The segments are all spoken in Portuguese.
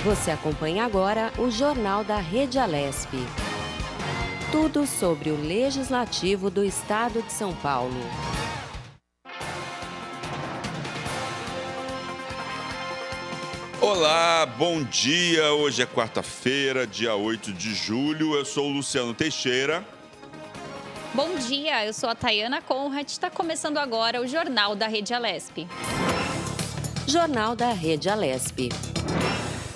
Você acompanha agora o Jornal da Rede Alesp. Tudo sobre o Legislativo do Estado de São Paulo. Olá, bom dia. Hoje é quarta-feira, dia 8 de julho. Eu sou o Luciano Teixeira. Bom dia, eu sou a Tayana Conrad. Está começando agora o Jornal da Rede Alesp. Jornal da Rede Alesp.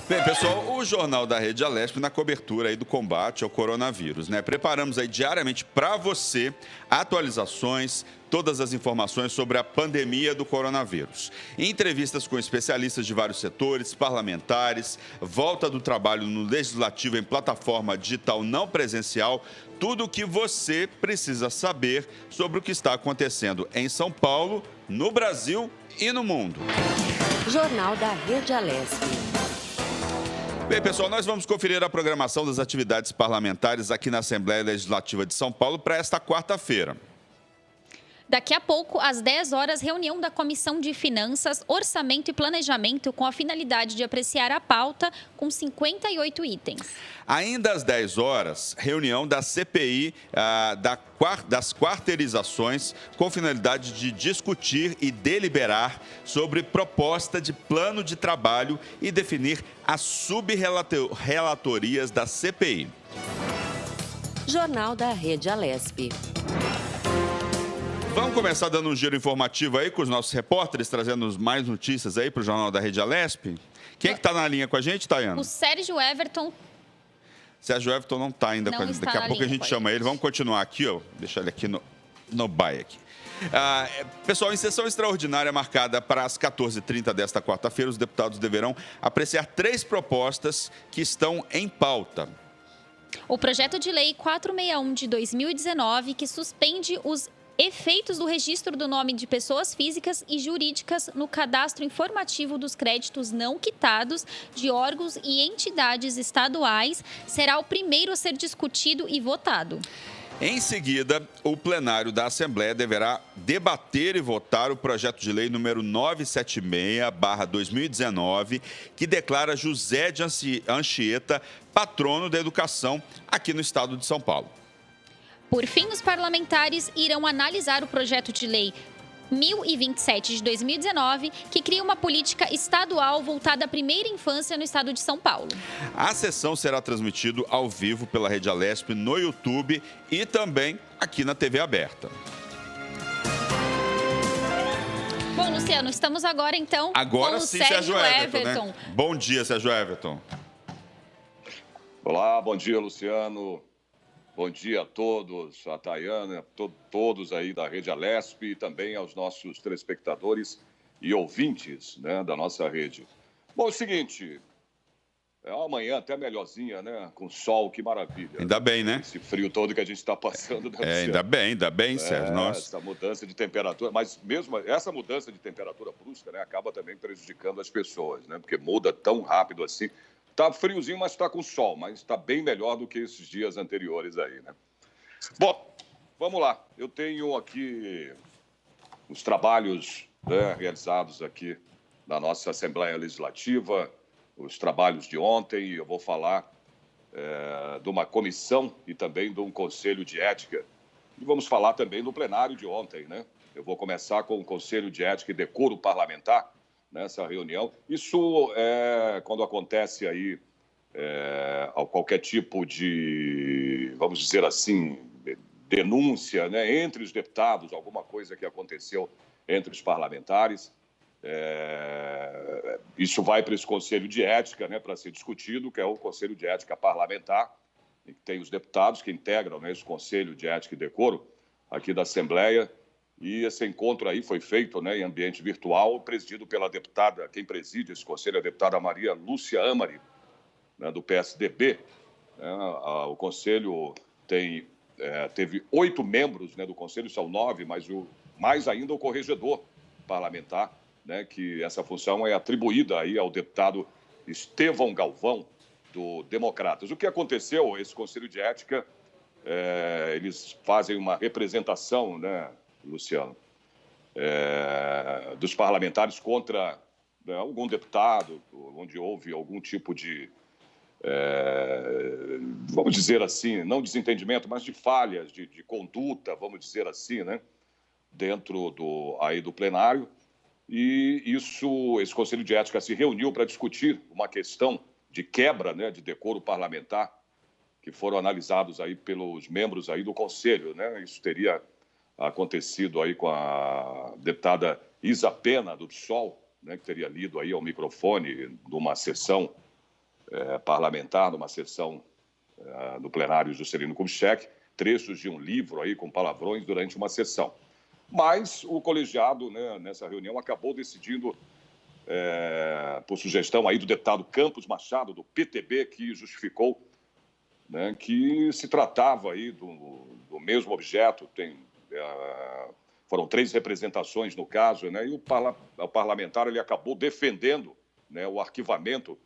Bem, pessoal, o Jornal da Rede Alesp na cobertura aí do combate ao coronavírus, né? Preparamos aí diariamente para você atualizações, todas as informações sobre a pandemia do coronavírus. Entrevistas com especialistas de vários setores, parlamentares, volta do trabalho no Legislativo em plataforma digital não presencial, tudo o que você precisa saber sobre o que está acontecendo em São Paulo, no Brasil e no mundo. Jornal da Rede Alesp. Bem, pessoal, nós vamos conferir a programação das atividades parlamentares aqui na Assembleia Legislativa de São Paulo para esta quarta-feira. Daqui a pouco, às 10 horas, reunião da Comissão de Finanças, Orçamento e Planejamento com a finalidade de apreciar a pauta com 58 itens. Ainda às 10 horas, reunião da CPI das quarteirizações com finalidade de discutir e deliberar sobre proposta de plano de trabalho e definir as subrelatorias da CPI. Jornal da Rede Alesp. Vamos começar dando um giro informativo aí com os nossos repórteres, trazendo mais notícias aí para o Jornal da Rede Alesp. Quem é que está na linha com a gente, Tayana? O Sérgio Everton. Sérgio Everton não está ainda com a gente. Daqui a pouco a gente chama ele. Vamos continuar aqui, ó. Deixar ele aqui no baia aqui. Pessoal, em sessão extraordinária marcada para as 14h30 desta quarta-feira, os deputados deverão apreciar 3 propostas que estão em pauta. O projeto de lei 461 de 2019, que suspende os efeitos do registro do nome de pessoas físicas e jurídicas no cadastro informativo dos créditos não quitados de órgãos e entidades estaduais, será o primeiro a ser discutido e votado. Em seguida, o plenário da Assembleia deverá debater e votar o projeto de lei número 976/2019, que declara José de Anchieta patrono da educação aqui no estado de São Paulo. Por fim, os parlamentares irão analisar o projeto de lei 1027 de 2019, que cria uma política estadual voltada à primeira infância no estado de São Paulo. A sessão será transmitida ao vivo pela Rede Alesp no YouTube e também aqui na TV aberta. Bom, Luciano, estamos agora então agora com o sim, Sérgio Everton. Né? Bom dia, Sérgio Everton. Olá, bom dia, Luciano. Bom dia a todos, a Tayana, todos aí da Rede Alesp e também aos nossos telespectadores e ouvintes, né, da nossa rede. Bom, é o seguinte, é uma manhã até melhorzinha, né, com sol, que maravilha. Ainda bem, né? Esse frio todo que a gente está passando. Né, ainda bem, Sérgio. Nossa. Essa mudança de temperatura, mas mesmo essa mudança de temperatura brusca, né, acaba também prejudicando as pessoas, né, porque muda tão rápido assim. Está friozinho, mas está com sol, mas está bem melhor do que esses dias anteriores aí, né? Bom, vamos lá. Eu tenho aqui os trabalhos, né, realizados aqui na nossa Assembleia Legislativa, os trabalhos de ontem, e eu vou falar de uma comissão e também de um conselho de ética. E vamos falar também do plenário de ontem, né? Eu vou começar com o Conselho de Ética e Decoro Parlamentar, nessa reunião. Isso quando acontece aí qualquer tipo de, vamos dizer assim, denúncia, né, entre os deputados, alguma coisa que aconteceu entre os parlamentares. Isso vai para esse Conselho de Ética, né, para ser discutido, que é o Conselho de Ética Parlamentar, e que tem os deputados que integram, né, esse Conselho de Ética e Decoro aqui da Assembleia. E esse encontro aí foi feito, né, em ambiente virtual, presidido pela deputada, quem preside esse conselho é a deputada Maria Lúcia Amari, né, do PSDB. O conselho teve 8 membros, né, do conselho, são 9, mas mais ainda o corregedor parlamentar, né, que essa função é atribuída aí ao deputado Estevão Galvão, do Democratas. O que aconteceu, esse conselho de ética, eles fazem uma representação, né, Luciano, dos parlamentares contra né, algum deputado, onde houve algum tipo de, vamos dizer assim, não desentendimento, mas de falhas de conduta, vamos dizer assim, né, dentro do plenário. E esse Conselho de Ética se reuniu para discutir uma questão de quebra, né, de decoro parlamentar, que foram analisados aí pelos membros aí do Conselho, né? Isso teria acontecido aí com a deputada Isa Pena, do PSOL, né, que teria lido aí ao microfone numa sessão parlamentar, numa sessão no plenário Juscelino Kubitschek, trechos de um livro aí com palavrões durante uma sessão. Mas o colegiado, né, nessa reunião, acabou decidindo, por sugestão aí do deputado Campos Machado, do PTB, que justificou, né, que se tratava aí do mesmo objeto. Foram 3 representações no caso, né, e o parlamentar ele acabou defendendo, né, o arquivamento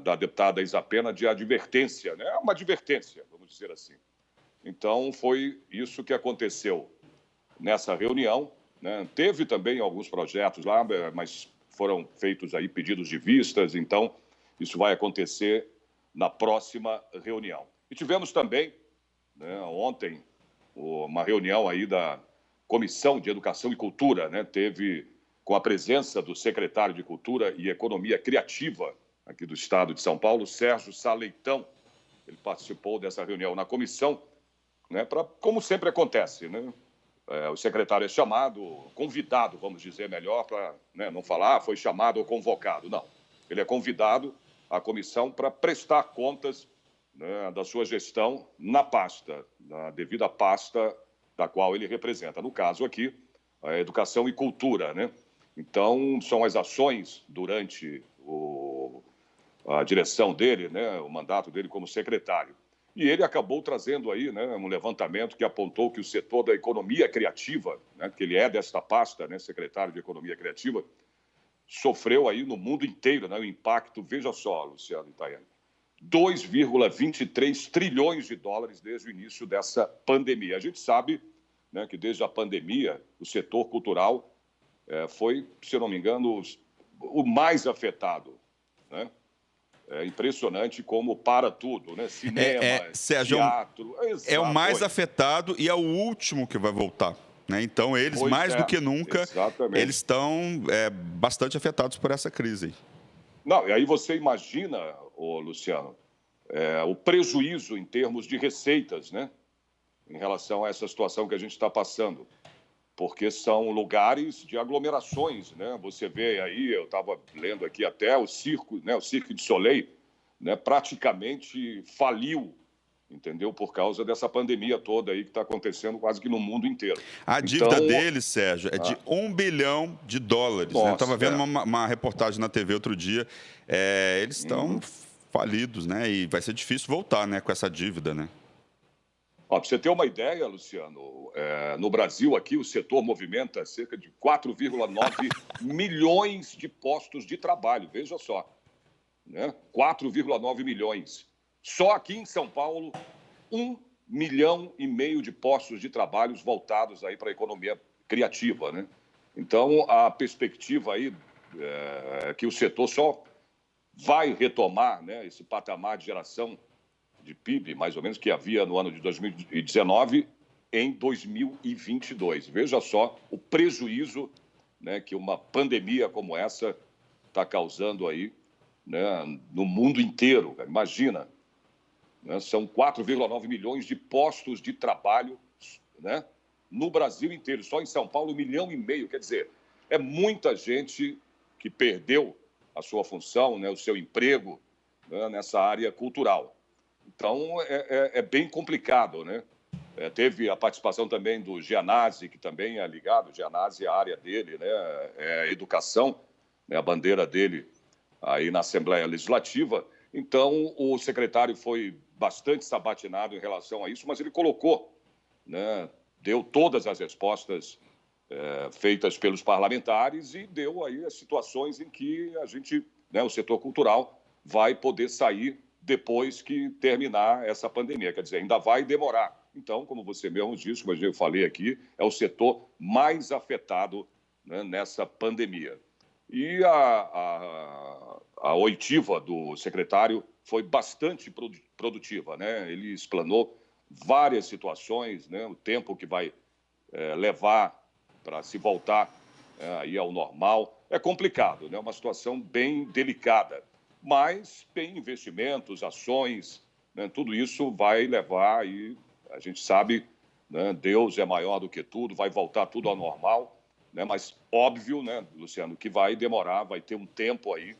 da deputada Isa Pena de advertência, né, uma advertência, vamos dizer assim. Então, foi isso que aconteceu nessa reunião, né? Teve também alguns projetos lá, mas foram feitos aí pedidos de vistas, então isso vai acontecer na próxima reunião. E tivemos também, né, ontem, uma reunião aí da Comissão de Educação e Cultura, né? Teve com a presença do secretário de Cultura e Economia Criativa aqui do Estado de São Paulo, Sérgio Saleitão. Ele participou dessa reunião na comissão, né, como sempre acontece, né? O secretário é chamado, convidado, vamos dizer melhor, para, né, não falar foi chamado ou convocado, não. Ele é convidado à comissão para prestar contas, né, da sua gestão na pasta, na devida pasta da qual ele representa. No caso aqui, a Educação e Cultura, né? Então, são as ações durante a direção dele, né, o mandato dele como secretário. E ele acabou trazendo aí, né, um levantamento que apontou que o setor da economia criativa, né, que ele é desta pasta, né, secretário de Economia Criativa, sofreu aí no mundo inteiro, né, o impacto, veja só, Luciano e Tayane, 2,23 trilhões de dólares desde o início dessa pandemia. A gente sabe, né, que desde a pandemia o setor cultural foi, se eu não me engano, o mais afetado, né? É impressionante como para tudo, né? Cinema, Sérgio, teatro... é o mais afetado e é o último que vai voltar, né? Então, eles, mais do que nunca, exatamente, eles estão bastante afetados por essa crise. Não, e aí você imagina, Luciano, o prejuízo em termos de receitas, né? Em relação a essa situação que a gente está passando. Porque são lugares de aglomerações, né? Você vê aí, eu estava lendo aqui até o circo, né? O Cirque du Soleil, né, praticamente faliu, entendeu? Por causa dessa pandemia toda aí que está acontecendo quase que no mundo inteiro. A dívida deles, Sérgio, é de $1 bilhão. Né? Eu estava vendo uma reportagem na TV outro dia. Eles estão falidos, né? E vai ser difícil voltar, né, com essa dívida, né? Para você ter uma ideia, Luciano, no Brasil aqui o setor movimenta cerca de 4,9 milhões de postos de trabalho, veja só, né? 4,9 milhões. Só aqui em São Paulo, 1,5 milhão de postos de trabalho voltados aí para a economia criativa, né? Então, a perspectiva aí é que o setor só vai retomar, né, esse patamar de geração de PIB, mais ou menos, que havia no ano de 2019, em 2022. Veja só o prejuízo, né, que uma pandemia como essa está causando aí, né, no mundo inteiro. Imagina, né, são 4,9 milhões de postos de trabalho, né, no Brasil inteiro. Só em São Paulo, 1,5 milhão. Quer dizer, é muita gente que perdeu a sua função, né, o seu emprego, né, nessa área cultural. Então, é bem complicado, né? Teve a participação também do Gianazzi, que também é ligado. O Gianazzi, a área dele, né, é a educação, né, a bandeira dele aí na Assembleia Legislativa. Então, o secretário foi bastante sabatinado em relação a isso, mas ele colocou, né, deu todas as respostas feitas pelos parlamentares e deu aí as situações em que a gente, né, o setor cultural, vai poder sair depois que terminar essa pandemia. Quer dizer, ainda vai demorar. Então, como você mesmo disse, como eu falei aqui, é o setor mais afetado, né, nessa pandemia. E a oitiva do secretário foi bastante produtiva, né? Ele explanou várias situações, né? O tempo que vai levar para se voltar aí ao normal. É complicado, né? Uma situação bem delicada, mas tem investimentos, ações, né? Tudo isso vai levar, e a gente sabe, né? Deus é maior do que tudo, vai voltar tudo ao normal, né? Mas óbvio, né, Luciano, que vai demorar, vai ter um tempo aí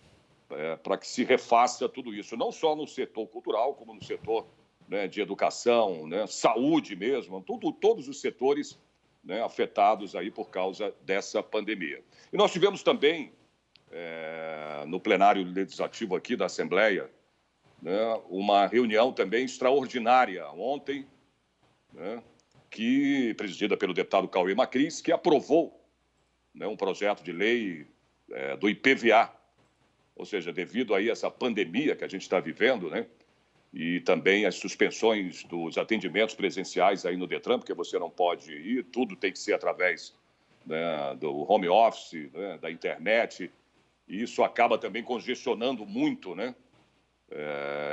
para que se refaça tudo isso, não só no setor cultural, como no setor, né, de educação, né, saúde mesmo, todos os setores, né, afetados aí por causa dessa pandemia. E nós tivemos também, no plenário legislativo aqui da Assembleia, né, uma reunião também extraordinária ontem, né, presidida pelo deputado Cauê Macris, que aprovou, né, um projeto de lei do IPVA, ou seja, devido aí a essa pandemia que a gente está vivendo, né, e também as suspensões dos atendimentos presenciais aí no Detran, porque você não pode ir, tudo tem que ser através, né, do home office, né, da internet, e isso acaba também congestionando muito, né?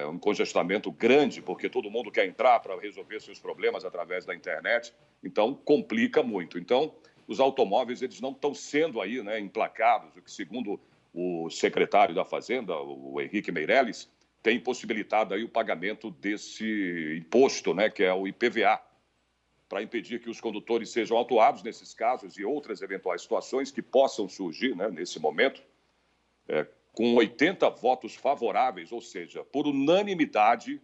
Um congestionamento grande, porque todo mundo quer entrar para resolver seus problemas através da internet, então complica muito. Então, os automóveis, eles não estão sendo aí, né, emplacados, o que, segundo o secretário da Fazenda, o Henrique Meirelles, tem possibilitado aí o pagamento desse imposto, né, que é o IPVA, para impedir que os condutores sejam autuados nesses casos e outras eventuais situações que possam surgir, né, nesse momento, com 80 votos favoráveis, ou seja, por unanimidade,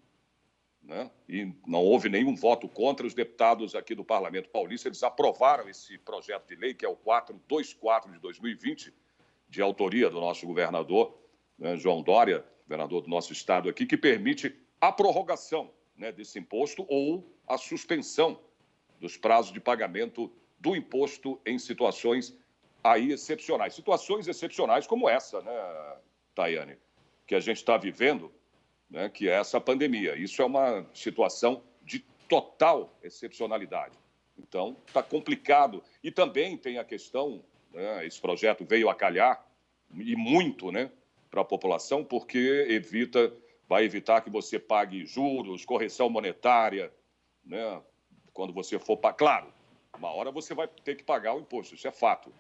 né, e não houve nenhum voto contra. Os deputados aqui do Parlamento Paulista, eles aprovaram esse projeto de lei, que é o 424 de 2020, de autoria do nosso governador, né, João Dória, governador do nosso estado aqui, que permite a prorrogação, né, desse imposto ou a suspensão dos prazos de pagamento do imposto em situações aí excepcionais. Situações excepcionais como essa, né, Tayane, que a gente está vivendo, né, que é essa pandemia. Isso é uma situação de total excepcionalidade. Então, está complicado. E também tem a questão, né, esse projeto veio a calhar, e muito, né, para a população, porque vai evitar que você pague juros, correção monetária, né, quando você for para... Claro, uma hora você vai ter que pagar o imposto, isso é fato,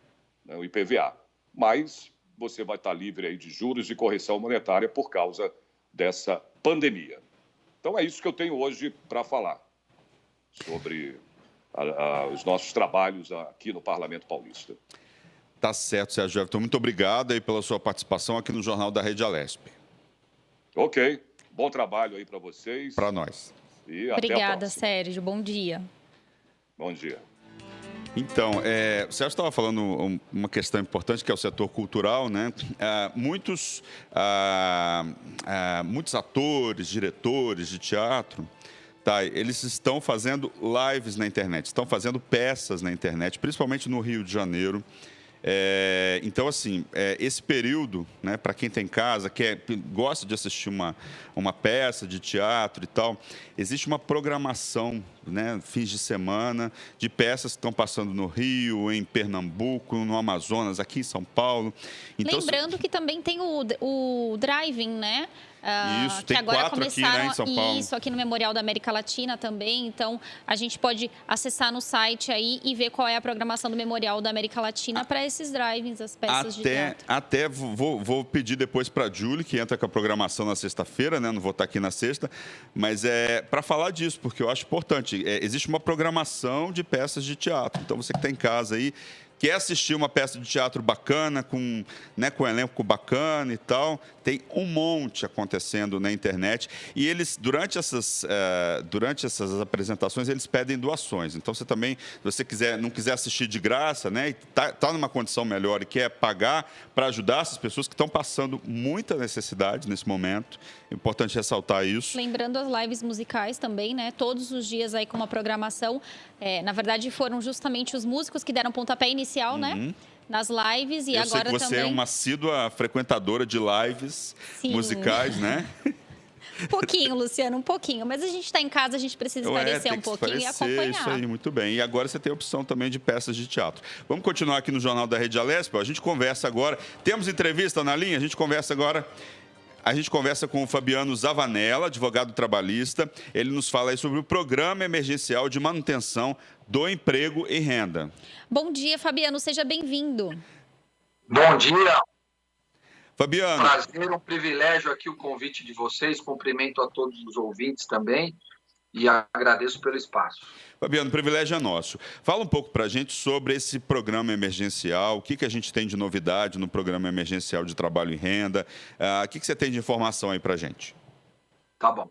né, o IPVA. Mas você vai estar livre aí de juros e correção monetária por causa dessa pandemia. Então, é isso que eu tenho hoje para falar sobre os nossos trabalhos aqui no Parlamento Paulista. Tá certo, Sérgio Everton. Muito obrigado aí pela sua participação aqui no Jornal da Rede Alesp. Ok. Bom trabalho aí para vocês. Para nós. E Obrigada, Sérgio. Bom dia. Bom dia. Então, o Sérgio estava falando uma questão importante, que é o setor cultural, né? Muitos atores, diretores de teatro, tá, eles estão fazendo lives na internet, estão fazendo peças na internet, principalmente no Rio de Janeiro. Então, assim, esse período, né, para quem tem casa, gosta de assistir uma peça de teatro e tal, existe uma programação, né, fins de semana, de peças que estão passando no Rio, em Pernambuco, no Amazonas, aqui em São Paulo. Então, lembrando que também tem o drive-in, né? Isso, que tem agora 4 começaram aqui, né, em São Paulo. Isso, aqui no Memorial da América Latina também. Então, a gente pode acessar no site aí e ver qual é a programação do Memorial da América Latina para esses drive-ins, as peças de teatro. Até vou pedir depois para a Julie, que entra com a programação na sexta-feira, né? Não vou estar aqui na sexta, mas para falar disso, porque eu acho importante. Existe uma programação de peças de teatro. Então, você que está em casa aí, quer assistir uma peça de teatro bacana, com um elenco bacana e tal, tem um monte acontecendo na internet. E eles, durante essas apresentações, eles pedem doações. Então, você também, se você não quiser assistir de graça, né, e tá numa condição melhor e quer pagar para ajudar essas pessoas que estão passando muita necessidade nesse momento, é importante ressaltar isso. Lembrando as lives musicais também, né? Todos os dias aí com uma programação. Na verdade, foram justamente os músicos que deram pontapé inicial, né? Nas lives e eu agora sei que você também... é uma assídua frequentadora de lives musicais, né? Um pouquinho, Luciano, um pouquinho. Mas a gente está em casa, a gente precisa espairecer um pouquinho e acompanhar. Isso aí, muito bem. E agora você tem a opção também de peças de teatro. Vamos continuar aqui no Jornal da Rede Alesp. A gente conversa agora. Temos entrevista na linha? A gente conversa agora. A gente conversa com o Fabiano Zavanella, advogado trabalhista. Ele nos fala aí sobre o Programa Emergencial de Manutenção do Emprego e Renda. Bom dia, Fabiano. Seja bem-vindo. Bom dia. Fabiano. Prazer, um privilégio aqui o convite de vocês. Cumprimento a todos os ouvintes também e agradeço pelo espaço. Fabiano, o privilégio é nosso. Fala um pouco para a gente sobre esse programa emergencial, o que a gente tem de novidade no Programa Emergencial de Trabalho e Renda, o que você tem de informação aí para a gente? Tá bom.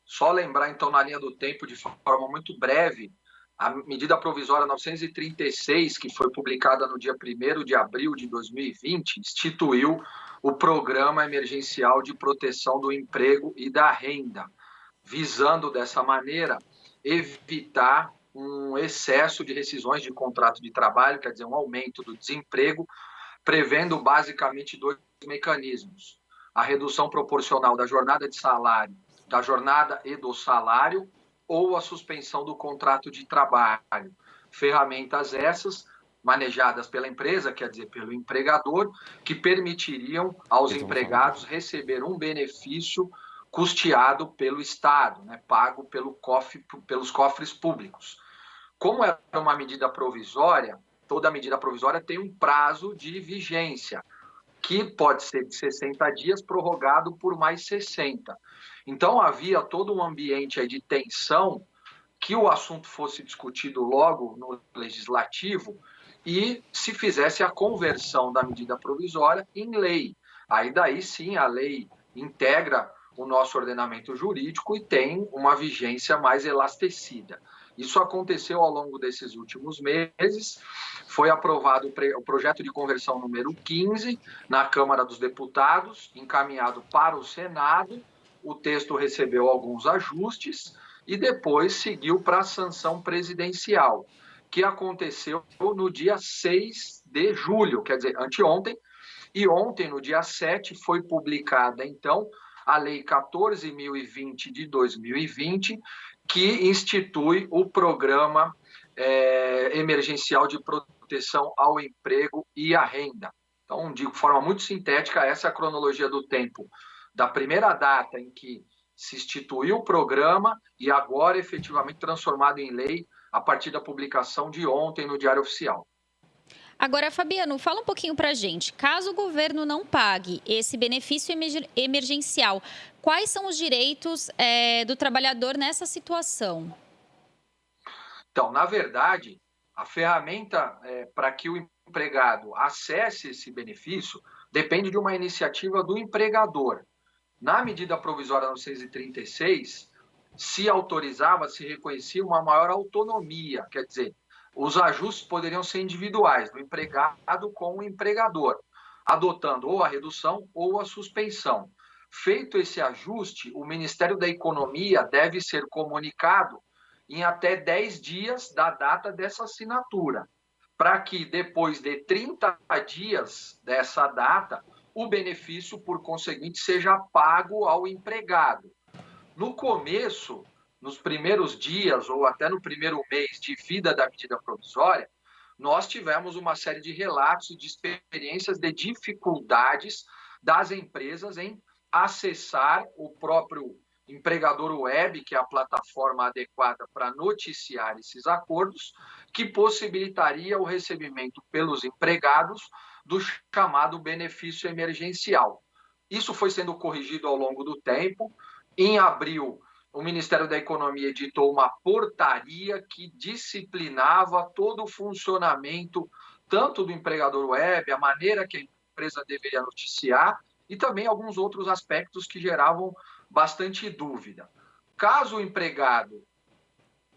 Só lembrar, então, na linha do tempo, de forma muito breve, a medida provisória 936, que foi publicada no dia 1º de abril de 2020, instituiu o Programa Emergencial de Proteção do Emprego e da Renda, visando, dessa maneira, evitar um excesso de rescisões de contrato de trabalho, quer dizer, um aumento do desemprego, prevendo basicamente dois mecanismos: a redução proporcional da jornada de salário, da jornada e do salário, ou a suspensão do contrato de trabalho. Ferramentas essas manejadas pela empresa, quer dizer, pelo empregador, que permitiriam aos empregados receber um benefício custeado pelo Estado, né, pago pelos cofres públicos. Como é uma medida provisória, toda medida provisória tem um prazo de vigência, que pode ser de 60 dias, prorrogado por mais 60. Então, havia todo um ambiente aí de tensão, que o assunto fosse discutido logo no Legislativo e se fizesse a conversão da medida provisória em lei. Aí daí sim a lei integra o nosso ordenamento jurídico e tem uma vigência mais elastecida. Isso aconteceu ao longo desses últimos meses. Foi aprovado o projeto de conversão número 15 na Câmara dos Deputados, encaminhado para o Senado. O texto recebeu alguns ajustes e depois seguiu para a sanção presidencial, que aconteceu no dia 6 de julho, quer dizer, anteontem. E ontem, no dia 7, foi publicada, então, a Lei 14.020 de 2020, que institui o Programa Emergencial de Proteção ao Emprego e à Renda. Então, de forma muito sintética, essa é a cronologia do tempo da primeira data em que se instituiu o programa e agora efetivamente transformado em lei a partir da publicação de ontem no Diário Oficial. Agora, Fabiano, fala um pouquinho para a gente. Caso o governo não pague esse benefício emergencial, quais são os direitos do trabalhador nessa situação? Então, na verdade, a ferramenta para que o empregado acesse esse benefício depende de uma iniciativa do empregador. Na medida provisória 936, se autorizava, se reconhecia uma maior autonomia, quer dizer, os ajustes poderiam ser individuais, do empregado com o empregador, adotando ou a redução ou a suspensão. Feito esse ajuste, o Ministério da Economia deve ser comunicado em até 10 dias da data dessa assinatura, para que depois de 30 dias dessa data, o benefício, por conseguinte, seja pago ao empregado. No começo, nos primeiros dias ou até no primeiro mês de vida da medida provisória, nós tivemos uma série de relatos e de experiências de dificuldades das empresas em acessar o próprio empregador web, que é a plataforma adequada para noticiar esses acordos, que possibilitaria o recebimento pelos empregados do chamado benefício emergencial. Isso foi sendo corrigido ao longo do tempo. Em abril, o Ministério da Economia editou uma portaria que disciplinava todo o funcionamento, tanto do empregador web, a maneira que a empresa deveria noticiar, e também alguns outros aspectos que geravam bastante dúvida. Caso o empregado,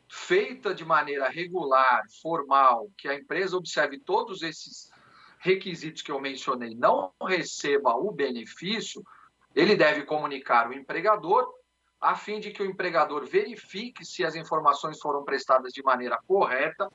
feita de maneira regular, formal, que a empresa observe todos esses requisitos que eu mencionei, não receba o benefício, ele deve comunicar o empregador, a fim de que o empregador verifique se as informações foram prestadas de maneira correta,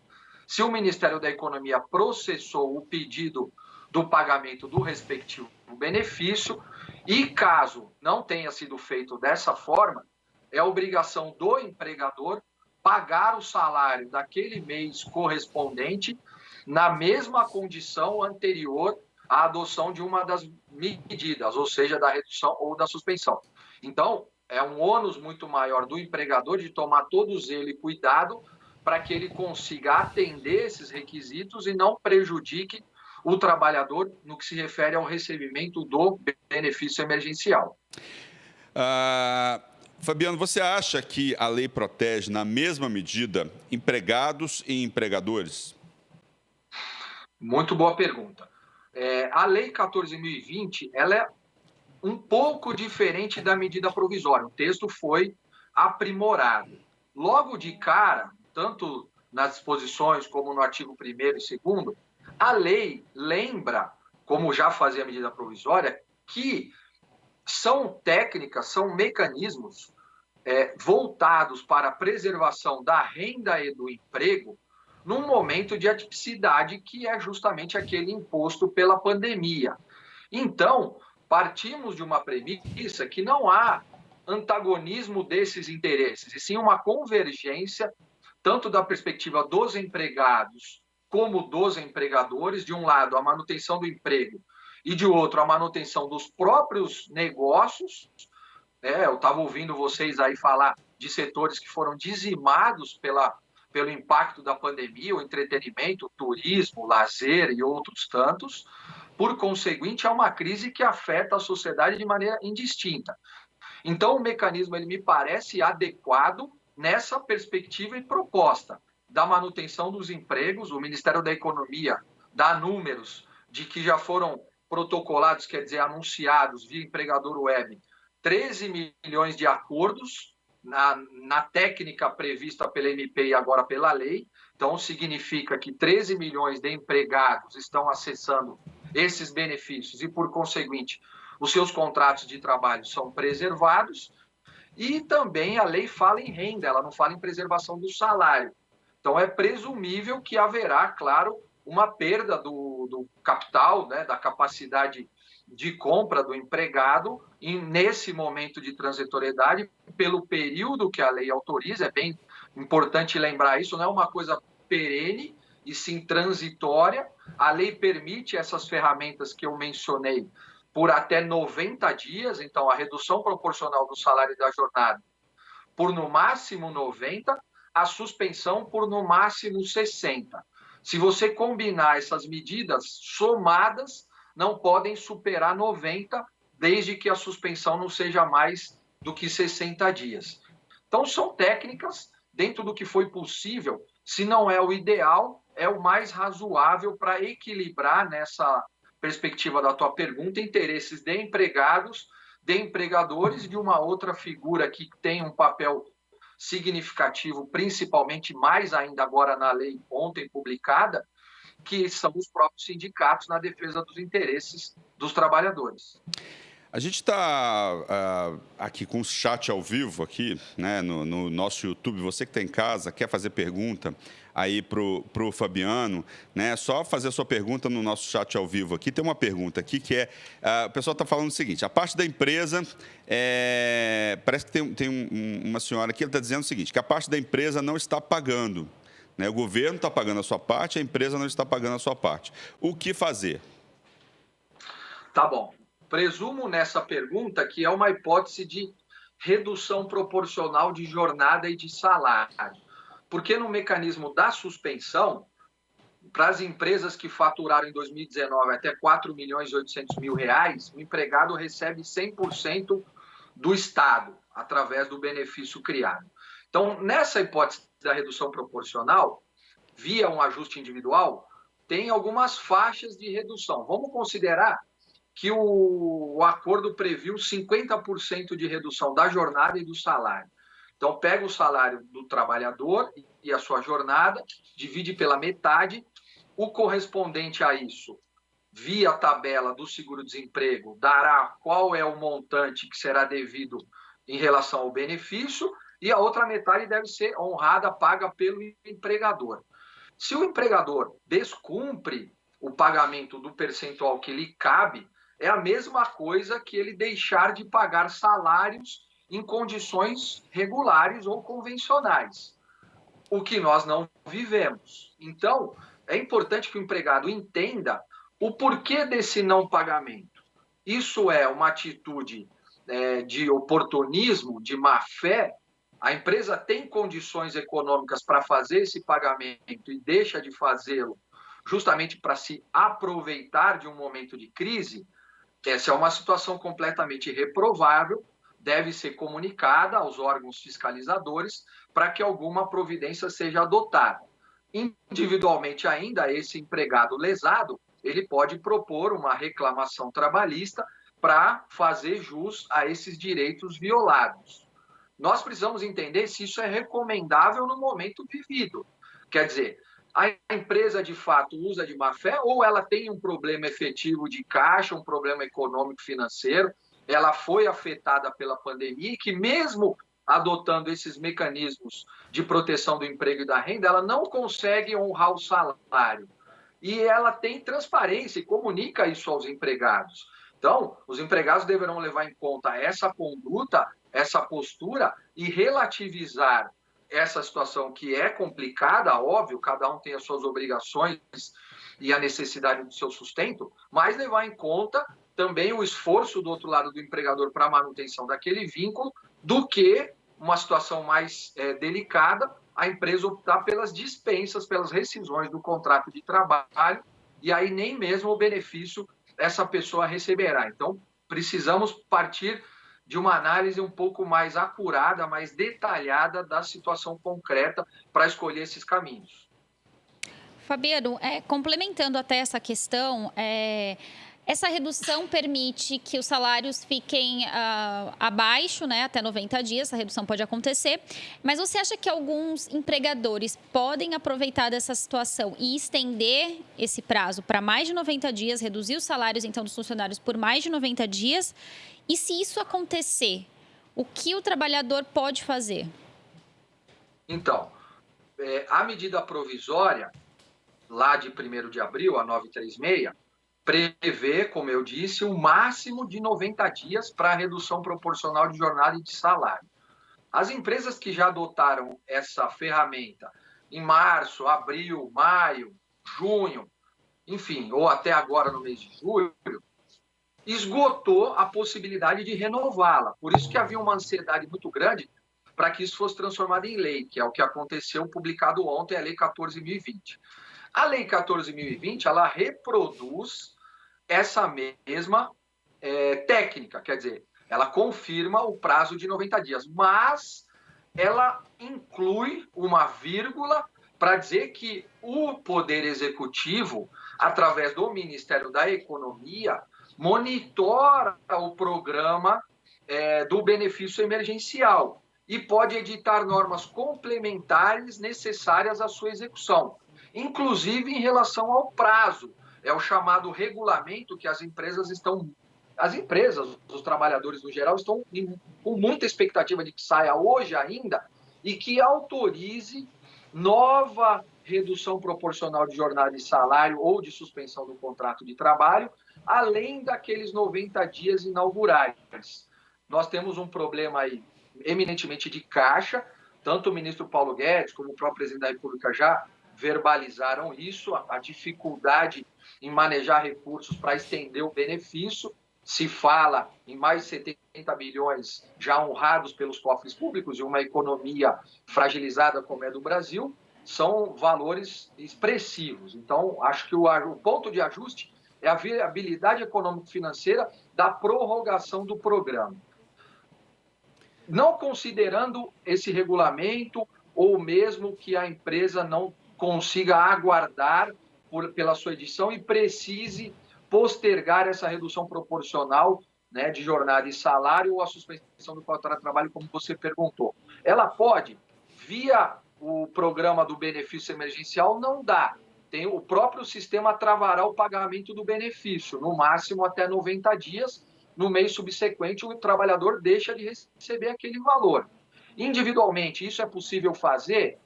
se o Ministério da Economia processou o pedido do pagamento do respectivo benefício E caso não tenha sido feito dessa forma, é obrigação do empregador pagar o salário daquele mês correspondente na mesma condição anterior à adoção de uma das medidas, ou seja, da redução ou da suspensão. Então, é um ônus muito maior do empregador de tomar todos ele cuidado para que ele consiga atender esses requisitos e não prejudique o trabalhador no que se refere ao recebimento do benefício emergencial. Fabiano, você acha que a lei protege, na mesma medida, empregados e empregadores? Muito boa pergunta. A Lei 14.020, ela é um pouco diferente da medida provisória. O texto foi aprimorado. Logo de cara, tanto nas disposições como no artigo 1º e 2º, a lei lembra, como já fazia a medida provisória, que são técnicas, são mecanismos voltados para a preservação da renda e do emprego num momento de atipicidade que é justamente aquele imposto pela pandemia. Então, partimos de uma premissa que não há antagonismo desses interesses, e sim uma convergência, tanto da perspectiva dos empregados como dos empregadores, de um lado, a manutenção do emprego, e de outro, a manutenção dos próprios negócios. Eu estava ouvindo vocês aí falar de setores que foram dizimados pelo impacto da pandemia, o entretenimento, o turismo, o lazer e outros tantos. Por conseguinte, é uma crise que afeta a sociedade de maneira indistinta. Então, o mecanismo ele me parece adequado nessa perspectiva e proposta da manutenção dos empregos. O Ministério da Economia dá números de que já foram protocolados, quer dizer, anunciados via empregador web, 13 milhões de acordos na técnica prevista pela MP e agora pela lei. Então, significa que 13 milhões de empregados estão acessando esses benefícios e, por conseguinte, os seus contratos de trabalho são preservados. E também a lei fala em renda, ela não fala em preservação do salário. Então, é presumível que haverá, claro, uma perda do capital, né, da capacidade de compra do empregado nesse momento de transitoriedade, pelo período que a lei autoriza. É bem importante lembrar isso, não é uma coisa perene, e sim transitória. A lei permite essas ferramentas que eu mencionei por até 90 dias, então a redução proporcional do salário e da jornada por no máximo 90, a suspensão por no máximo 60. Se você combinar essas medidas somadas, não podem superar 90, desde que a suspensão não seja mais do que 60 dias. Então, são técnicas, dentro do que foi possível, se não é o ideal, é o mais razoável para equilibrar, nessa perspectiva da tua pergunta, interesses de empregados, de empregadores e de uma outra figura que tem um papel significativo, principalmente mais ainda agora na lei ontem publicada, que são os próprios sindicatos na defesa dos interesses dos trabalhadores. A gente está aqui com o chat ao vivo aqui, né, no nosso YouTube. Você que está em casa, quer fazer pergunta aí pro Fabiano, né? Só fazer a sua pergunta no nosso chat ao vivo aqui. Tem uma pergunta aqui que o pessoal está falando o seguinte: a parte da empresa, parece que tem uma senhora aqui, ela está dizendo o seguinte, que a parte da empresa não está pagando, né? O governo está pagando a sua parte, a empresa não está pagando a sua parte. O que fazer? Tá bom. Presumo nessa pergunta que é uma hipótese de redução proporcional de jornada e de salário. Porque no mecanismo da suspensão, para as empresas que faturaram em 2019 até R$4.800.000, o empregado recebe 100% do Estado, através do benefício criado. Então, nessa hipótese da redução proporcional, via um ajuste individual, tem algumas faixas de redução. Vamos considerar que o acordo previu 50% de redução da jornada e do salário. Então, pega o salário do trabalhador e a sua jornada, divide pela metade, o correspondente a isso, via tabela do seguro-desemprego, dará qual é o montante que será devido em relação ao benefício, e a outra metade deve ser honrada, paga pelo empregador. Se o empregador descumpre o pagamento do percentual que lhe cabe, é a mesma coisa que ele deixar de pagar salários em condições regulares ou convencionais, o que nós não vivemos. Então, é importante que o empregado entenda o porquê desse não pagamento. Isso é uma atitude de oportunismo, de má-fé. A empresa tem condições econômicas para fazer esse pagamento e deixa de fazê-lo justamente para se aproveitar de um momento de crise. Essa é uma situação completamente reprovável, deve ser comunicada aos órgãos fiscalizadores para que alguma providência seja adotada. Individualmente ainda, esse empregado lesado, ele pode propor uma reclamação trabalhista para fazer jus a esses direitos violados. Nós precisamos entender se isso é recomendável no momento vivido. Quer dizer, a empresa de fato usa de má fé ou ela tem um problema efetivo de caixa, um problema econômico financeiro, ela foi afetada pela pandemia e que mesmo adotando esses mecanismos de proteção do emprego e da renda, ela não consegue honrar o salário. E ela tem transparência e comunica isso aos empregados. Então, os empregados deverão levar em conta essa conduta, essa postura e relativizar essa situação que é complicada, óbvio, cada um tem as suas obrigações e a necessidade do seu sustento, mas levar em conta também o esforço do outro lado do empregador para a manutenção daquele vínculo, do que uma situação mais delicada, a empresa optar pelas dispensas, pelas rescisões do contrato de trabalho, e aí nem mesmo o benefício essa pessoa receberá. Então, precisamos partir de uma análise um pouco mais acurada, mais detalhada da situação concreta para escolher esses caminhos. Fabiano, complementando até essa questão, essa redução permite que os salários fiquem abaixo, né, até 90 dias, essa redução pode acontecer, mas você acha que alguns empregadores podem aproveitar dessa situação e estender esse prazo para mais de 90 dias, reduzir os salários, então, dos funcionários por mais de 90 dias? E se isso acontecer, o que o trabalhador pode fazer? Então, a medida provisória, lá de 1º de abril, a 936, prevê, como eu disse, um máximo de 90 dias para a redução proporcional de jornada e de salário. As empresas que já adotaram essa ferramenta em março, abril, maio, junho, enfim, ou até agora no mês de julho, esgotou a possibilidade de renová-la. Por isso que havia uma ansiedade muito grande para que isso fosse transformado em lei, que é o que aconteceu, publicado ontem, a Lei 14.020. A Lei 14.020, ela reproduz essa mesma técnica, quer dizer, ela confirma o prazo de 90 dias, mas ela inclui uma vírgula para dizer que o Poder Executivo, através do Ministério da Economia, monitora o programa do benefício emergencial e pode editar normas complementares necessárias à sua execução, inclusive em relação ao prazo. É o chamado regulamento que os trabalhadores no geral, estão com muita expectativa de que saia hoje ainda e que autorize nova redução proporcional de jornada e salário ou de suspensão do contrato de trabalho, além daqueles 90 dias inaugurais. Nós temos um problema aí eminentemente de caixa, tanto o ministro Paulo Guedes como o próprio presidente da República já verbalizaram isso, a dificuldade em manejar recursos para estender o benefício. Se fala em mais de 70 bilhões já honrados pelos cofres públicos e uma economia fragilizada como é do Brasil, são valores expressivos. Então, acho que o ponto de ajuste é a viabilidade econômico-financeira da prorrogação do programa. Não considerando esse regulamento ou mesmo que a empresa não consiga aguardar pela sua edição e precise postergar essa redução proporcional, né, de jornada e salário ou a suspensão do contrato de trabalho, como você perguntou. Ela pode, via o programa do benefício emergencial, não dá. O próprio sistema travará o pagamento do benefício, no máximo até 90 dias. No mês subsequente, o trabalhador deixa de receber aquele valor. Individualmente, isso é possível fazer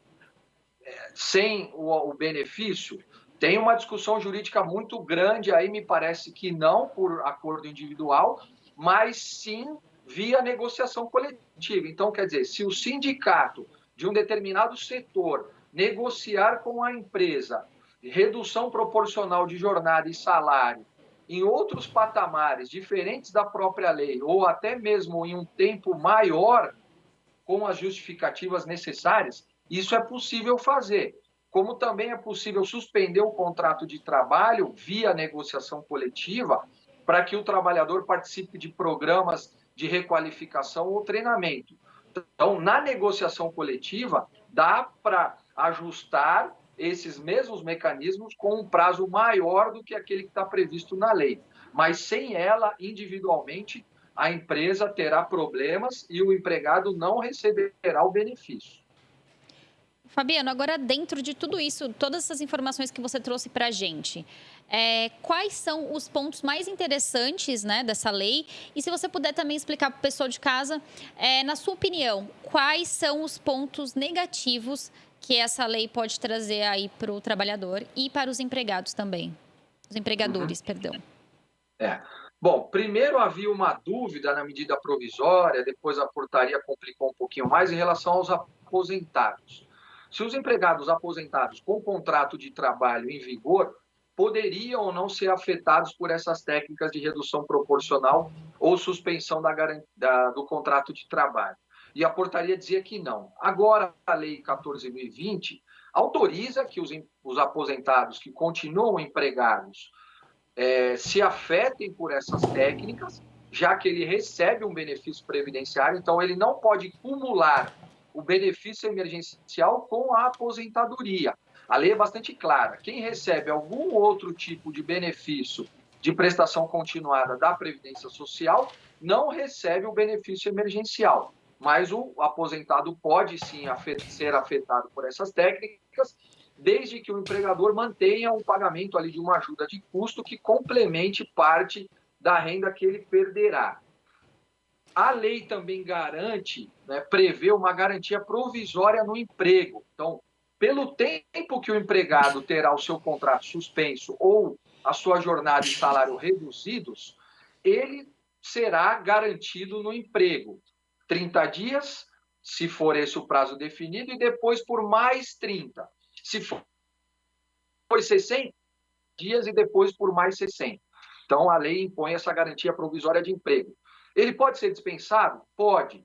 sem o benefício? Tem uma discussão jurídica muito grande aí, me parece que não por acordo individual, mas sim via negociação coletiva. Então, quer dizer, se o sindicato de um determinado setor negociar com a empresa redução proporcional de jornada e salário em outros patamares diferentes da própria lei, ou até mesmo em um tempo maior, com as justificativas necessárias, isso é possível fazer. Como também é possível suspender o contrato de trabalho via negociação coletiva para que o trabalhador participe de programas de requalificação ou treinamento. Então, na negociação coletiva, dá para ajustar esses mesmos mecanismos com um prazo maior do que aquele que está previsto na lei. Mas sem ela, individualmente, a empresa terá problemas e o empregado não receberá o benefício. Fabiano, agora dentro de tudo isso, todas essas informações que você trouxe para a gente, quais são os pontos mais interessantes, né, dessa lei? E se você puder também explicar para o pessoal de casa, na sua opinião, quais são os pontos negativos que essa lei pode trazer aí para o trabalhador e para os empregados também? Os empregadores, perdão. Bom, primeiro havia uma dúvida na medida provisória, depois a portaria complicou um pouquinho mais em relação aos aposentados. Se os empregados aposentados com contrato de trabalho em vigor poderiam ou não ser afetados por essas técnicas de redução proporcional ou suspensão do contrato de trabalho. E a portaria dizia que não. Agora, a Lei 14.020 autoriza que os aposentados que continuam empregados se afetem por essas técnicas, já que ele recebe um benefício previdenciário, então ele não pode cumular o benefício emergencial com a aposentadoria. A lei é bastante clara. Quem recebe algum outro tipo de benefício de prestação continuada da Previdência Social não recebe o benefício emergencial. Mas o aposentado pode sim ser afetado por essas técnicas, desde que o empregador mantenha o pagamento ali de uma ajuda de custo que complemente parte da renda que ele perderá. A lei também garante, prevê uma garantia provisória no emprego. Então, pelo tempo que o empregado terá o seu contrato suspenso ou a sua jornada e salário reduzidos, ele será garantido no emprego. 30 dias, se for esse o prazo definido, e depois por mais 30. Se for 60 dias e depois por mais 60. Então, a lei impõe essa garantia provisória de emprego. Ele pode ser dispensado? Pode.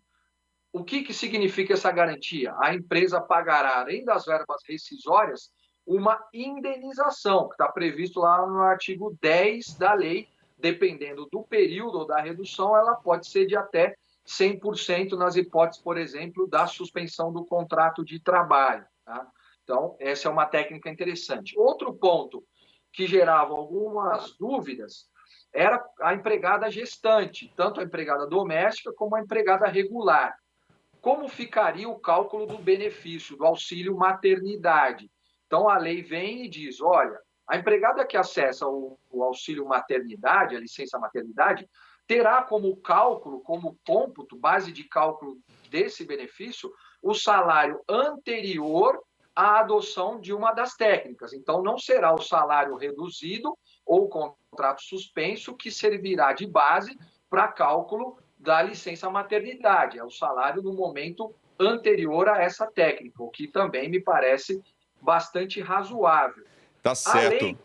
O que significa essa garantia? A empresa pagará, além das verbas rescisórias, uma indenização, que está previsto lá no artigo 10 da lei. Dependendo do período ou da redução, ela pode ser de até 100% nas hipóteses, por exemplo, da suspensão do contrato de trabalho. Tá? Então, essa é uma técnica interessante. Outro ponto que gerava algumas dúvidas era a empregada gestante, tanto a empregada doméstica como a empregada regular. Como ficaria o cálculo do benefício, do auxílio maternidade? Então, a lei vem e diz, olha, a empregada que acessa o auxílio maternidade, a licença maternidade, terá como cálculo, como cômputo, base de cálculo desse benefício, o salário anterior à adoção de uma das técnicas. Então, não será o salário reduzido ou contrato suspenso que servirá de base para cálculo da licença maternidade. É o salário no momento anterior a essa técnica, o que também me parece bastante razoável. Tá certo.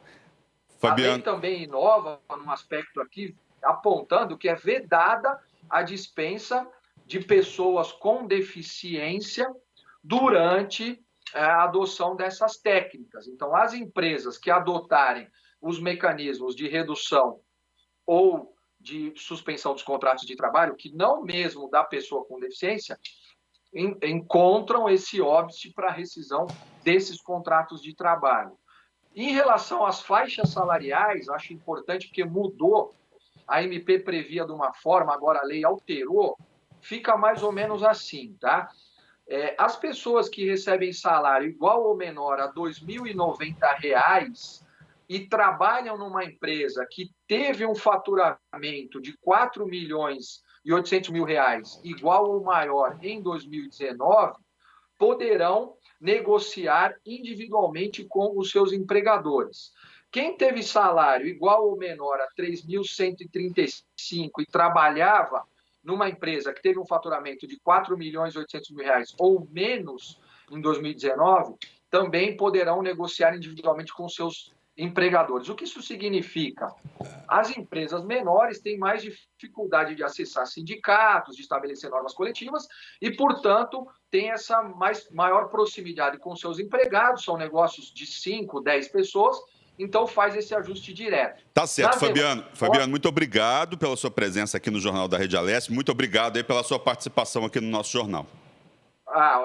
A lei também inova num aspecto aqui, apontando que é vedada a dispensa de pessoas com deficiência durante a adoção dessas técnicas. Então, as empresas que adotarem os mecanismos de redução ou de suspensão dos contratos de trabalho, que não mesmo da pessoa com deficiência, encontram esse óbice para rescisão desses contratos de trabalho. Em relação às faixas salariais, acho importante porque mudou, a MP previa de uma forma, agora a lei alterou, fica mais ou menos assim, tá? As pessoas que recebem salário igual ou menor a R$ 2.090 e trabalham numa empresa que teve um faturamento de R$ 4.800.000 igual ou maior em 2019, poderão negociar individualmente com os seus empregadores. Quem teve salário igual ou menor a 3.135 e trabalhava numa empresa que teve um faturamento de 4.800.000 reais ou menos em 2019, também poderão negociar individualmente com seus empregadores. O que isso significa? As empresas menores têm mais dificuldade de acessar sindicatos, de estabelecer normas coletivas e, portanto, têm essa maior proximidade com seus empregados, são negócios de 5, 10 pessoas, então faz esse ajuste direto. Tá certo, Fabiano. Fabiano, muito obrigado pela sua presença aqui no Jornal da Rede Alesp, muito obrigado aí pela sua participação aqui no nosso jornal.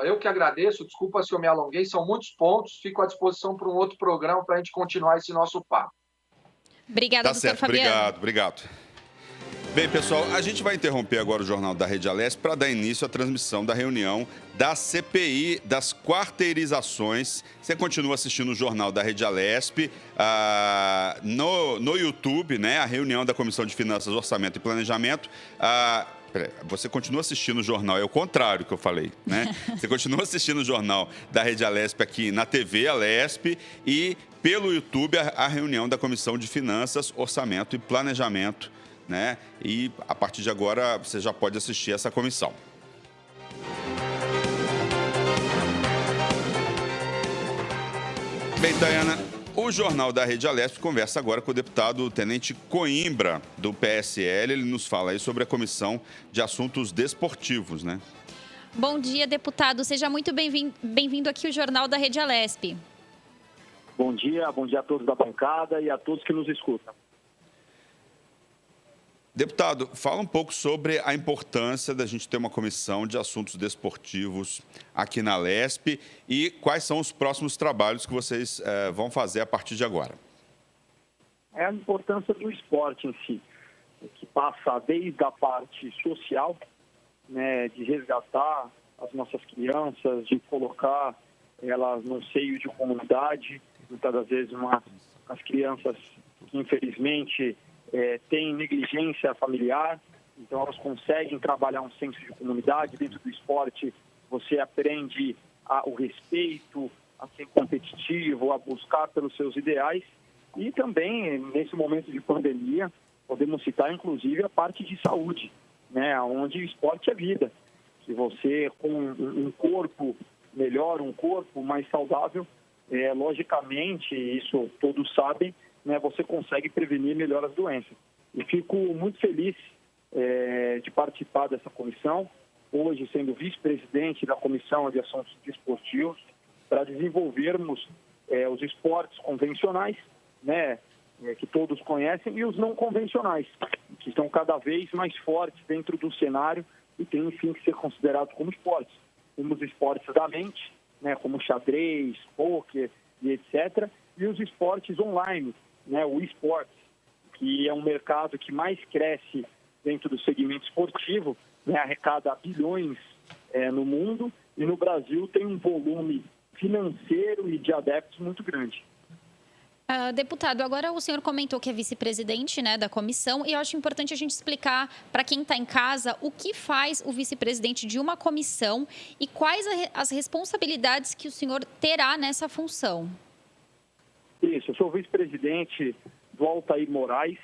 Eu que agradeço, desculpa se eu me alonguei, são muitos pontos, fico à disposição para um outro programa para a gente continuar esse nosso papo. Obrigada, tá doutor certo, Fabiano. obrigado. Bem, pessoal, a gente vai interromper agora o Jornal da Rede Alesp para dar início à transmissão da reunião da CPI das quarteirizações. Você continua assistindo o Jornal da Rede Alesp no YouTube, né? A reunião da Comissão de Finanças, Orçamento e Planejamento. Você continua assistindo o jornal, é o contrário que eu falei, né? Você continua assistindo o Jornal da Rede Alesp aqui na TV Alesp e pelo YouTube a reunião da Comissão de Finanças, Orçamento e Planejamento, né? E a partir de agora você já pode assistir essa comissão. Bem, Dayana, o Jornal da Rede Alesp conversa agora com o deputado Tenente Coimbra, do PSL. Ele nos fala aí sobre a Comissão de Assuntos Desportivos, né? Bom dia, deputado. Seja muito bem-vindo aqui ao Jornal da Rede Alesp. Bom dia a todos da bancada e a todos que nos escutam. Deputado, fala um pouco sobre a importância da gente ter uma comissão de assuntos desportivos aqui na Alesp e quais são os próximos trabalhos que vocês vão fazer a partir de agora. É a importância do esporte em si, que passa desde a parte social, né, de resgatar as nossas crianças, de colocar elas no seio de comunidade, muitas das vezes as crianças que infelizmente têm negligência familiar, então elas conseguem trabalhar um senso de comunidade. Dentro do esporte você aprende o respeito, a ser competitivo, a buscar pelos seus ideais. E também, nesse momento de pandemia, podemos citar inclusive a parte de saúde, né, onde o esporte é vida. Que você, com um corpo melhor, um corpo mais saudável, logicamente, isso todos sabem, né, você consegue prevenir melhor as doenças. E fico muito feliz de participar dessa comissão, hoje sendo vice-presidente da Comissão de Assuntos Desportivos, para desenvolvermos os esportes convencionais, né, que todos conhecem, e os não convencionais, que estão cada vez mais fortes dentro do cenário e têm, enfim, que ser considerados como esportes. Como os esportes da mente, né, como xadrez, pôquer e etc., e os esportes online, né, o esportes, que é um mercado que mais cresce dentro do segmento esportivo, né, arrecada bilhões no mundo, e no Brasil tem um volume financeiro e de adeptos muito grande. Deputado, agora o senhor comentou que é vice-presidente, né, da comissão, e eu acho importante a gente explicar para quem está em casa o que faz o vice-presidente de uma comissão e quais as responsabilidades que o senhor terá nessa função. Isso, eu sou vice-presidente do Altair Moraes,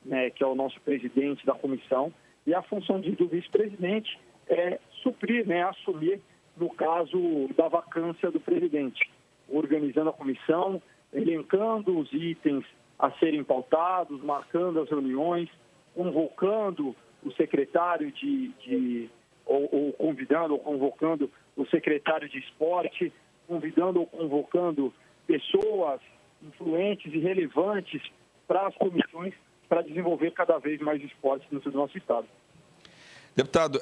né, que é o nosso presidente da comissão, e a função do vice-presidente é suprir, né, assumir, no caso da vacância do presidente, organizando a comissão, elencando os itens a serem pautados, marcando as reuniões, convocando o secretário ou convidando ou convocando o secretário de esporte, convidando ou convocando pessoas influentes e relevantes para as comissões para desenvolver cada vez mais esportes dentro do nosso estado. Deputado,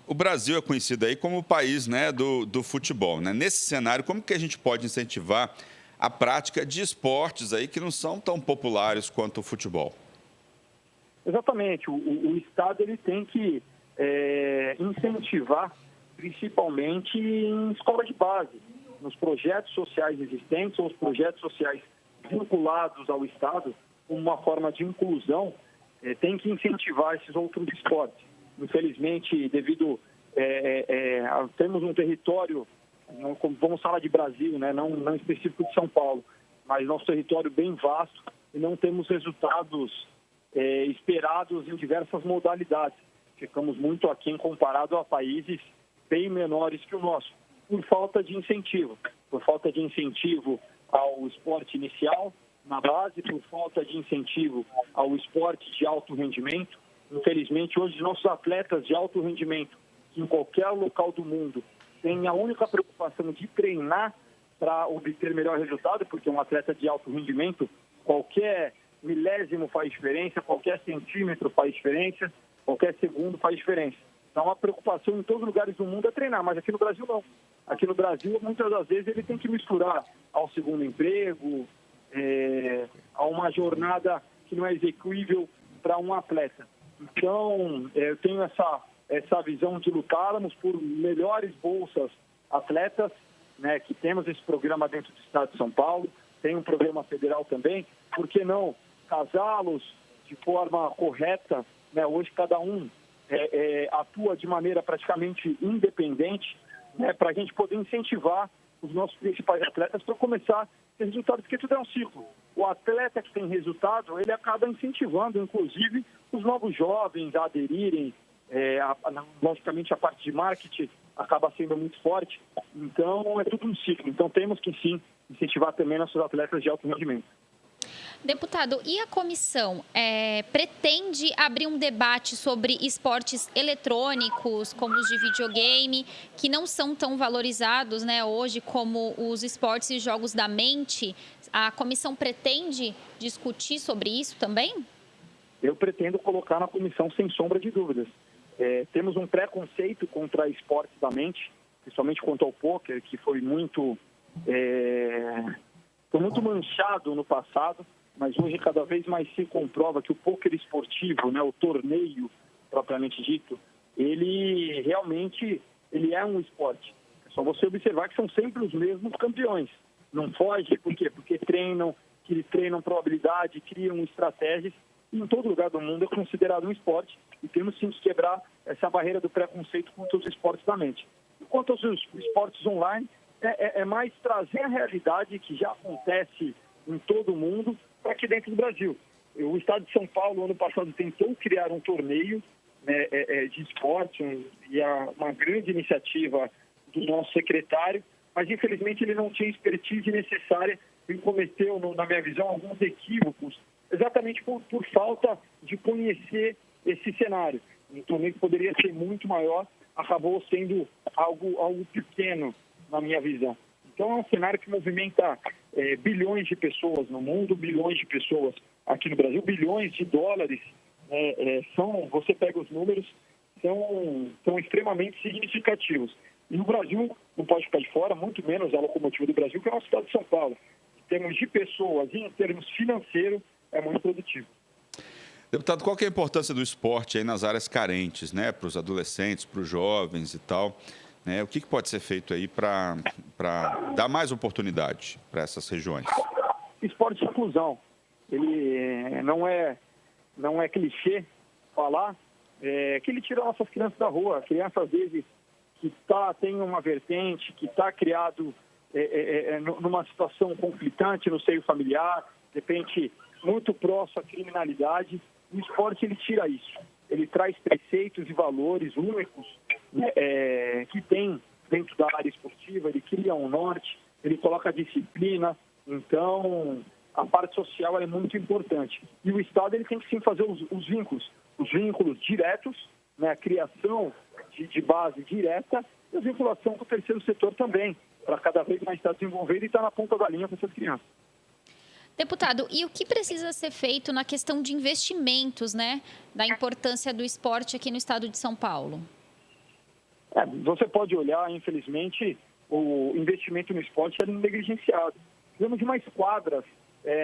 o Brasil é conhecido aí como o país, né, do futebol, né? Nesse cenário, como que a gente pode incentivar a prática de esportes aí que não são tão populares quanto o futebol? Exatamente. O Estado ele tem que incentivar, principalmente em escola de base, nos projetos sociais existentes ou os projetos sociais vinculados ao Estado, como uma forma de inclusão, tem que incentivar esses outros esportes. Infelizmente, devido temos um território vamos falar de Brasil, né? Não específico de São Paulo, mas nosso território bem vasto e não temos resultados esperados em diversas modalidades. Ficamos muito aquém comparado a países bem menores que o nosso, por falta de incentivo ao esporte inicial, na base, por falta de incentivo ao esporte de alto rendimento. Infelizmente, hoje, nossos atletas de alto rendimento, que em qualquer local do mundo, têm a única preocupação de treinar para obter melhor resultado, porque um atleta de alto rendimento, qualquer milésimo faz diferença, qualquer centímetro faz diferença, qualquer segundo faz diferença. Então, a preocupação em todos os lugares do mundo é treinar, mas aqui no Brasil não. Aqui no Brasil, muitas das vezes, ele tem que misturar ao segundo emprego, a uma jornada que não é execuível para um atleta. Então, eu tenho essa visão de lutarmos por melhores bolsas atletas, né, que temos esse programa dentro do Estado de São Paulo, tem um programa federal também, por que não casá-los de forma correta, né? Hoje cada um atua de maneira praticamente independente, né, para a gente poder incentivar os nossos principais atletas para começar a ter resultados, porque tudo é um ciclo. O atleta que tem resultado, ele acaba incentivando, inclusive, os novos jovens a aderirem. Logicamente, a parte de marketing acaba sendo muito forte. Então, é tudo um ciclo. Então, temos que, sim, incentivar também nossos atletas de alto rendimento. Deputado, e a comissão pretende abrir um debate sobre esportes eletrônicos, como os de videogame, que não são tão valorizados, né, hoje como os esportes e jogos da mente? A comissão pretende discutir sobre isso também? Eu pretendo colocar na comissão sem sombra de dúvidas. Temos um preconceito contra esportes da mente, principalmente quanto ao pôquer, que foi muito manchado no passado, mas hoje cada vez mais se comprova que o pôquer esportivo, né, o torneio propriamente dito, ele realmente é um esporte. É só você observar que são sempre os mesmos campeões. Não foge, por quê? Porque treinam probabilidade, criam estratégias. E em todo lugar do mundo é considerado um esporte e temos sim que quebrar essa barreira do preconceito contra os esportes da mente. Quanto aos esportes online, é mais trazer a realidade que já acontece em todo o mundo para aqui dentro do Brasil. O Estado de São Paulo, ano passado, tentou criar um torneio, né, de esporte, uma grande iniciativa do nosso secretário, mas infelizmente ele não tinha expertise necessária e cometeu, na minha visão, alguns equívocos, exatamente por falta de conhecer esse cenário. Um torneio que poderia ser muito maior, acabou sendo algo pequeno, na minha visão. Então, é um cenário que movimenta bilhões de pessoas no mundo, bilhões de pessoas aqui no Brasil, bilhões de dólares. Você pega os números, são extremamente significativos. E o Brasil não pode ficar de fora, muito menos a locomotiva do Brasil, que é a nossa cidade de São Paulo. Em termos de pessoas e em termos financeiros, é muito produtivo. Deputado, qual que é a importância do esporte aí nas áreas carentes, né, para os adolescentes, para os jovens e tal? Né? O que pode ser feito aí para dar mais oportunidade para essas regiões? Esporte de inclusão. Ele não é clichê falar que ele tira nossas crianças da rua. A criança, às vezes, que tem uma vertente, que está criado numa situação conflitante no seio familiar, de repente muito próximo à criminalidade, o esporte ele tira isso. Ele traz preceitos e valores únicos, né, que tem dentro da área esportiva, ele cria um norte, ele coloca disciplina. Então, a parte social é muito importante. E o Estado ele tem que sim fazer os vínculos diretos, né, a criação de base direta e a vinculação com o terceiro setor também, para cada vez mais estar desenvolvendo e estar na ponta da linha com essas crianças. Deputado, e o que precisa ser feito na questão de investimentos, né, da importância do esporte aqui no estado de São Paulo? Você pode olhar, infelizmente, o investimento no esporte é negligenciado. Precisamos de mais quadras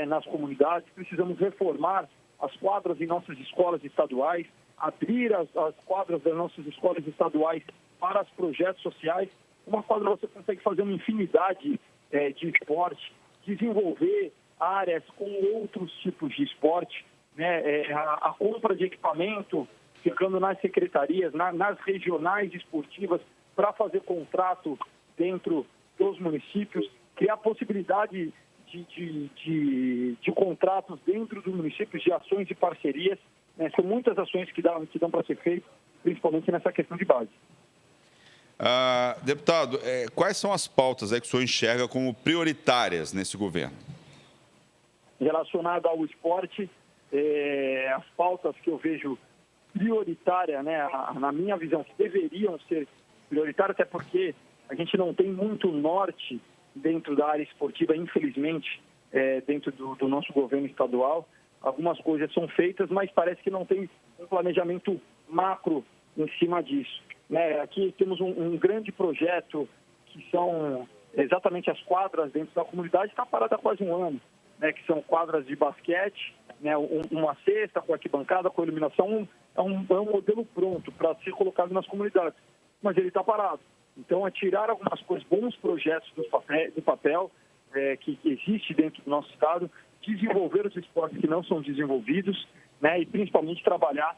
nas comunidades, precisamos reformar as quadras em nossas escolas estaduais, abrir as quadras das nossas escolas estaduais para os projetos sociais. Uma quadra você consegue fazer uma infinidade de esporte, desenvolver áreas com outros tipos de esporte, né? A compra de equipamento ficando nas secretarias, nas regionais esportivas, para fazer contrato dentro dos municípios, criar possibilidade de contratos dentro dos municípios, de ações e parcerias. Né? São muitas ações que dão para ser feitas, principalmente nessa questão de base. Deputado, quais são as pautas aí que o senhor enxerga como prioritárias nesse governo? Relacionado ao esporte, as pautas que eu vejo prioritárias, né, na minha visão, que deveriam ser prioritárias, até porque a gente não tem muito norte dentro da área esportiva, infelizmente, dentro do nosso governo estadual. Algumas coisas são feitas, mas parece que não tem um planejamento macro em cima disso. Né? Aqui temos um grande projeto que são exatamente as quadras dentro da comunidade, está parada há quase um ano, né? Que são quadras de basquete, né? Uma cesta com arquibancada, com iluminação, é um modelo pronto para ser colocado nas comunidades, mas ele está parado. Então, é tirar algumas coisas, bons projetos do papel que existe dentro do nosso estado, desenvolver os esportes que não são desenvolvidos, né, e principalmente trabalhar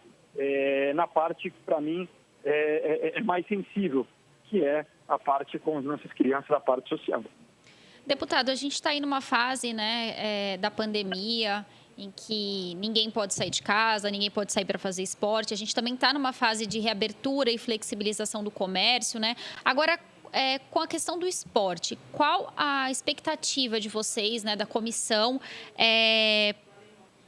na parte que, para mim, é mais sensível, que é a parte com as nossas crianças, a parte social. Deputado, a gente está aí numa fase, né, da pandemia, em que ninguém pode sair de casa, ninguém pode sair para fazer esporte. A gente também está numa fase de reabertura e flexibilização do comércio, né? Agora, com a questão do esporte, qual a expectativa de vocês, né, da comissão,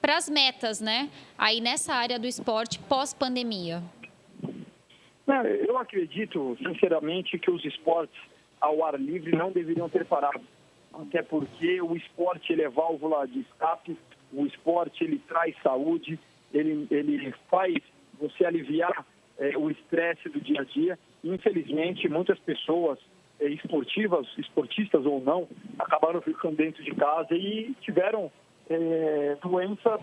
para as metas, né, aí nessa área do esporte pós-pandemia? Eu acredito, sinceramente, que os esportes ao ar livre não deveriam ter parado. Até porque o esporte ele é válvula de escape, o esporte ele traz saúde, ele faz você aliviar o estresse do dia a dia. Infelizmente, muitas pessoas esportistas ou não, acabaram ficando dentro de casa e tiveram doenças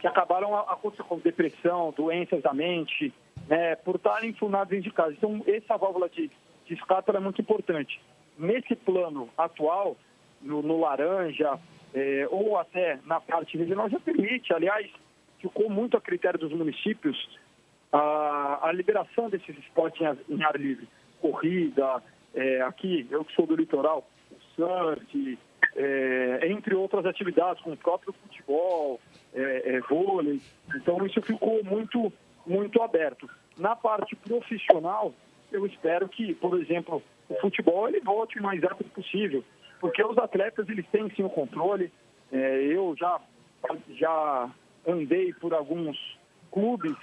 que acabaram acontecendo, como depressão, doenças da mente, né, por estarem enfunados dentro de casa. Então, essa válvula de escape é muito importante. Nesse plano atual, no laranja, ou até na parte regional, já permite, aliás, ficou muito a critério dos municípios a liberação desses esportes em ar livre. Corrida, aqui, eu que sou do litoral, surf, entre outras atividades, como o próprio futebol, vôlei. Então, isso ficou muito, muito aberto. Na parte profissional, eu espero que, por exemplo, o futebol ele volte o mais rápido possível, porque os atletas eles têm sim o controle. Eu já andei por alguns clubes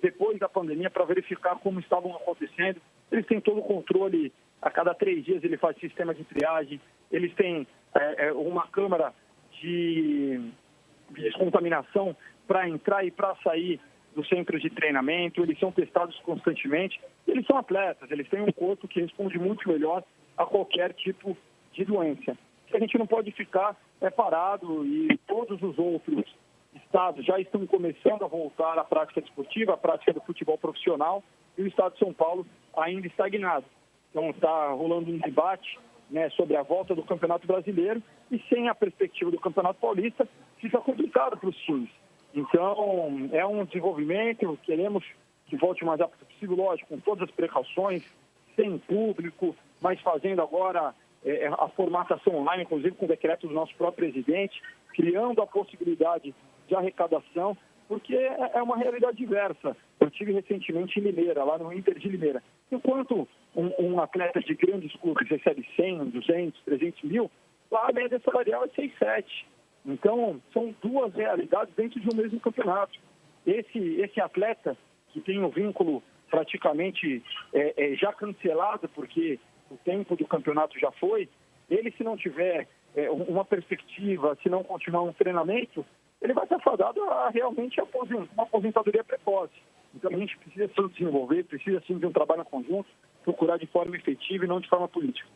depois da pandemia para verificar como estavam acontecendo. Eles têm todo o controle. A cada 3 dias ele faz sistema de triagem. Eles têm uma câmara de descontaminação para entrar e para sair do centro de treinamento. Eles são testados constantemente. Eles são atletas, eles têm um corpo que responde muito melhor a qualquer tipo de doença. A gente não pode ficar parado, e todos os outros estados já estão começando a voltar à prática desportiva, à prática do futebol profissional, e o estado de São Paulo ainda estagnado. Então está rolando um debate, né, sobre a volta do Campeonato Brasileiro, e sem a perspectiva do Campeonato Paulista fica complicado para os times. Então, é um desenvolvimento, queremos que volte o mais rápido possível, lógico, com todas as precauções, sem público, mas fazendo agora a formatação online, inclusive com o decreto do nosso próprio presidente, criando a possibilidade de arrecadação, porque é uma realidade diversa. Eu estive recentemente em Limeira, lá no Inter de Limeira. Enquanto um atleta de grandes clubes recebe 100, 200, 300 mil, lá a média salarial é 6, 7. Então, são duas realidades dentro de um mesmo campeonato. Esse atleta, que tem um vínculo praticamente já cancelado, porque o tempo do campeonato já foi, ele, se não tiver uma perspectiva, se não continuar um treinamento, ele vai ser fadado a realmente uma aposentadoria precoce. Então, a gente precisa se desenvolver, precisa sim de um trabalho conjunto, procurar de forma efetiva e não de forma política.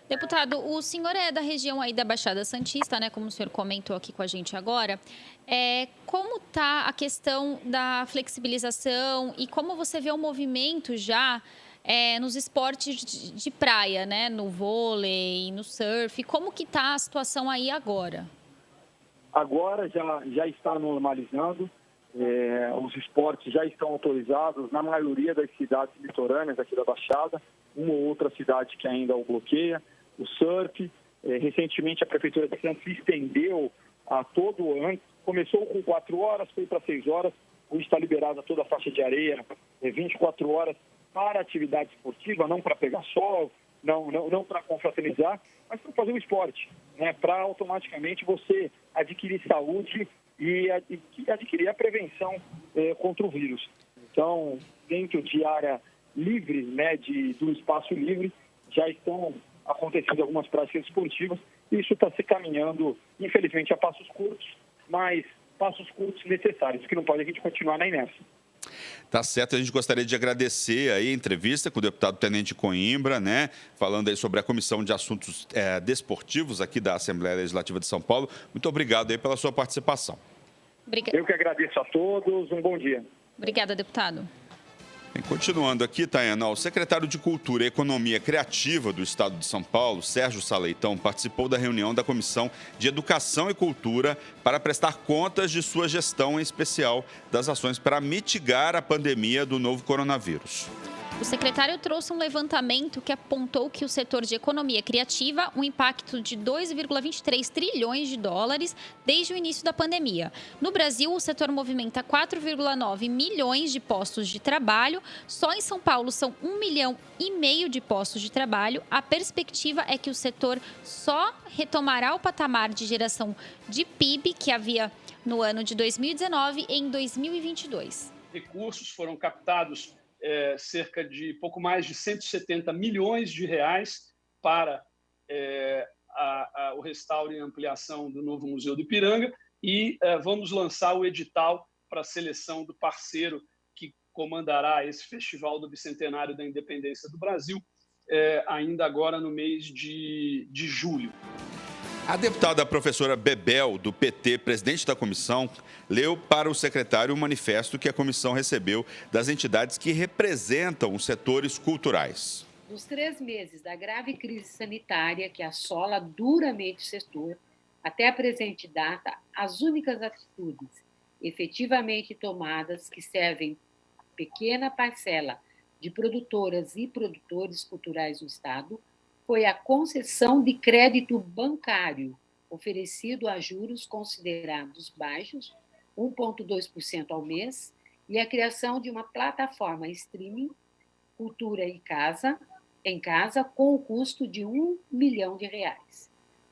Deputado, o senhor é da região aí da Baixada Santista, né? Como o senhor comentou aqui com a gente agora. Como está a questão da flexibilização e como você vê o movimento já nos esportes de praia, né? No vôlei, no surf. Como que está a situação aí agora? Agora já está normalizando. Os esportes já estão autorizados na maioria das cidades litorâneas aqui da Baixada, uma ou outra cidade que ainda o bloqueia. O surf, recentemente a Prefeitura de Santos estendeu a todo o ano, começou com 4 horas, foi para 6 horas, hoje está liberada toda a faixa de areia, 24 horas para atividade esportiva, não para pegar sol, não para confraternizar, mas para fazer o esporte, né? Para automaticamente você adquirir saúde e adquirir a prevenção contra o vírus. Então, dentro de área livre, né, do espaço livre, já estão acontecendo algumas práticas esportivas. Isso está se caminhando, infelizmente, a passos curtos, mas passos curtos necessários, que não pode a gente continuar na inércia. Tá certo, a gente gostaria de agradecer aí a entrevista com o deputado Tenente Coimbra, né, falando aí sobre a Comissão de Assuntos Desportivos aqui da Assembleia Legislativa de São Paulo. Muito obrigado aí pela sua participação. Eu que agradeço a todos, um bom dia. Obrigada, deputado. Continuando aqui, Tayana, o secretário de Cultura e Economia Criativa do Estado de São Paulo, Sérgio Saleitão, participou da reunião da Comissão de Educação e Cultura para prestar contas de sua gestão, em especial das ações para mitigar a pandemia do novo coronavírus. O secretário trouxe um levantamento que apontou que o setor de economia criativa, um impacto de 2,23 trilhões de dólares desde o início da pandemia. No Brasil, o setor movimenta 4,9 milhões de postos de trabalho. Só em São Paulo são 1,5 milhão de postos de trabalho. A perspectiva é que o setor só retomará o patamar de geração de PIB que havia no ano de 2019 em 2022. Recursos foram captados cerca de pouco mais de 170 milhões de reais para o restauro e ampliação do novo Museu do Ipiranga e vamos lançar o edital para a seleção do parceiro que comandará esse Festival do Bicentenário da Independência do Brasil, ainda agora no mês de julho. A deputada professora Bebel, do PT, presidente da comissão, leu para o secretário o manifesto que a comissão recebeu das entidades que representam os setores culturais. Nos 3 meses da grave crise sanitária que assola duramente o setor, até a presente data, as únicas atitudes efetivamente tomadas que servem pequena parcela de produtoras e produtores culturais do Estado foi a concessão de crédito bancário oferecido a juros considerados baixos, 1,2% ao mês, e a criação de uma plataforma streaming, Cultura em Casa, com o custo de R$1 milhão,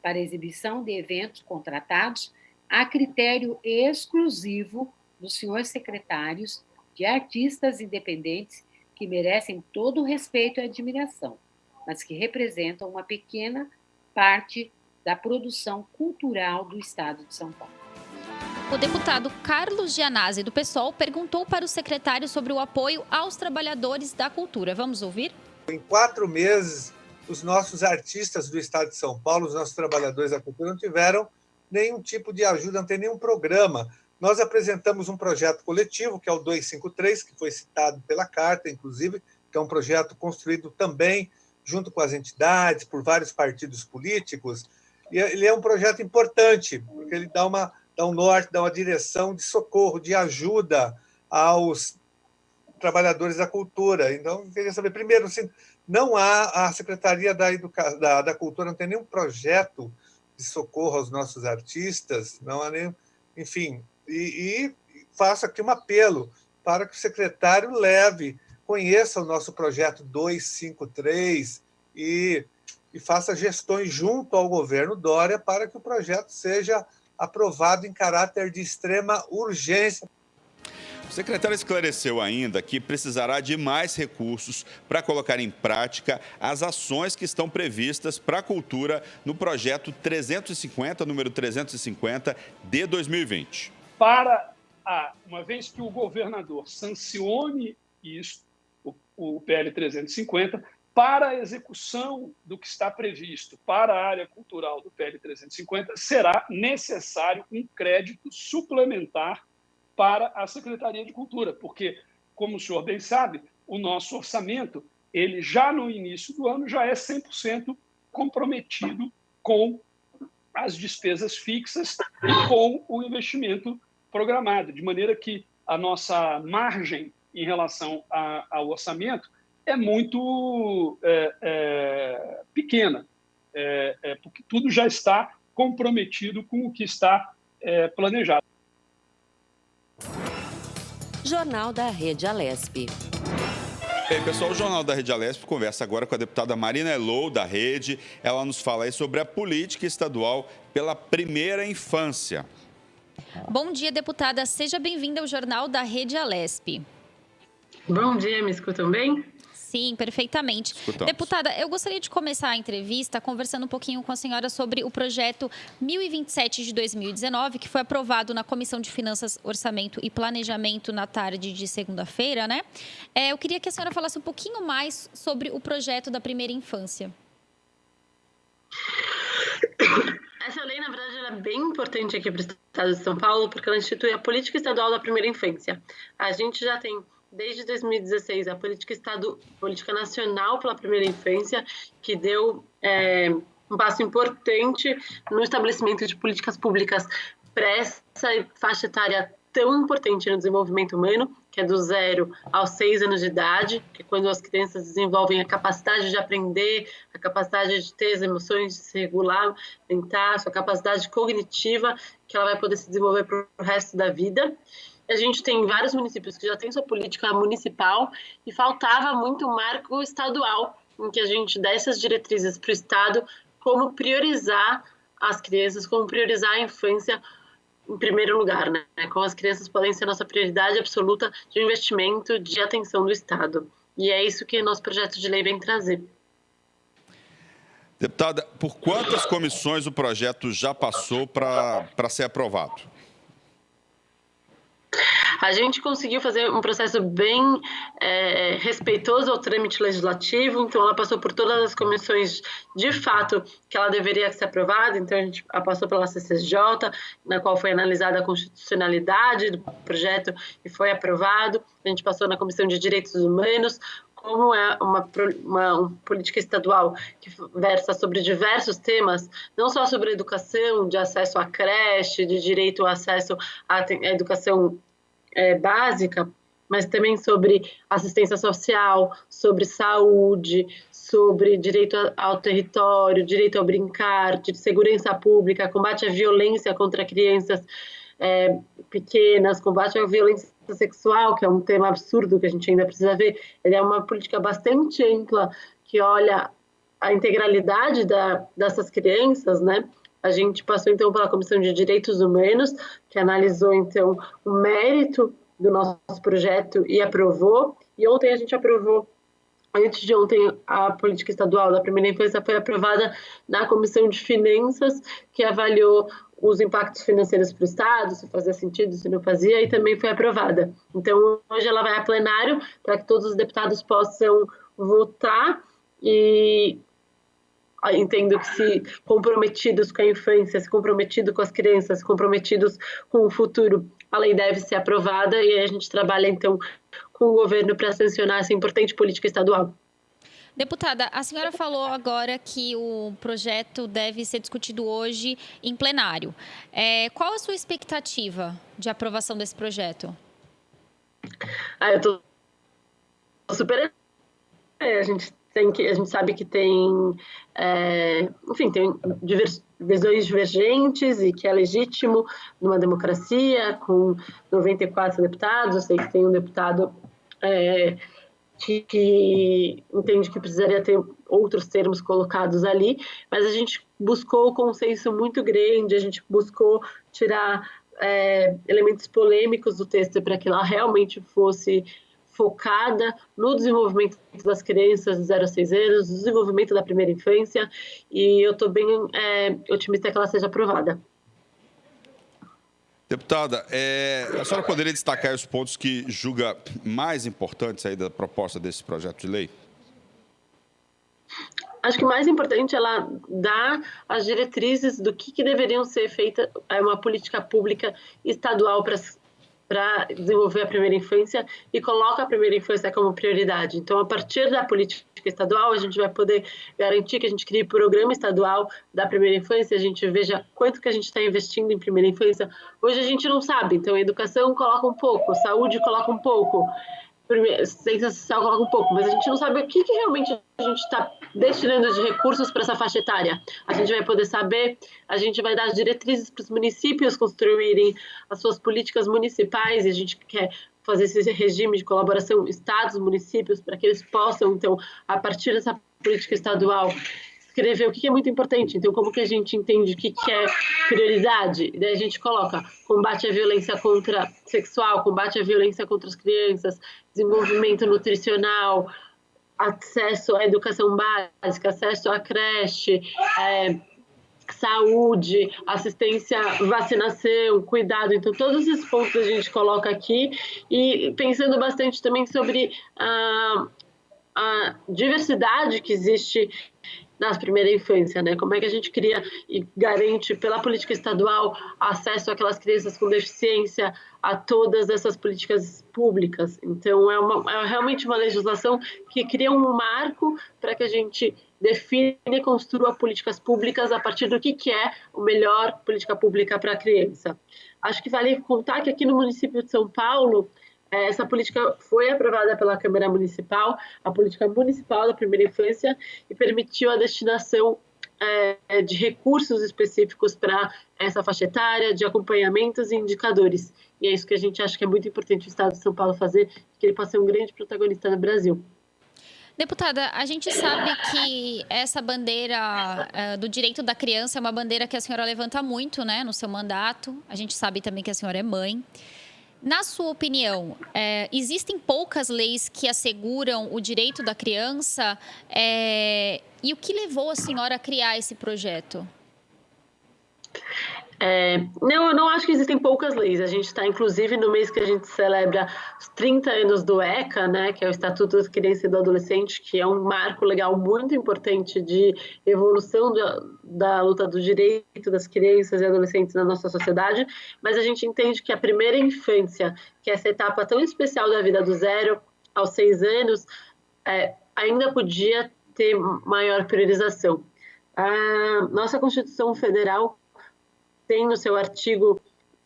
para exibição de eventos contratados a critério exclusivo dos senhores secretários de artistas independentes que merecem todo o respeito e admiração, mas que representam uma pequena parte da produção cultural do Estado de São Paulo. O deputado Carlos Gianazzi, do PSOL, perguntou para o secretário sobre o apoio aos trabalhadores da cultura. Vamos ouvir? Em 4 meses, os nossos artistas do Estado de São Paulo, os nossos trabalhadores da cultura, não tiveram nenhum tipo de ajuda, não tem nenhum programa. Nós apresentamos um projeto coletivo, que é o 253, que foi citado pela carta, inclusive, que é um projeto construído também junto com as entidades, por vários partidos políticos. E ele é um projeto importante, porque ele dá um norte, dá uma direção de socorro, de ajuda aos trabalhadores da cultura. Então, eu queria saber, primeiro, assim, não há, a Secretaria da Cultura não tem nenhum projeto de socorro aos nossos artistas, não há nenhum, enfim, e faço aqui um apelo para que o secretário conheça o nosso projeto 253 e faça gestões junto ao governo Dória para que o projeto seja aprovado em caráter de extrema urgência. O secretário esclareceu ainda que precisará de mais recursos para colocar em prática as ações que estão previstas para a cultura no projeto 350, número 350, de 2020. Uma vez que o governador sancione isso, o PL 350, para a execução do que está previsto para a área cultural do PL 350, será necessário um crédito suplementar para a Secretaria de Cultura, porque, como o senhor bem sabe, o nosso orçamento, ele já no início do ano, já é 100% comprometido com as despesas fixas e com o investimento programado, de maneira que a nossa margem em relação ao orçamento é muito pequena, porque tudo já está comprometido com o que está planejado. Jornal da Rede Alesp. Bem, pessoal, o Jornal da Rede Alesp conversa agora com a deputada Marina Elou, da Rede. Ela nos fala aí sobre a política estadual pela primeira infância. Bom dia, deputada. Seja bem-vinda ao Jornal da Rede Alesp. Bom dia, me escutam bem? Sim, perfeitamente. Escutamos. Deputada, eu gostaria de começar a entrevista conversando um pouquinho com a senhora sobre o projeto 1027 de 2019, que foi aprovado na Comissão de Finanças, Orçamento e Planejamento na tarde de segunda-feira, né? Eu queria que a senhora falasse um pouquinho mais sobre o projeto da primeira infância. Essa lei, na verdade, ela é bem importante aqui para o Estado de São Paulo, porque ela institui a política estadual da primeira infância. A gente já tem, desde 2016, a política nacional pela primeira infância, que deu um passo importante no estabelecimento de políticas públicas para essa faixa etária tão importante no desenvolvimento humano, que é do 0 aos 6 anos de idade, que é quando as crianças desenvolvem a capacidade de aprender, a capacidade de ter as emoções, de se regulamentar, sua capacidade cognitiva, que ela vai poder se desenvolver para o resto da vida. A gente tem vários municípios que já têm sua política municipal e faltava muito um marco estadual, em que a gente dá essas diretrizes para o Estado, como priorizar as crianças, como priorizar a infância em primeiro lugar, né? Como as crianças podem ser nossa prioridade absoluta de investimento, de atenção do Estado. E é isso que nosso projeto de lei vem trazer. Deputada, por quantas comissões o projeto já passou para ser aprovado? A gente conseguiu fazer um processo bem respeitoso ao trâmite legislativo, então ela passou por todas as comissões de fato que ela deveria ser aprovada, então a gente passou pela CCJ, na qual foi analisada a constitucionalidade do projeto e foi aprovado, a gente passou na Comissão de Direitos Humanos, como é uma política estadual que versa sobre diversos temas, não só sobre educação, de acesso à creche, de direito ao acesso à educação básica, mas também sobre assistência social, sobre saúde, sobre direito ao território, direito ao brincar, de segurança pública, combate à violência contra crianças pequenas, combate à violência sexual, que é um tema absurdo que a gente ainda precisa ver. Ele é uma política bastante ampla que olha a integralidade dessas crianças, né? A gente passou, então, pela Comissão de Direitos Humanos, que analisou, então, o mérito do nosso projeto e aprovou. E ontem a gente aprovou, antes de ontem, a política estadual da primeira infância foi aprovada na Comissão de Finanças, que avaliou os impactos financeiros para o Estado, se fazia sentido, se não fazia, e também foi aprovada. Então, hoje ela vai a plenário para que todos os deputados possam votar e entendo que se comprometidos com a infância, se comprometidos com as crianças, se comprometidos com o futuro, a lei deve ser aprovada e a gente trabalha, então, com o governo para sancionar essa importante política estadual. Deputada, a senhora falou agora que o projeto deve ser discutido hoje em plenário. Qual a sua expectativa de aprovação desse projeto? Eu estou super... A gente sabe que tem, tem visões divergentes e que é legítimo numa democracia com 94 deputados. Eu sei que tem um deputado que entende que precisaria ter outros termos colocados ali, mas a gente buscou um consenso muito grande, a gente buscou tirar elementos polêmicos do texto para que ela realmente fosse focada no desenvolvimento das crianças de 0 a 6 anos, no desenvolvimento da primeira infância, e eu estou bem otimista que ela seja aprovada. Deputada, a senhora poderia destacar os pontos que julga mais importantes aí da proposta desse projeto de lei? Acho que o mais importante é ela dar as diretrizes do que deveriam ser feitas uma política pública estadual para para desenvolver a primeira infância e coloca a primeira infância como prioridade. Então, a partir da política estadual, a gente vai poder garantir que a gente crie programa estadual da primeira infância, a gente veja quanto que a gente está investindo em primeira infância. Hoje a gente não sabe, então a educação coloca um pouco, saúde coloca um pouco, ciência social coloca um pouco, mas a gente não sabe o que realmente a gente está destinando de recursos para essa faixa etária. A gente vai poder saber, a gente vai dar as diretrizes para os municípios construírem as suas políticas municipais, e a gente quer fazer esse regime de colaboração estados, municípios, para que eles possam, então, a partir dessa política estadual, escrever o que é muito importante. Então, como que a gente entende o que é prioridade? Daí a gente coloca combate à violência sexual, combate à violência contra as crianças, desenvolvimento nutricional, acesso à educação básica, acesso à creche, saúde, assistência, vacinação, cuidado. Então, todos esses pontos a gente coloca aqui, e pensando bastante também sobre a diversidade que existe na primeira infância, né? Como é que a gente cria e garante pela política estadual acesso àquelas crianças com deficiência a todas essas políticas públicas. Então, é realmente uma legislação que cria um marco para que a gente define e construa políticas públicas a partir do que é o melhor política pública para a criança. Acho que vale contar que aqui no município de São Paulo, essa política foi aprovada pela Câmara Municipal, a política municipal da primeira infância, e permitiu a destinação de recursos específicos para essa faixa etária, de acompanhamentos e indicadores. E é isso que a gente acha que é muito importante o Estado de São Paulo fazer, que ele possa ser um grande protagonista no Brasil. Deputada, a gente sabe que essa bandeira do direito da criança é uma bandeira que a senhora levanta muito, né, no seu mandato. A gente sabe também que a senhora é mãe. Na sua opinião, existem poucas leis que asseguram o direito da criança? E o que levou a senhora a criar esse projeto? Não, eu não acho que existem poucas leis. A gente está, inclusive, no mês que a gente celebra os 30 anos do ECA, né, que é o Estatuto da Criança e do Adolescente, que é um marco legal muito importante de evolução da luta do direito das crianças e adolescentes na nossa sociedade, mas a gente entende que a primeira infância, que é essa etapa tão especial da vida do 0 aos 6 anos, ainda podia ter maior priorização. A nossa Constituição Federal tem no seu artigo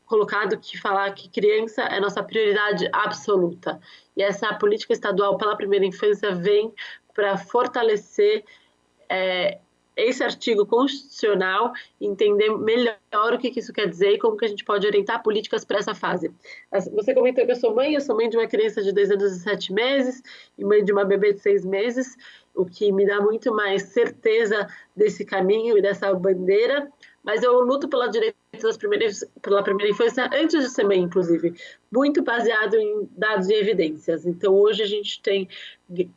colocado que falar que criança é nossa prioridade absoluta. E essa política estadual pela primeira infância vem para fortalecer esse artigo constitucional, entender melhor o que isso quer dizer e como que a gente pode orientar políticas para essa fase. Você comentou que eu sou mãe de uma criança de 2 anos e 7 meses e mãe de uma bebê de 6 meses, o que me dá muito mais certeza desse caminho e dessa bandeira. Mas eu luto pela direito pela primeira infância antes de ser mãe, inclusive, muito baseado em dados e evidências. Então, hoje a gente tem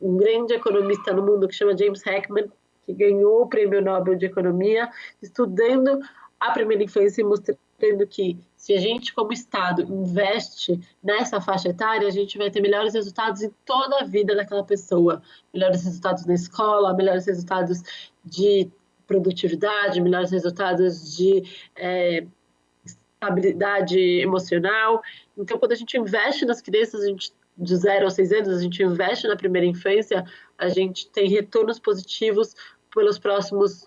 um grande economista no mundo que chama James Heckman, que ganhou o Prêmio Nobel de Economia, estudando a primeira infância e mostrando que se a gente, como Estado, investe nessa faixa etária, a gente vai ter melhores resultados em toda a vida daquela pessoa. Melhores resultados na escola, melhores resultados de produtividade, melhores resultados de estabilidade emocional. Então, quando a gente investe nas crianças, de 0 aos 6 anos, a gente investe na primeira infância, a gente tem retornos positivos pelos próximos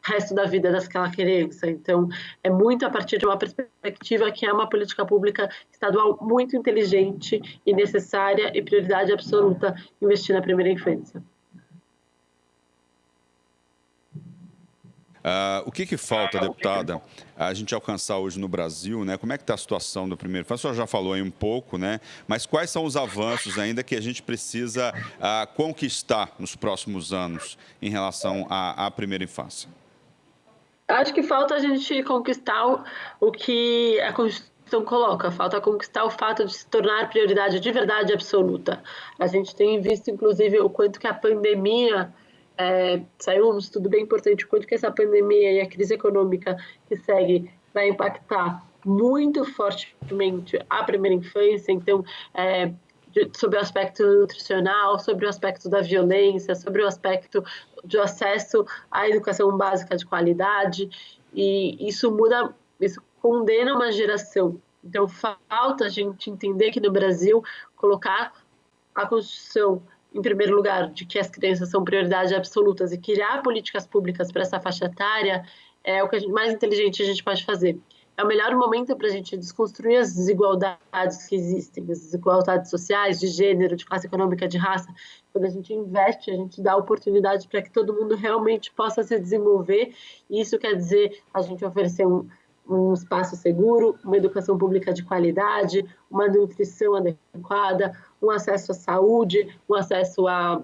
resto da vida daquela criança. Então, é muito a partir de uma perspectiva que é uma política pública estadual muito inteligente e necessária e prioridade absoluta investir na primeira infância. O que falta, deputada, a gente alcançar hoje no Brasil, né? Como é que está a situação do primeiro infância? A senhora já falou aí um pouco, né? Mas quais são os avanços ainda que a gente precisa conquistar nos próximos anos em relação à primeira infância? Acho que falta a gente conquistar o que a Constituição coloca, falta conquistar o fato de se tornar prioridade de verdade absoluta. A gente tem visto, inclusive, o quanto que a pandemia... saiu um estudo bem importante, quanto que essa pandemia e a crise econômica que segue vai impactar muito fortemente a primeira infância. Então, sobre o aspecto nutricional, sobre o aspecto da violência, sobre o aspecto do acesso à educação básica de qualidade, e isso condena uma geração Então, falta a gente entender que no Brasil, colocar a Constituição em primeiro lugar, de que as crianças são prioridades absolutas e criar políticas públicas para essa faixa etária é o que mais inteligente a gente pode fazer. É o melhor momento para a gente desconstruir as desigualdades que existem, as desigualdades sociais, de gênero, de classe econômica, de raça. Quando a gente investe, a gente dá oportunidade para que todo mundo realmente possa se desenvolver. E isso quer dizer a gente oferecer um espaço seguro, uma educação pública de qualidade, uma nutrição adequada, um acesso à saúde, um acesso a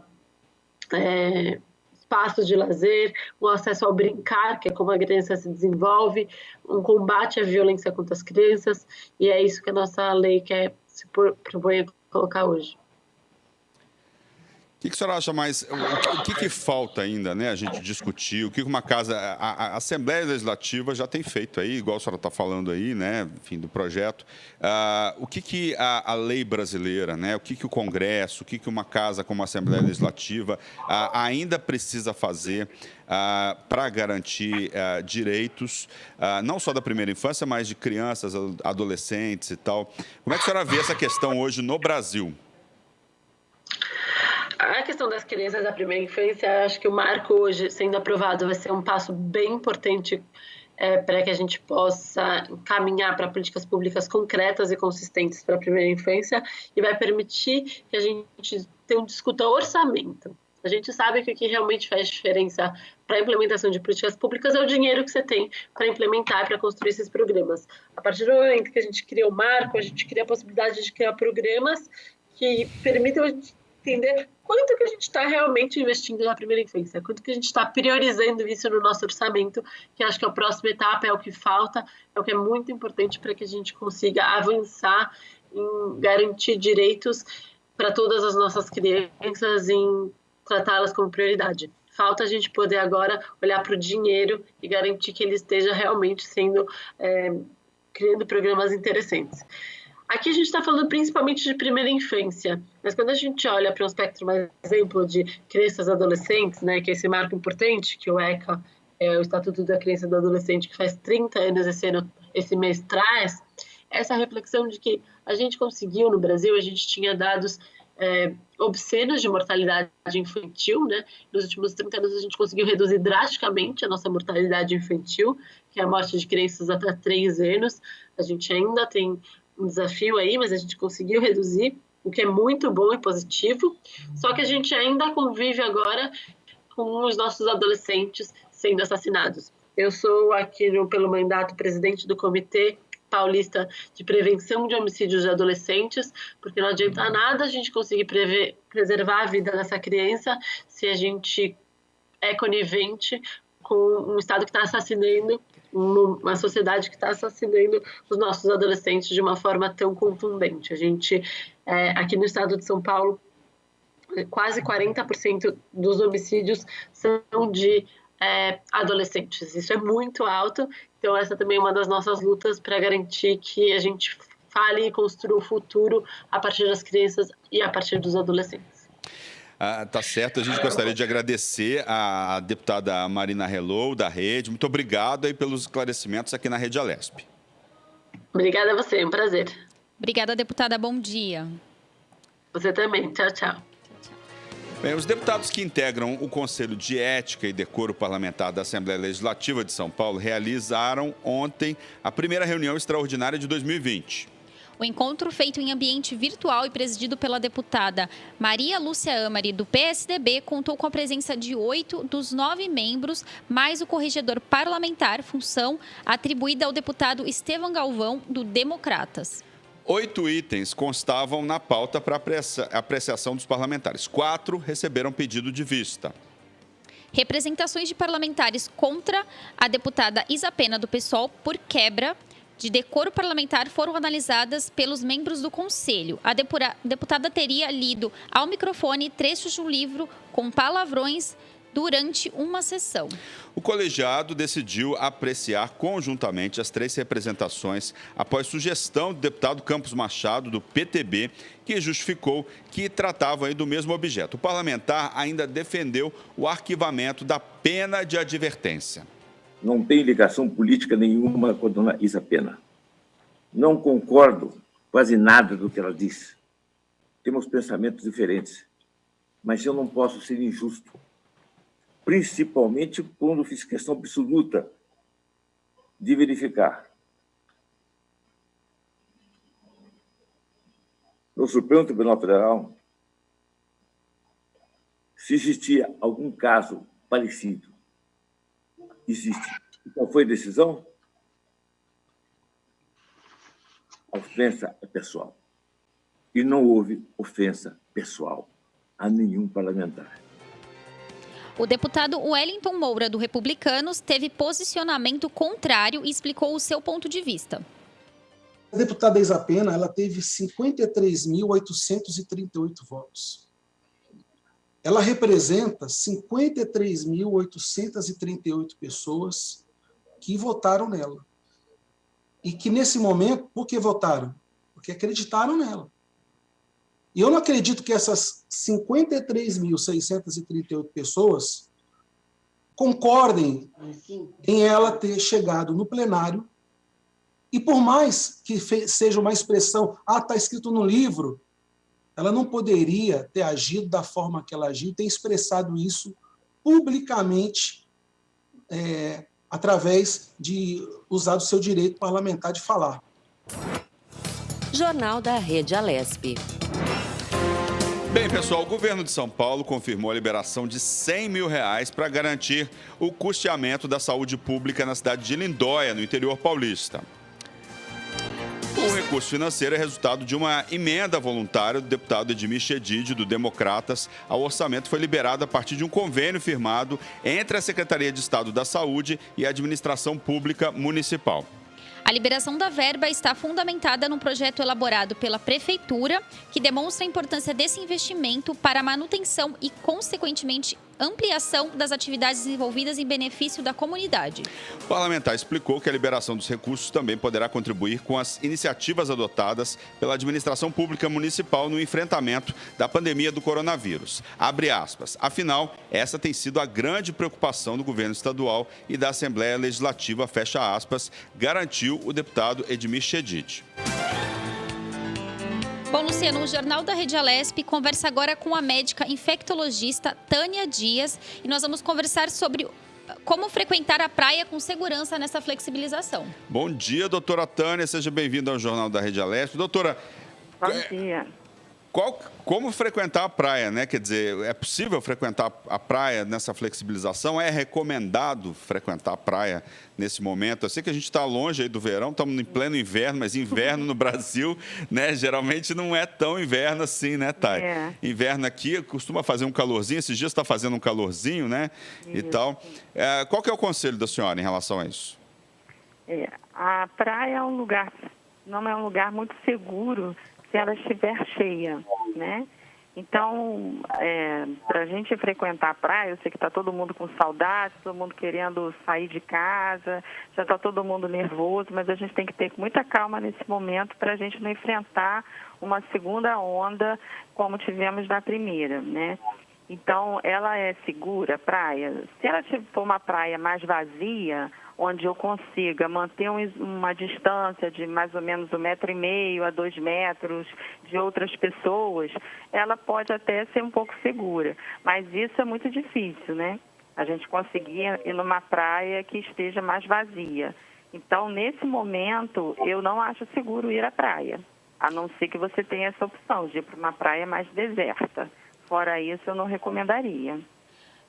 espaços de lazer, um acesso ao brincar, que é como a criança se desenvolve, um combate à violência contra as crianças, e é isso que a nossa lei quer se propõe a colocar hoje. O que a senhora acha mais? O que falta ainda, né? A gente discutir, o que uma casa, a Assembleia Legislativa já tem feito aí, igual a senhora está falando aí, né? Enfim, do projeto. O que a lei brasileira, né? O que o Congresso, o que uma casa como a Assembleia Legislativa ainda precisa fazer para garantir direitos, não só da primeira infância, mas de crianças, adolescentes e tal. Como é que a senhora vê essa questão hoje no Brasil? A questão das crianças da primeira infância, acho que o marco hoje sendo aprovado vai ser um passo bem importante para que a gente possa caminhar para políticas públicas concretas e consistentes para a primeira infância e vai permitir que a gente discuta orçamento. A gente sabe que o que realmente faz diferença para a implementação de políticas públicas é o dinheiro que você tem para implementar, para construir esses programas. A partir do momento que a gente cria o marco, a gente cria a possibilidade de criar programas que permitam entender quanto que a gente está realmente investindo na primeira infância, quanto que a gente está priorizando isso no nosso orçamento, que acho que a próxima etapa é o que falta, é o que é muito importante para que a gente consiga avançar em garantir direitos para todas as nossas crianças, em tratá-las como prioridade. Falta a gente poder agora olhar para o dinheiro e garantir que ele esteja realmente criando programas interessantes. Aqui a gente está falando principalmente de primeira infância, mas quando a gente olha para um espectro mais exemplo de crianças e adolescentes, né, que é esse marco importante, que o ECA, o Estatuto da Criança e do Adolescente, que faz 30 anos esse mês traz, essa reflexão de que a gente conseguiu no Brasil, a gente tinha dados obscenos de mortalidade infantil, né? Nos últimos 30 anos a gente conseguiu reduzir drasticamente a nossa mortalidade infantil, que é a morte de crianças até 3 anos. A gente ainda tem um desafio aí, mas a gente conseguiu reduzir, o que é muito bom e positivo, só que a gente ainda convive agora com os nossos adolescentes sendo assassinados. Eu sou aqui pelo mandato presidente do Comitê Paulista de Prevenção de Homicídios de Adolescentes, porque não adianta nada a gente conseguir preservar a vida dessa criança se a gente é conivente com um Estado que está assassinando, uma sociedade que está assassinando os nossos adolescentes de uma forma tão contundente. A gente, aqui no estado de São Paulo, quase 40% dos homicídios são de adolescentes. Isso é muito alto, então essa também é uma das nossas lutas para garantir que a gente fale e construa o futuro a partir das crianças e a partir dos adolescentes. Tá certo, a gente gostaria de agradecer a deputada Marina Hello, da Rede. Muito obrigado aí pelos esclarecimentos aqui na Rede Alesp. Obrigada a você, é um prazer. Obrigada, deputada, bom dia. Você também, tchau, tchau. Bem, os deputados que integram o Conselho de Ética e Decoro Parlamentar da Assembleia Legislativa de São Paulo realizaram ontem a primeira reunião extraordinária de 2020. O encontro, feito em ambiente virtual e presidido pela deputada Maria Lúcia Amari, do PSDB, contou com a presença de 8 dos 9 membros, mais o corregedor parlamentar, função atribuída ao deputado Estevão Galvão, do Democratas. 8 itens constavam na pauta para apreciação dos parlamentares. 4 receberam pedido de vista. Representações de parlamentares contra a deputada Isa Pena, do PSOL, por quebra de decoro parlamentar foram analisadas pelos membros do Conselho. A deputada teria lido ao microfone trechos de um livro com palavrões durante uma sessão. O colegiado decidiu apreciar conjuntamente as 3 representações após sugestão do deputado Campos Machado, do PTB, que justificou que tratavam aí do mesmo objeto. O parlamentar ainda defendeu o arquivamento da pena de advertência. Não tem ligação política nenhuma com a dona Isa Pena. Não concordo quase nada do que ela disse. Temos pensamentos diferentes, mas eu não posso ser injusto, principalmente quando fiz questão absoluta de verificar. No Supremo Tribunal Federal, se existia algum caso parecido. Existe. E qual foi a decisão? A ofensa é pessoal. E não houve ofensa pessoal a nenhum parlamentar. O deputado Wellington Moura, do Republicanos, teve posicionamento contrário e explicou o seu ponto de vista. A deputada Isa Pena, ela teve 53.838 votos. Ela representa 53.838 pessoas que votaram nela. E que, nesse momento, por que votaram? Porque acreditaram nela. E eu não acredito que essas 53.638 pessoas concordem em ela ter chegado no plenário e, por mais que seja uma expressão, está escrito no livro, ela não poderia ter agido da forma que ela agiu, ter expressado isso publicamente, através de usar o seu direito parlamentar de falar. Jornal da Rede Alesp. Bem, pessoal, o governo de São Paulo confirmou a liberação de R$100 mil para garantir o custeamento da saúde pública na cidade de Lindóia, no interior paulista. O recurso financeiro é resultado de uma emenda voluntária do deputado Edmir Chedid, do Democratas, ao orçamento. Foi liberado a partir de um convênio firmado entre a Secretaria de Estado da Saúde e a Administração Pública Municipal. A liberação da verba está fundamentada num projeto elaborado pela Prefeitura, que demonstra a importância desse investimento para a manutenção e, consequentemente, ampliação das atividades desenvolvidas em benefício da comunidade. O parlamentar explicou que a liberação dos recursos também poderá contribuir com as iniciativas adotadas pela administração pública municipal no enfrentamento da pandemia do coronavírus. Abre aspas. Afinal, essa tem sido a grande preocupação do governo estadual e da Assembleia Legislativa, fecha aspas, garantiu o deputado Edmir Chedid. Bom, Luciano, o Jornal da Rede Alesp conversa agora com a médica infectologista Tânia Dias e nós vamos conversar sobre como frequentar a praia com segurança nessa flexibilização. Bom dia, doutora Tânia, seja bem-vinda ao Jornal da Rede Alesp. Doutora, bom dia. Como frequentar a praia, né? Quer dizer, é possível frequentar a praia nessa flexibilização? É recomendado frequentar a praia nesse momento? Eu sei que a gente está longe aí do verão, estamos em pleno inverno, mas inverno no Brasil, né? Geralmente não é tão inverno assim, né, Thay? Inverno aqui costuma fazer um calorzinho, esses dias está fazendo um calorzinho, né? Isso. E tal. Qual que é o conselho da senhora em relação a isso? A praia não é um lugar muito seguro se ela estiver cheia, né? Então, para a gente frequentar a praia, eu sei que está todo mundo com saudade, todo mundo querendo sair de casa, já está todo mundo nervoso, mas a gente tem que ter muita calma nesse momento para a gente não enfrentar uma segunda onda como tivemos na primeira, né? Então, ela é segura, a praia? Se ela for uma praia mais vazia, onde eu consiga manter uma distância de mais ou menos 1,5 metro a 2 metros de outras pessoas, ela pode até ser um pouco segura. Mas isso é muito difícil, né? A gente conseguir ir numa praia que esteja mais vazia. Então, nesse momento, eu não acho seguro ir à praia, a não ser que você tenha essa opção de ir para uma praia mais deserta. Fora isso, eu não recomendaria.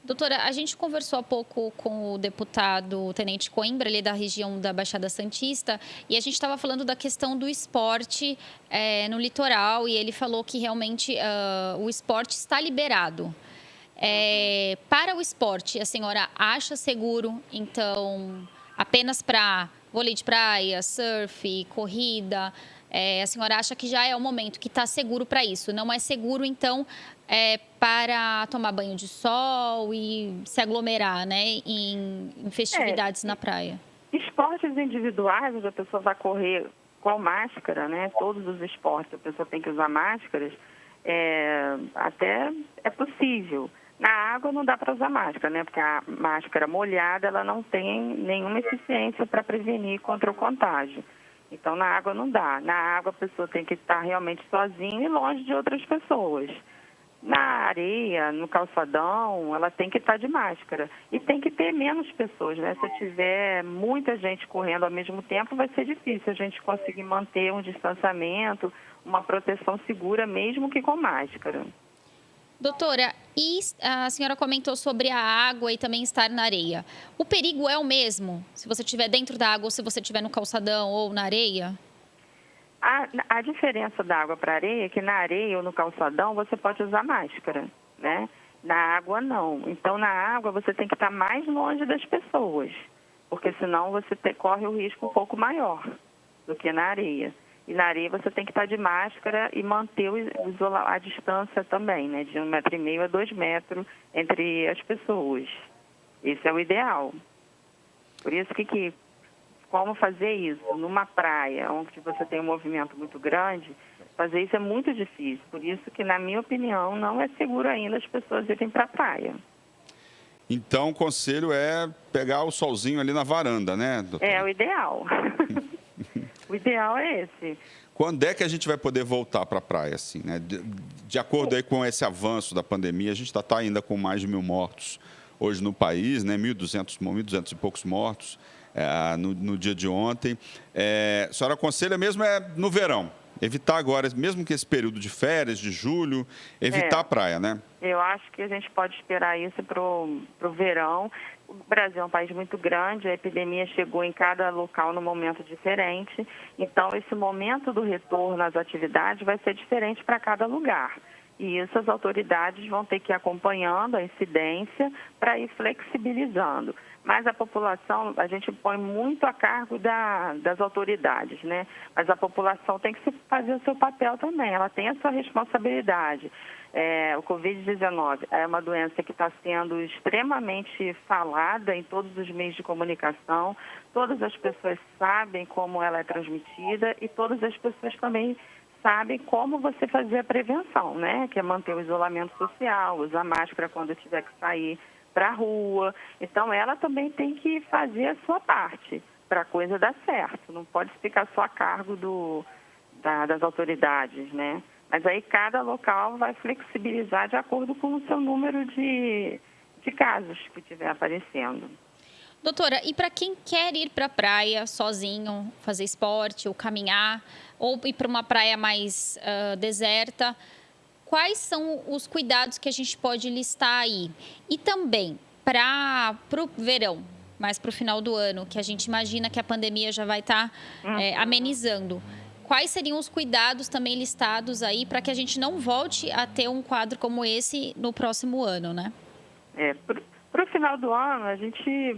Doutora, a gente conversou há pouco com o deputado Tenente Coimbra, ali da região da Baixada Santista, e a gente estava falando da questão do esporte no litoral, e ele falou que realmente o esporte está liberado. Para o esporte, a senhora acha seguro, então, apenas para vôlei de praia, surf, corrida, a senhora acha que já é o momento que está seguro para isso? Não é seguro, então, para tomar banho de sol e se aglomerar, né, em festividades na praia? Esportes individuais, onde a pessoa vai correr com máscara, né? Todos os esportes, a pessoa tem que usar máscaras, até é possível. Na água não dá para usar máscara, né? Porque a máscara molhada, ela não tem nenhuma eficiência para prevenir contra o contágio. Então, na água não dá. Na água, a pessoa tem que estar realmente sozinha e longe de outras pessoas. Na areia, no calçadão, ela tem que estar de máscara. E tem que ter menos pessoas, né? Se tiver muita gente correndo ao mesmo tempo, vai ser difícil a gente conseguir manter um distanciamento, uma proteção segura, mesmo que com máscara. Doutora, e a senhora comentou sobre a água e também estar na areia. O perigo é o mesmo se você estiver dentro da água ou se você estiver no calçadão ou na areia? A diferença da água para a areia é que na areia ou no calçadão você pode usar máscara, né? Na água, não. Então, na água você tem que estar mais longe das pessoas, porque senão você corre o risco um pouco maior do que na areia. E na areia você tem que estar de máscara e manter a distância também, né? De 1,5 m a 2 metros entre as pessoas. Esse é o ideal. Por isso que como fazer isso numa praia onde você tem um movimento muito grande, fazer isso é muito difícil. Por isso que, na minha opinião, não é seguro ainda as pessoas irem para a praia. Então, o conselho é pegar o solzinho ali na varanda, né, doutora? É o ideal. O ideal é esse. Quando é que a gente vai poder voltar para a praia, assim, né? De acordo aí com esse avanço da pandemia, a gente está ainda com mais de 1.000 mortos hoje no país, né? 1.200 e poucos mortos no dia de ontem. A senhora aconselha mesmo no verão, evitar agora, mesmo que esse período de férias, de julho, evitar a praia, né? Eu acho que a gente pode esperar isso para o verão. O Brasil é um país muito grande, a epidemia chegou em cada local num momento diferente. Então, esse momento do retorno às atividades vai ser diferente para cada lugar. E isso as autoridades vão ter que ir acompanhando a incidência para ir flexibilizando. Mas a população, a gente põe muito a cargo das autoridades, né? Mas a população tem que fazer o seu papel também, ela tem a sua responsabilidade. O Covid-19 é uma doença que está sendo extremamente falada em todos os meios de comunicação, todas as pessoas sabem como ela é transmitida e todas as pessoas também sabem como você fazer a prevenção, né? Que é manter o isolamento social, usar máscara quando tiver que sair para a rua. Então, ela também tem que fazer a sua parte para a coisa dar certo. Não pode ficar só a cargo das autoridades, né? Mas aí cada local vai flexibilizar de acordo com o seu número de casos que estiver aparecendo. Doutora, e para quem quer ir para a praia sozinho, fazer esporte ou caminhar, ou ir para uma praia mais deserta, quais são os cuidados que a gente pode listar aí? E também, para o verão, mais para o final do ano, que a gente imagina que a pandemia já vai estar amenizando. Quais seriam os cuidados também listados aí para que a gente não volte a ter um quadro como esse no próximo ano, né? Para o final do ano, a gente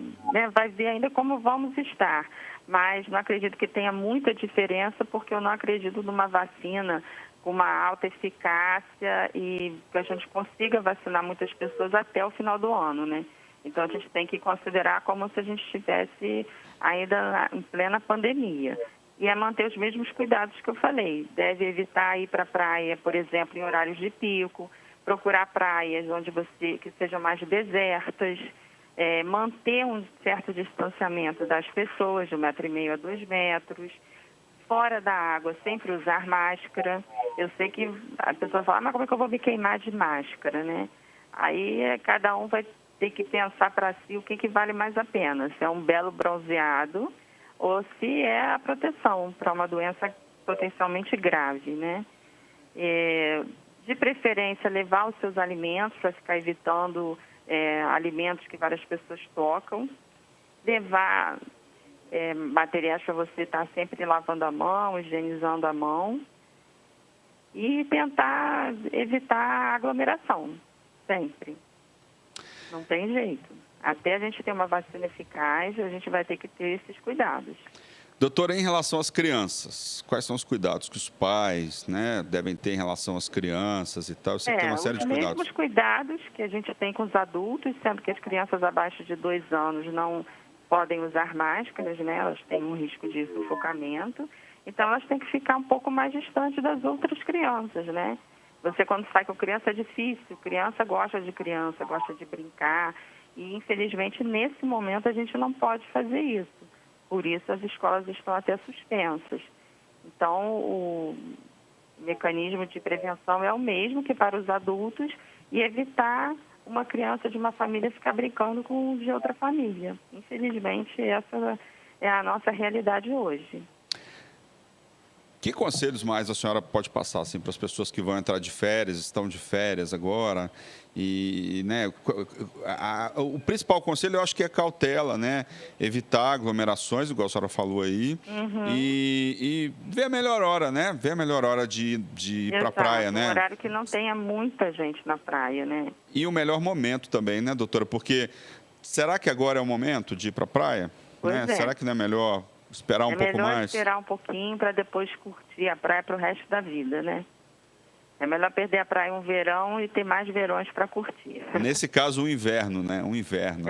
vai ver ainda como vamos estar. Mas não acredito que tenha muita diferença, porque eu não acredito numa vacina com uma alta eficácia e que a gente consiga vacinar muitas pessoas até o final do ano, né? Então, a gente tem que considerar como se a gente estivesse ainda em plena pandemia. E é manter os mesmos cuidados que eu falei. Deve evitar ir para a praia, por exemplo, em horários de pico, procurar praias que sejam mais desertas, manter um certo distanciamento das pessoas, de 1,5 m a 2 metros, fora da água, sempre usar máscara. Eu sei que a pessoa fala, mas como é que eu vou me queimar de máscara, né? Aí cada um vai ter que pensar para si o que vale mais a pena, se é um belo bronzeado ou se é a proteção para uma doença potencialmente grave, né? De preferência, levar os seus alimentos para ficar evitando alimentos que várias pessoas tocam. Levar materiais para você estar sempre lavando a mão, higienizando a mão. E tentar evitar a aglomeração, sempre. Não tem jeito. Até a gente ter uma vacina eficaz, a gente vai ter que ter esses cuidados. Doutora, em relação às crianças, quais são os cuidados que os pais, né, devem ter em relação às crianças e tal? Eu sei que tem uma série de cuidados. Os mesmos cuidados que a gente tem com os adultos, sendo que as crianças abaixo de 2 anos não podem usar máscaras, né? Elas têm um risco de sufocamento. Então, elas têm que ficar um pouco mais distantes das outras crianças, né? Você, quando sai com criança, é difícil. Criança gosta de brincar. E, infelizmente, nesse momento, a gente não pode fazer isso. por isso as escolas estão até suspensas. Então, o mecanismo de prevenção é o mesmo que para os adultos e evitar uma criança de uma família ficar brincando com o de outra família. Infelizmente, essa é a nossa realidade hoje. Que conselhos mais a senhora pode passar assim, para as pessoas que vão entrar de férias, estão de férias agora? E, né, o principal conselho eu acho que é cautela, né? Evitar aglomerações, igual a senhora falou aí, e ver a melhor hora, né? Ver a melhor hora de ir para a praia, né? Um horário que não tenha muita gente na praia, né? E o melhor momento também, né, doutora? Porque será que agora é o momento de ir para a praia? Né? Será que não é melhor esperar um pouco mais? É melhor esperar um pouquinho para depois curtir a praia para o resto da vida, né? É melhor perder a praia um verão e ter mais verões para curtir. Nesse caso, o inverno, né? O inverno.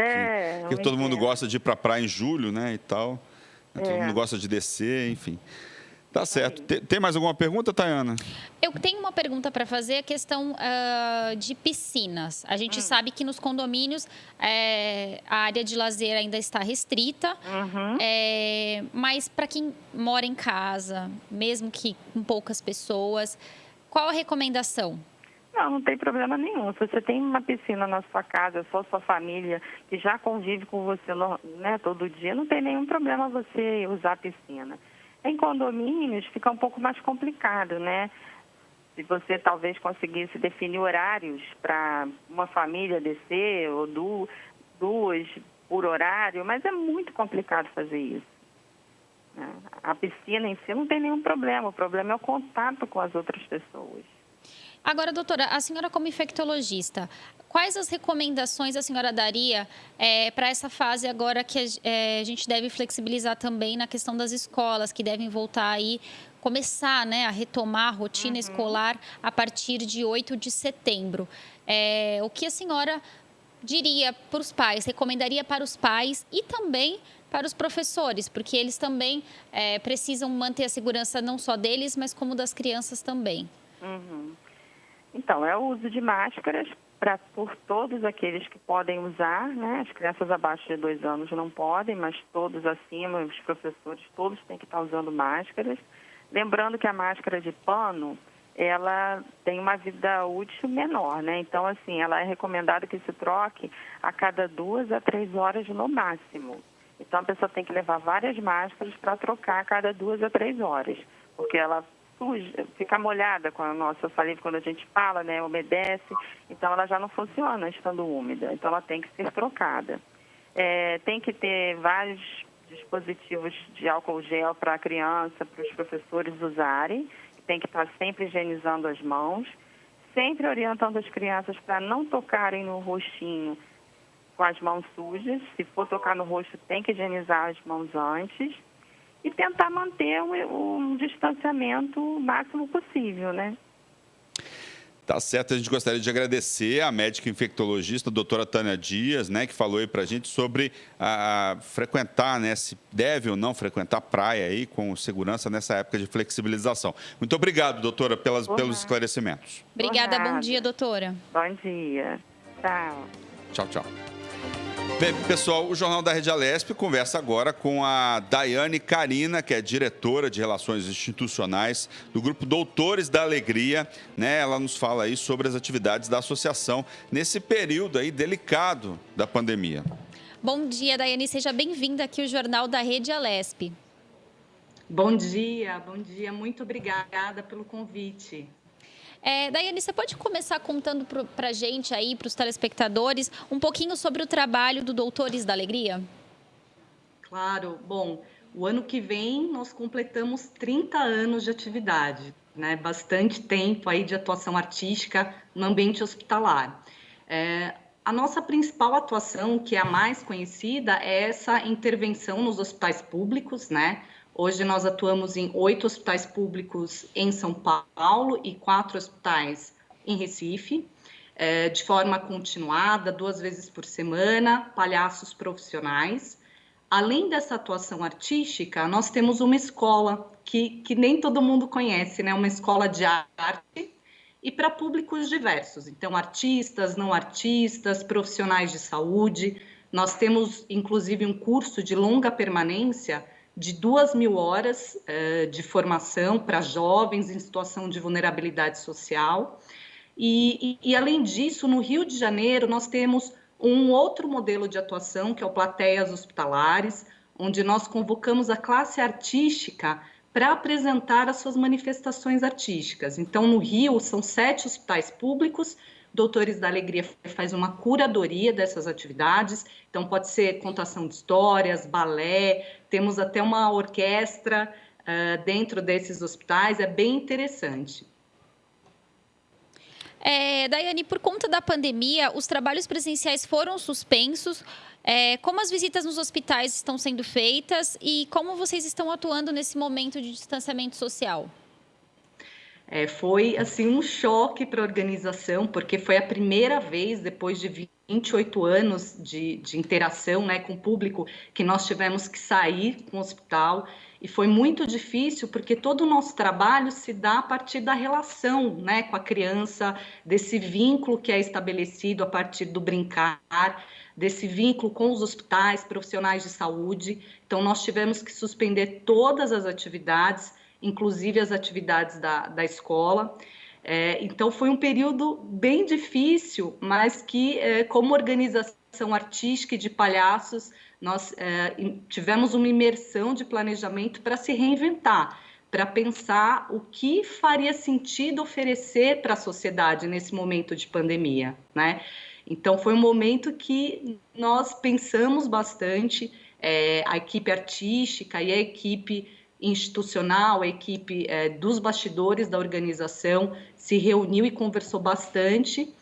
Porque todo mundo gosta de ir para a praia em julho, né? E tal. Todo mundo gosta de descer, enfim. Tá certo. Tem mais alguma pergunta, Tayana? Eu tenho uma pergunta para fazer, a questão de piscinas. A gente sabe que nos condomínios a área de lazer ainda está restrita, mas para quem mora em casa, mesmo que com poucas pessoas, qual a recomendação? Não tem problema nenhum. Se você tem uma piscina na sua casa, só sua família, que já convive com você, né, todo dia, não tem nenhum problema você usar a piscina. Em condomínios fica um pouco mais complicado, né? Se você talvez conseguisse definir horários para uma família descer ou duas por horário, mas é muito complicado fazer isso. A piscina em si não tem nenhum problema, o problema é o contato com as outras pessoas. Agora, doutora, a senhora como infectologista, quais as recomendações a senhora daria para essa fase agora que a gente deve flexibilizar também na questão das escolas, que devem voltar aí, começar, né, a retomar a rotina escolar a partir de 8 de setembro? O que a senhora diria para os pais, recomendaria para os pais e também para os professores, porque eles também precisam manter a segurança não só deles, mas como das crianças também? Então, é o uso de máscaras por todos aqueles que podem usar, né? As crianças abaixo de 2 anos não podem, mas todos acima, os professores, todos têm que estar usando máscaras. Lembrando que a máscara de pano, ela tem uma vida útil menor, né? Então, assim, ela é recomendada que se troque a cada 2 a 3 horas no máximo. Então, a pessoa tem que levar várias máscaras para trocar a cada 2 a 3 horas, porque ela fica molhada com a nossa saliva quando a gente fala, né? Umedece, então ela já não funciona estando úmida, então ela tem que ser trocada. Tem que ter vários dispositivos de álcool gel para a criança, para os professores usarem, tem que estar sempre higienizando as mãos, sempre orientando as crianças para não tocarem no rostinho com as mãos sujas, se for tocar no rosto tem que higienizar as mãos antes, e tentar manter um distanciamento o máximo possível, né? Tá certo, a gente gostaria de agradecer a médica infectologista, a doutora Tânia Dias, né, que falou aí pra gente sobre frequentar, né, se deve ou não frequentar praia aí com segurança nessa época de flexibilização. Muito obrigado, doutora, pelos esclarecimentos. Obrigada, bom dia, doutora. Bom dia, tchau. Tchau, tchau. Bem, pessoal, o Jornal da Rede Alesp conversa agora com a Daiane Carina, que é diretora de Relações Institucionais do Grupo Doutores da Alegria, né? Ela nos fala aí sobre as atividades da associação nesse período aí delicado da pandemia. Bom dia, Daiane, seja bem-vinda aqui ao Jornal da Rede Alesp. Bom dia, muito obrigada pelo convite. Daiane, você pode começar contando para a gente aí, para os telespectadores, um pouquinho sobre o trabalho do Doutores da Alegria? Claro. Bom, o ano que vem nós completamos 30 anos de atividade, né? Bastante tempo aí de atuação artística no ambiente hospitalar. A nossa principal atuação, que é a mais conhecida, é essa intervenção nos hospitais públicos, né? Hoje nós atuamos em 8 hospitais públicos em São Paulo e 4 hospitais em Recife, de forma continuada, 2 vezes por semana, palhaços profissionais. Além dessa atuação artística, nós temos uma escola que nem todo mundo conhece, né? Uma escola de arte e para públicos diversos. Então, artistas, não artistas, profissionais de saúde. Nós temos, inclusive, um curso de longa permanência de 2.000 horas de formação para jovens em situação de vulnerabilidade social. E, além disso, no Rio de Janeiro, nós temos um outro modelo de atuação, que é o Plateias Hospitalares, onde nós convocamos a classe artística para apresentar as suas manifestações artísticas. Então, no Rio, são 7 hospitais públicos. Doutores da Alegria faz uma curadoria dessas atividades, então pode ser contação de histórias, balé, temos até uma orquestra dentro desses hospitais, é bem interessante. Daiane, por conta da pandemia, os trabalhos presenciais foram suspensos. Como as visitas nos hospitais estão sendo feitas e como vocês estão atuando nesse momento de distanciamento social? Foi assim um choque para a organização, porque foi a primeira vez, depois de 28 anos de interação, né, com o público, que nós tivemos que sair com o hospital. E foi muito difícil, porque todo o nosso trabalho se dá a partir da relação, né, com a criança, desse vínculo que é estabelecido a partir do brincar, desse vínculo com os hospitais, profissionais de saúde. Então, nós tivemos que suspender todas as atividades, inclusive as atividades da escola. Então, foi um período bem difícil, mas que, como organização artística e de palhaços, nós tivemos uma imersão de planejamento para se reinventar, para pensar o que faria sentido oferecer para a sociedade nesse momento de pandemia, né? Então, foi um momento que nós pensamos bastante, a equipe artística e a equipe institucional, a equipe dos bastidores da organização se reuniu e conversou bastante,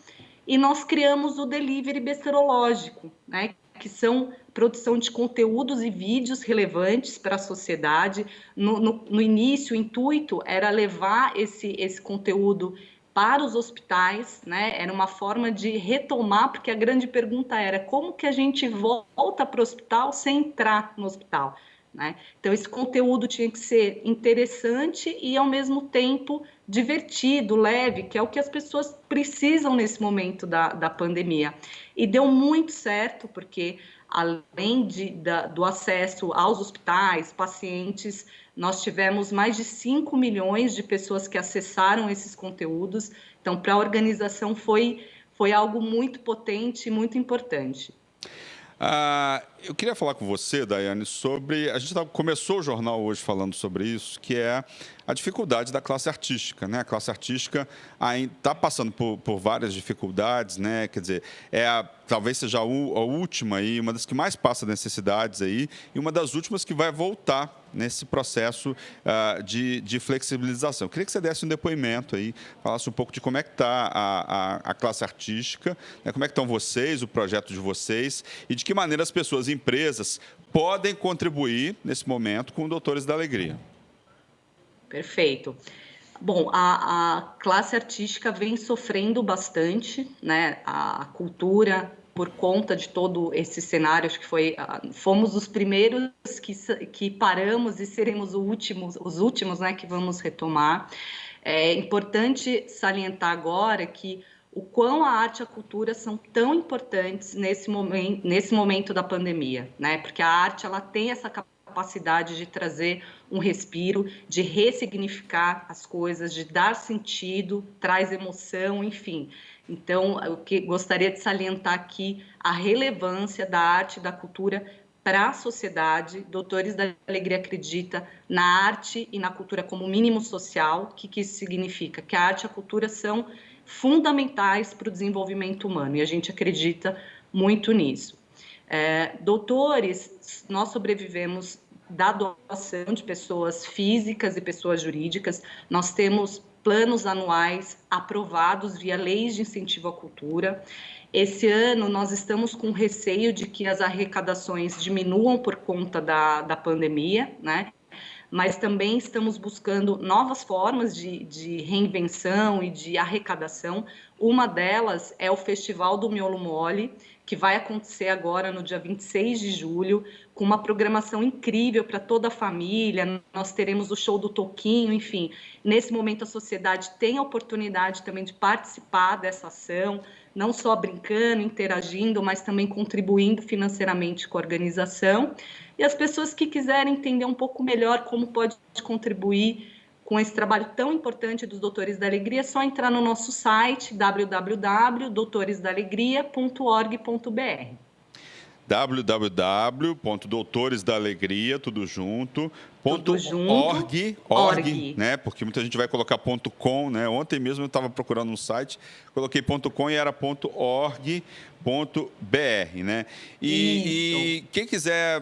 e nós criamos o Delivery Besterológico, né, que são produção de conteúdos e vídeos relevantes para a sociedade. No início, o intuito era levar esse conteúdo para os hospitais, né? Era uma forma de retomar, porque a grande pergunta era como que a gente volta para o hospital sem entrar no hospital, né? Então, esse conteúdo tinha que ser interessante e, ao mesmo tempo, divertido, leve, que é o que as pessoas precisam nesse momento da pandemia. E deu muito certo, porque, além do acesso aos hospitais, pacientes, nós tivemos mais de 5 milhões de pessoas que acessaram esses conteúdos. Então, para a organização foi algo muito potente e muito importante. Eu queria falar com você, Daiane, sobre... A gente começou o jornal hoje falando sobre isso, que é a dificuldade da classe artística, né? A classe artística está passando por várias dificuldades, né? Quer dizer, talvez seja a última aí, uma das que mais passa necessidades aí, e uma das últimas que vai voltar nesse processo de flexibilização. Eu queria que você desse um depoimento aí, falasse um pouco de como é que está a classe artística, né? Como é que estão vocês, o projeto de vocês, e de que maneira as pessoas, empresas, podem contribuir nesse momento com o Doutores da Alegria. Perfeito. Bom, a classe artística vem sofrendo bastante, né? A cultura, por conta de todo esse cenário, acho que fomos os primeiros que paramos e seremos os últimos, né, que vamos retomar. É importante salientar agora que o quão a arte e a cultura são tão importantes nesse momento da pandemia, né? Porque a arte, ela tem essa capacidade de trazer um respiro, de ressignificar as coisas, de dar sentido, traz emoção, enfim. Então, eu gostaria de salientar aqui a relevância da arte e da cultura para a sociedade. Doutores da Alegria acredita na arte e na cultura como mínimo social. O que isso significa? Que a arte e a cultura são fundamentais para o desenvolvimento humano, e a gente acredita muito nisso. Doutores, nós sobrevivemos da doação de pessoas físicas e pessoas jurídicas. Nós temos planos anuais aprovados via leis de incentivo à cultura. Esse ano, nós estamos com receio de que as arrecadações diminuam por conta da pandemia, né? Mas também estamos buscando novas formas de reinvenção e de arrecadação. Uma delas é o Festival do Miolo Mole, que vai acontecer agora no dia 26 de julho, com uma programação incrível para toda a família. Nós teremos o show do Toquinho, enfim. Nesse momento, a sociedade tem a oportunidade também de participar dessa ação. não só brincando, interagindo, mas também contribuindo financeiramente com a organização. E as pessoas que quiserem entender um pouco melhor como pode contribuir com esse trabalho tão importante dos Doutores da Alegria, é só entrar no nosso site www.doutoresdaalegria.org.br. www.doutoresdaalegria, tudo junto, .org, né? Porque muita gente vai colocar .com, né? Ontem mesmo eu estava procurando um site, coloquei .com e era .org.br, né? E quem quiser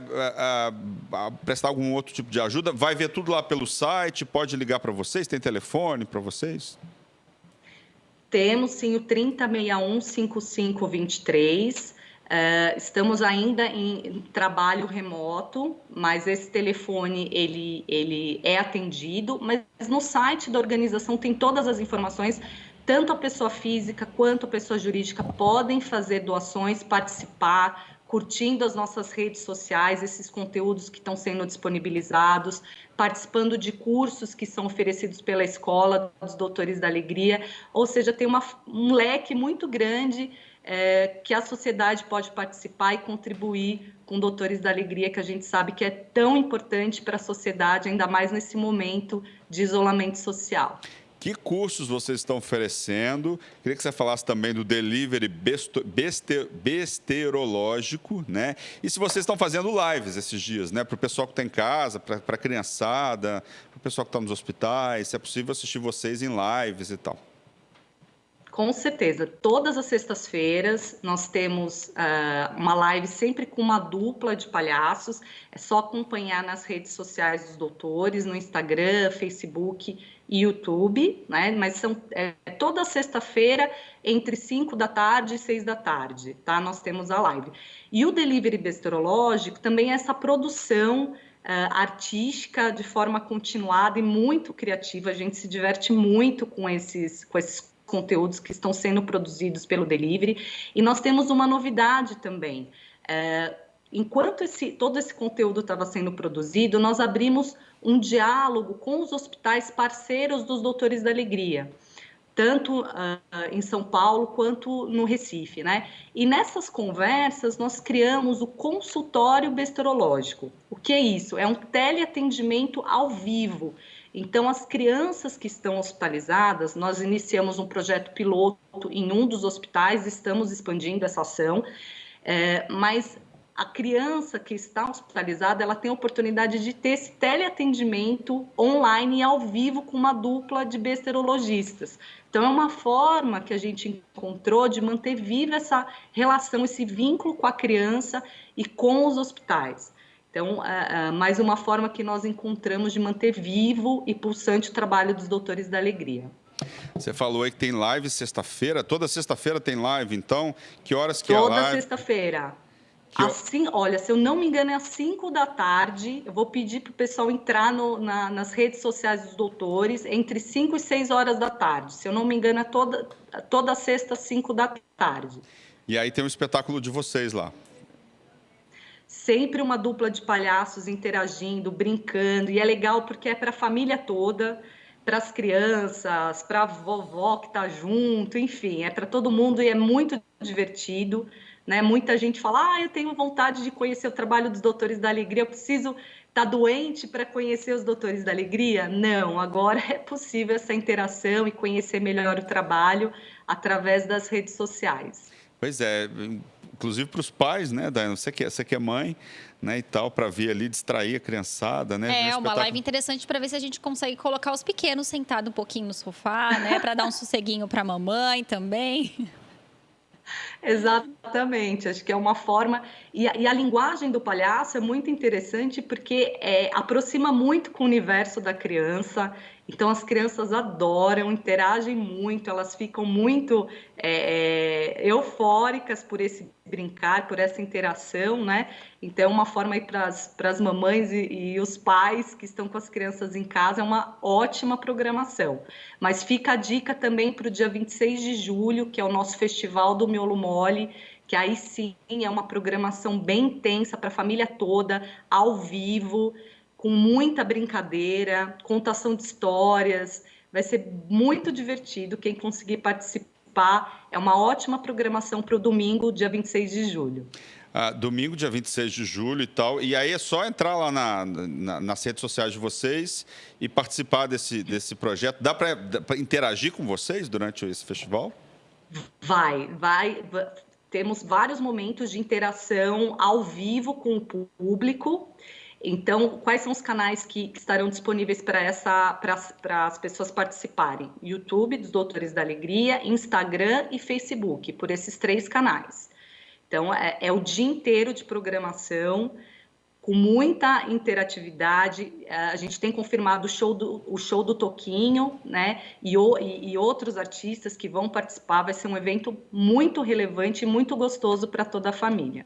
prestar algum outro tipo de ajuda, vai ver tudo lá pelo site, pode ligar para vocês, tem telefone para vocês? Temos sim o 3061-5523. Estamos ainda em trabalho remoto, mas esse telefone ele é atendido, mas no site da organização tem todas as informações, tanto a pessoa física quanto a pessoa jurídica podem fazer doações, participar, curtindo as nossas redes sociais, esses conteúdos que estão sendo disponibilizados, participando de cursos que são oferecidos pela Escola dos Doutores da Alegria, ou seja, tem um leque muito grande que a sociedade pode participar e contribuir com Doutores da Alegria, que a gente sabe que é tão importante para a sociedade, ainda mais nesse momento de isolamento social. Que cursos vocês estão oferecendo? Queria que você falasse também do delivery besterológico, né? E se vocês estão fazendo lives esses dias, né? Para o pessoal que está em casa, para a criançada, para o pessoal que está nos hospitais, se é possível assistir vocês em lives e tal. Com certeza. Todas as sextas-feiras nós temos uma live sempre com uma dupla de palhaços. É só acompanhar nas redes sociais dos doutores, no Instagram, Facebook e YouTube, né? Mas são toda sexta-feira entre 5 da tarde e 6 da tarde, tá? Nós temos a live. E o delivery besterológico também é essa produção artística de forma continuada e muito criativa. A gente se diverte muito com esses conteúdos que estão sendo produzidos pelo delivery. E nós temos uma novidade também. Enquanto todo esse conteúdo estava sendo produzido, nós abrimos um diálogo com os hospitais parceiros dos Doutores da Alegria, tanto em São Paulo quanto no Recife, né? E nessas conversas nós criamos o consultório besterológico. O que é isso? É um teleatendimento ao vivo. Então, as crianças que estão hospitalizadas, nós iniciamos um projeto piloto em um dos hospitais, estamos expandindo essa ação, mas a criança que está hospitalizada, ela tem a oportunidade de ter esse teleatendimento online e ao vivo com uma dupla de besterologistas. Então, é uma forma que a gente encontrou de manter viva essa relação, esse vínculo com a criança e com os hospitais. Então, mais uma forma que nós encontramos de manter vivo e pulsante o trabalho dos Doutores da Alegria. Você falou aí que tem live sexta-feira, toda sexta-feira tem live, então, que horas que é a live? Toda sexta-feira. Assim, olha, se eu não me engano, é às 5 da tarde, eu vou pedir para o pessoal entrar nas redes sociais dos doutores, entre 5 e 6 horas da tarde. Se eu não me engano, é toda sexta, 5 da tarde. E aí tem um espetáculo de vocês lá. Sempre uma dupla de palhaços interagindo, brincando, e é legal porque é para a família toda, para as crianças, para a vovó que está junto, enfim, é para todo mundo e é muito divertido, né? Muita gente fala, eu tenho vontade de conhecer o trabalho dos Doutores da Alegria, eu preciso estar doente para conhecer os Doutores da Alegria? Não, agora é possível essa interação e conhecer melhor o trabalho através das redes sociais. Pois é, inclusive para os pais, né, Daiane? Você que é mãe, né, e tal, para vir ali distrair a criançada, né? É uma live interessante para ver se a gente consegue colocar os pequenos sentados um pouquinho no sofá, né, para dar um sosseguinho para a mamãe também. Exatamente, acho que é uma forma, e a linguagem do palhaço é muito interessante porque aproxima muito com o universo da criança, então as crianças adoram, interagem muito, elas ficam muito eufóricas por esse brincar, por essa interação, né? Então, uma forma aí para as mamães e os pais que estão com as crianças em casa, é uma ótima programação. Mas fica a dica também para o dia 26 de julho, que é o nosso Festival do Miolo Mole, que aí sim é uma programação bem intensa para a família toda, ao vivo, com muita brincadeira, contação de histórias. Vai ser muito divertido. Quem conseguir participar participar. É uma ótima programação para o domingo, dia 26 de julho. Domingo, dia 26 de julho e tal. E aí é só entrar lá nas redes sociais de vocês e participar desse projeto. Dá para interagir com vocês durante esse festival? Vai. Temos vários momentos de interação ao vivo com o público. Então, quais são os canais que estarão disponíveis para as pessoas participarem? YouTube, dos Doutores da Alegria, Instagram e Facebook, por esses 3 canais. Então, é o dia inteiro de programação, com muita interatividade. A gente tem confirmado o show do Toquinho, né? E outros artistas que vão participar. Vai ser um evento muito relevante e muito gostoso para toda a família.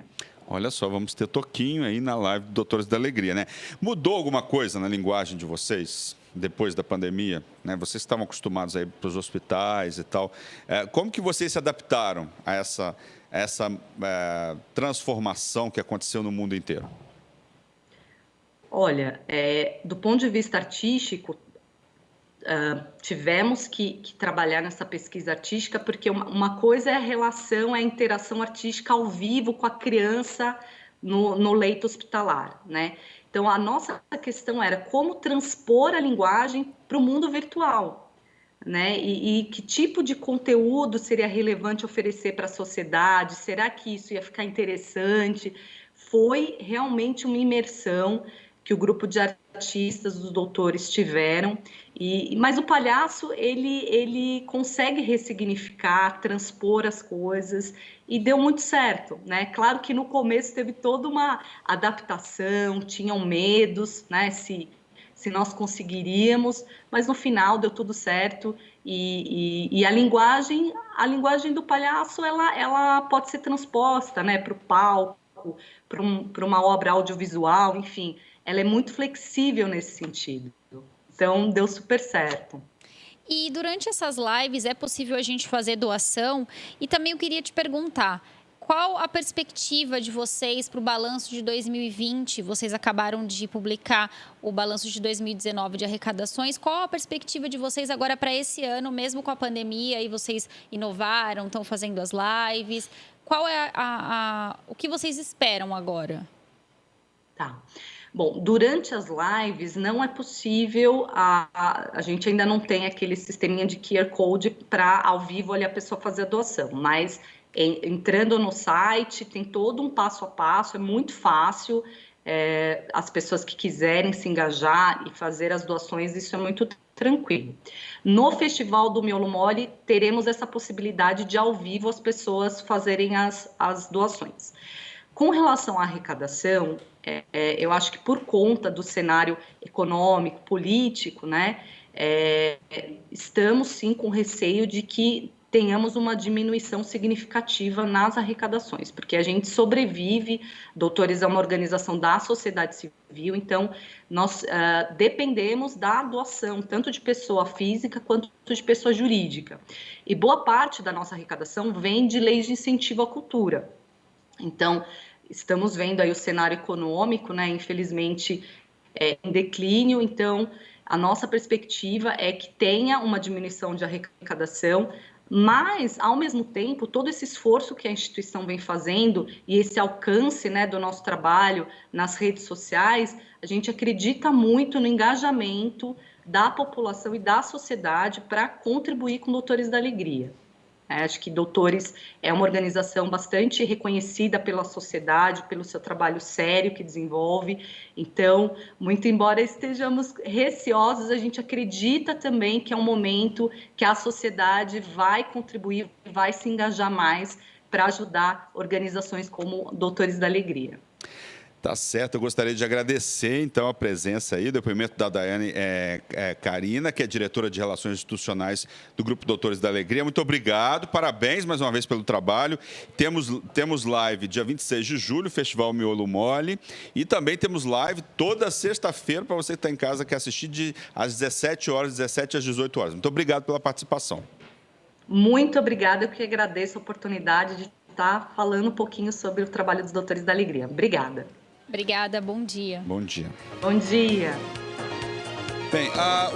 Olha só, vamos ter Toquinho aí na live do Doutores da Alegria, né? Mudou alguma coisa na linguagem de vocês depois da pandemia? Né? Vocês estavam acostumados a ir para os hospitais e tal. Como que vocês se adaptaram a essa transformação que aconteceu no mundo inteiro? Olha, do ponto de vista artístico, tivemos que trabalhar nessa pesquisa artística, porque uma coisa é a relação, é a interação artística ao vivo com a criança no leito hospitalar, né? Então, a nossa questão era como transpor a linguagem para o mundo virtual, né? E que tipo de conteúdo seria relevante oferecer para a sociedade? Será que isso ia ficar interessante? Foi realmente uma imersão que o grupo de artistas dos doutores tiveram, mas o palhaço, ele consegue ressignificar, transpor as coisas, e deu muito certo, né? Claro que no começo teve toda uma adaptação, tinham medos, né? Se nós conseguiríamos, mas no final deu tudo certo, e a linguagem do palhaço, ela pode ser transposta, né? Para o palco, para uma obra audiovisual, enfim, ela é muito flexível nesse sentido. Então, deu super certo. E durante essas lives é possível a gente fazer doação? E também eu queria te perguntar, qual a perspectiva de vocês para o balanço de 2020? Vocês acabaram de publicar o balanço de 2019 de arrecadações. Qual a perspectiva de vocês agora para esse ano, mesmo com a pandemia? E vocês inovaram, estão fazendo as lives. Qual é o que vocês esperam agora? Tá. Bom, durante as lives não é possível, a gente ainda não tem aquele sisteminha de QR Code para ao vivo ali a pessoa fazer a doação, mas entrando no site tem todo um passo a passo, é muito fácil, as pessoas que quiserem se engajar e fazer as doações, isso é muito tranquilo. No Festival do Miolo Mole, teremos essa possibilidade de ao vivo as pessoas fazerem as doações. Com relação à arrecadação, eu acho que por conta do cenário econômico, político, né, estamos sim com receio de que tenhamos uma diminuição significativa nas arrecadações, porque a gente sobrevive, Doutores é uma organização da sociedade civil, então nós dependemos da doação, tanto de pessoa física quanto de pessoa jurídica. E boa parte da nossa arrecadação vem de leis de incentivo à cultura. Então, estamos vendo aí o cenário econômico, né, infelizmente, em declínio, então a nossa perspectiva é que tenha uma diminuição de arrecadação, mas, ao mesmo tempo, todo esse esforço que a instituição vem fazendo e esse alcance, né, do nosso trabalho nas redes sociais, a gente acredita muito no engajamento da população e da sociedade para contribuir com Doutores da Alegria. Acho que Doutores é uma organização bastante reconhecida pela sociedade, pelo seu trabalho sério que desenvolve. Então, muito embora estejamos receosos, a gente acredita também que é um momento que a sociedade vai contribuir, vai se engajar mais para ajudar organizações como Doutores da Alegria. Tá certo, eu gostaria de agradecer, então, a presença aí, o depoimento da Daiane Carina, que é diretora de Relações Institucionais do Grupo Doutores da Alegria. Muito obrigado, parabéns mais uma vez pelo trabalho. Temos live dia 26 de julho, Festival Miolo Mole, e também temos live toda sexta-feira para você que está em casa, que assistir às 17 horas, 17 às 18 horas. Muito obrigado pela participação. Muito obrigada, eu que agradeço a oportunidade de estar falando um pouquinho sobre o trabalho dos Doutores da Alegria. Obrigada. Obrigada, bom dia. Bom dia. Bom dia. Bem,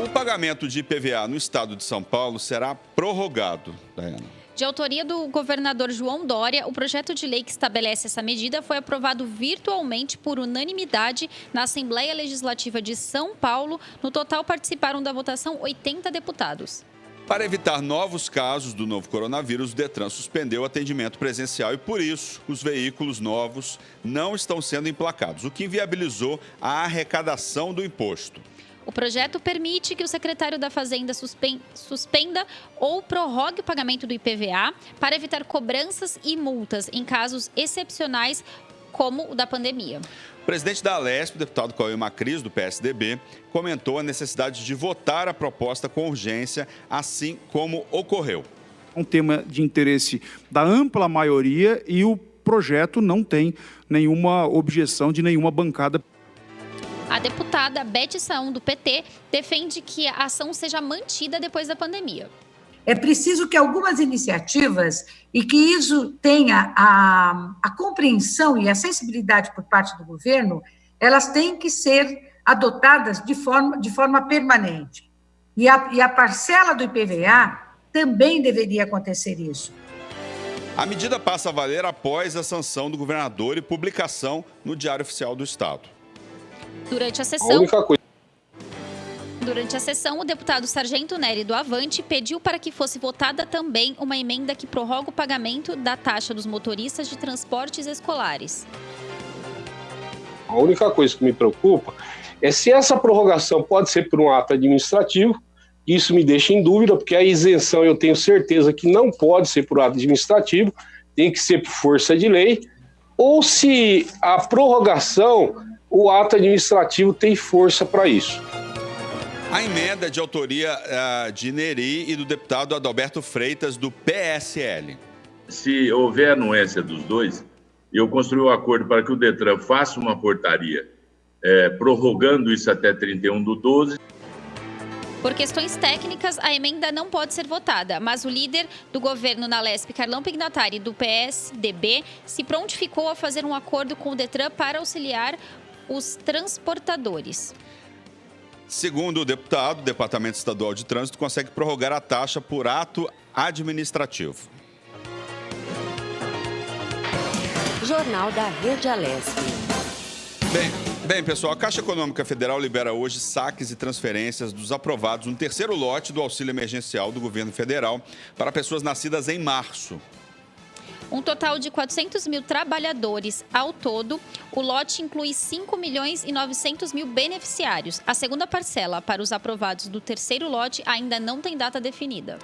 o pagamento de IPVA no estado de São Paulo será prorrogado, Daiane. De autoria do governador João Dória, o projeto de lei que estabelece essa medida foi aprovado virtualmente por unanimidade na Assembleia Legislativa de São Paulo. No total, participaram da votação 80 deputados. Para evitar novos casos do novo coronavírus, o Detran suspendeu o atendimento presencial e, por isso, os veículos novos não estão sendo emplacados, o que inviabilizou a arrecadação do imposto. O projeto permite que o secretário da Fazenda suspenda ou prorrogue o pagamento do IPVA para evitar cobranças e multas em casos excepcionais como o da pandemia. O presidente da Alesp, o deputado Cauê Macris, do PSDB, comentou a necessidade de votar a proposta com urgência, assim como ocorreu. Um tema de interesse da ampla maioria e o projeto não tem nenhuma objeção de nenhuma bancada. A deputada Beth Saum, do PT, defende que a ação seja mantida depois da pandemia. É preciso que algumas iniciativas e que isso tenha a compreensão e a sensibilidade por parte do governo, elas têm que ser adotadas de forma permanente. E a parcela do IPVA também deveria acontecer isso. A medida passa a valer após a sanção do governador e publicação no Diário Oficial do Estado. Durante a sessão, o deputado Sargento Nery, do Avante, pediu para que fosse votada também uma emenda que prorroga o pagamento da taxa dos motoristas de transportes escolares. A única coisa que me preocupa é se essa prorrogação pode ser por um ato administrativo. Isso me deixa em dúvida, porque a isenção eu tenho certeza que não pode ser por ato administrativo, tem que ser por força de lei, ou se a prorrogação, o ato administrativo tem força para isso. A emenda é de autoria de Nery e do deputado Adalberto Freitas, do PSL. Se houver anuência dos dois, eu construí um acordo para que o Detran faça uma portaria prorrogando isso até 31/12. Por questões técnicas, a emenda não pode ser votada, mas o líder do governo na Alesp, Carlão Pignatari, do PSDB, se prontificou a fazer um acordo com o Detran para auxiliar os transportadores. Segundo o deputado, o Departamento Estadual de Trânsito consegue prorrogar a taxa por ato administrativo. Jornal da Rede Alesp. Bem, pessoal, a Caixa Econômica Federal libera hoje saques e transferências dos aprovados no terceiro lote do auxílio emergencial do governo federal para pessoas nascidas em março. Um total de 400 mil trabalhadores ao todo. O lote inclui 5 milhões e 900 mil beneficiários. A segunda parcela para os aprovados do terceiro lote ainda não tem data definida.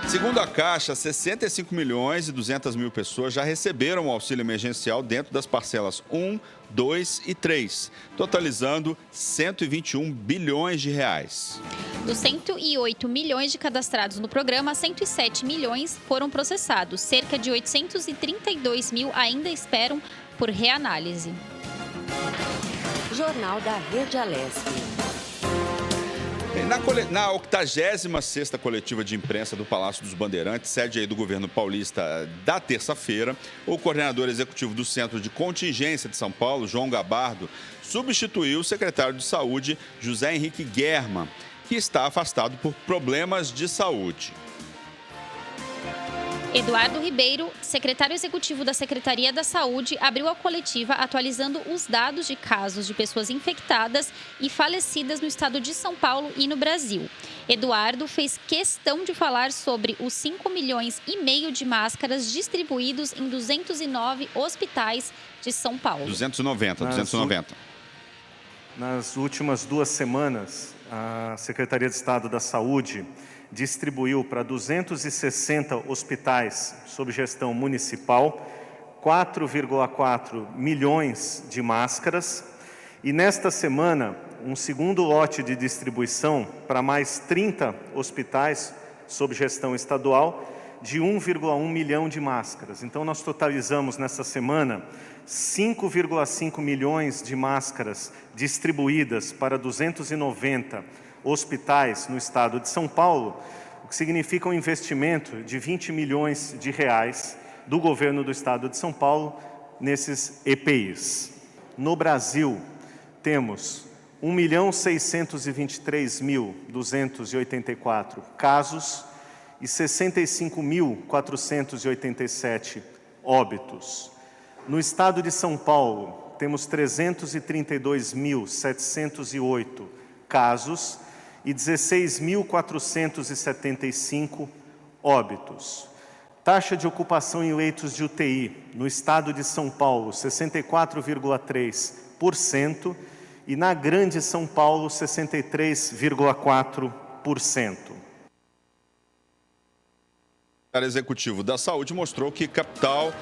Segundo a Caixa, 65 milhões e 200 mil pessoas já receberam o auxílio emergencial dentro das parcelas 1, 2 e 3, totalizando 121 bilhões de reais. Dos 108 milhões de cadastrados no programa, 107 milhões foram processados. Cerca de 832 mil ainda esperam por reanálise. Jornal da Rede Alesp. Na 86ª coletiva de imprensa do Palácio dos Bandeirantes, sede aí do governo paulista, da terça-feira, o coordenador executivo do Centro de Contingência de São Paulo, João Gabardo, substituiu o secretário de Saúde, José Henrique Guerma, que está afastado por problemas de saúde. Eduardo Ribeiro, secretário executivo da Secretaria da Saúde, abriu a coletiva atualizando os dados de casos de pessoas infectadas e falecidas no estado de São Paulo e no Brasil. Eduardo fez questão de falar sobre os 5,5 milhões de máscaras distribuídos em 209 hospitais de São Paulo. 290. Nas últimas 2 semanas, a Secretaria de Estado da Saúde distribuiu para 260 hospitais sob gestão municipal 4,4 milhões de máscaras. E nesta semana, um segundo lote de distribuição para mais 30 hospitais sob gestão estadual de 1,1 milhão de máscaras. Então, nós totalizamos nessa semana 5,5 milhões de máscaras distribuídas para 290 hospitais no estado de São Paulo, o que significa um investimento de 20 milhões de reais do governo do estado de São Paulo nesses EPIs. No Brasil, temos 1.623.284 casos e 65.487 óbitos. No estado de São Paulo, temos 332.708 casos e 16.475 óbitos. Taxa de ocupação em leitos de UTI no estado de São Paulo, 64,3%, e na Grande São Paulo, 63,4%. O secretário executivo da Saúde mostrou que capital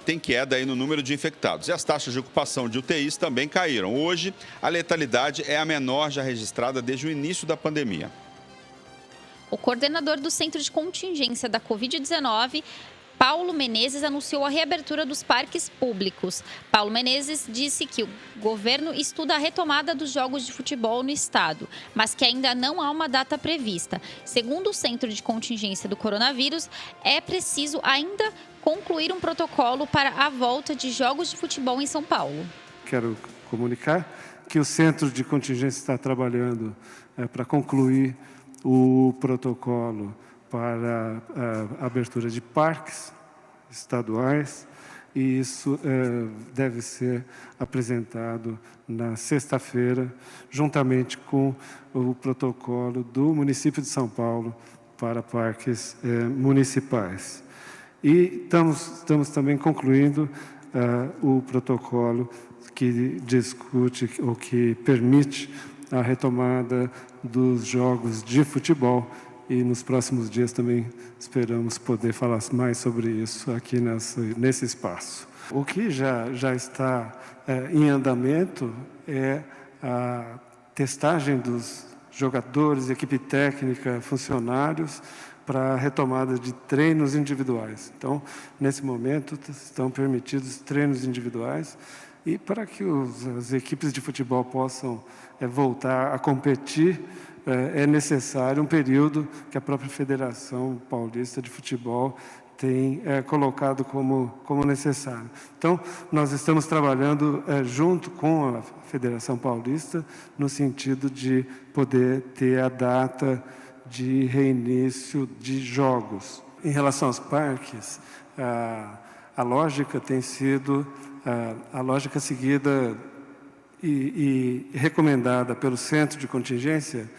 tem queda aí no número de infectados. E as taxas de ocupação de UTIs também caíram. Hoje, a letalidade é a menor já registrada desde o início da pandemia. O coordenador do Centro de Contingência da Covid-19, Paulo Menezes, anunciou a reabertura dos parques públicos. Paulo Menezes disse que o governo estuda a retomada dos jogos de futebol no estado, mas que ainda não há uma data prevista. Segundo o Centro de Contingência do Coronavírus, é preciso ainda concluir um protocolo para a volta de jogos de futebol em São Paulo. Quero comunicar que o Centro de Contingência está trabalhando para concluir o protocolo para a abertura de parques estaduais, e isso deve ser apresentado na sexta-feira, juntamente com o protocolo do município de São Paulo para parques municipais. E estamos também concluindo o protocolo que discute ou que permite a retomada dos jogos de futebol, e nos próximos dias também esperamos poder falar mais sobre isso aqui nesse espaço. O que já está em andamento é a testagem dos jogadores, equipe técnica, funcionários, para a retomada de treinos individuais. Então, nesse momento, estão permitidos treinos individuais, e para que as equipes de futebol possam voltar a competir, é necessário um período que a própria Federação Paulista de Futebol tem colocado como necessário. Então, nós estamos trabalhando junto com a Federação Paulista no sentido de poder ter a data de reinício de jogos. Em relação aos parques, a lógica tem sido a lógica seguida e recomendada pelo Centro de Contingência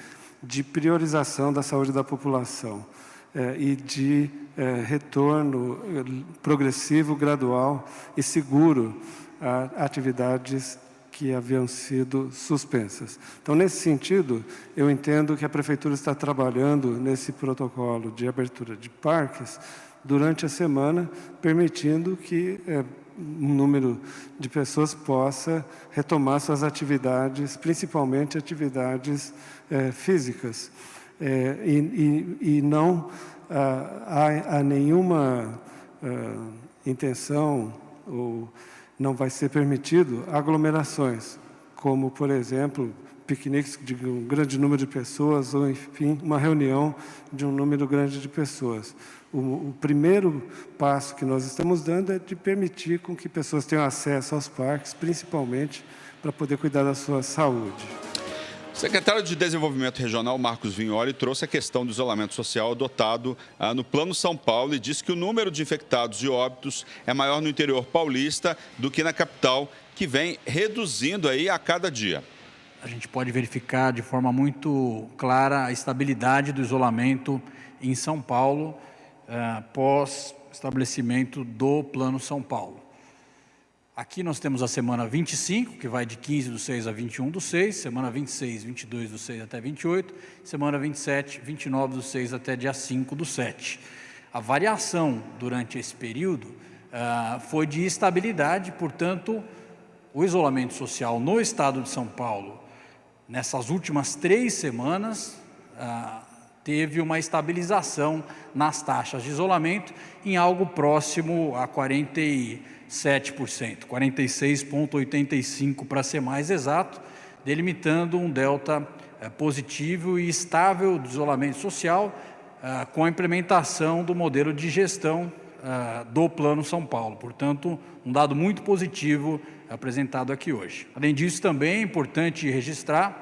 de priorização da saúde da população e de retorno progressivo, gradual e seguro a atividades que haviam sido suspensas. Então, nesse sentido, eu entendo que a Prefeitura está trabalhando nesse protocolo de abertura de parques durante a semana, permitindo que um número de pessoas possa retomar suas atividades, principalmente atividades físicas. E não há nenhuma intenção, ou não vai ser permitido, aglomerações, como, por exemplo, piqueniques de um grande número de pessoas, ou, enfim, uma reunião de um número grande de pessoas. O primeiro passo que nós estamos dando é de permitir com que pessoas tenham acesso aos parques, principalmente para poder cuidar da sua saúde. O secretário de Desenvolvimento Regional, Marcos Vignoli, trouxe a questão do isolamento social adotado no Plano São Paulo e disse que o número de infectados e óbitos é maior no interior paulista do que na capital, que vem reduzindo aí a cada dia. A gente pode verificar de forma muito clara a estabilidade do isolamento em São Paulo, pós-estabelecimento do Plano São Paulo. Aqui nós temos a semana 25, que vai de 15/6 a 21/6, semana 26, 22/6 até 28, semana 27, 29/6 até dia 5/7. A variação durante esse período foi de estabilidade, portanto, o isolamento social no estado de São Paulo, nessas últimas 3 semanas, teve uma estabilização nas taxas de isolamento em algo próximo a 47%, 46,85% para ser mais exato, delimitando um delta positivo e estável de isolamento social com a implementação do modelo de gestão do Plano São Paulo. Portanto, um dado muito positivo apresentado aqui hoje. Além disso, também é importante registrar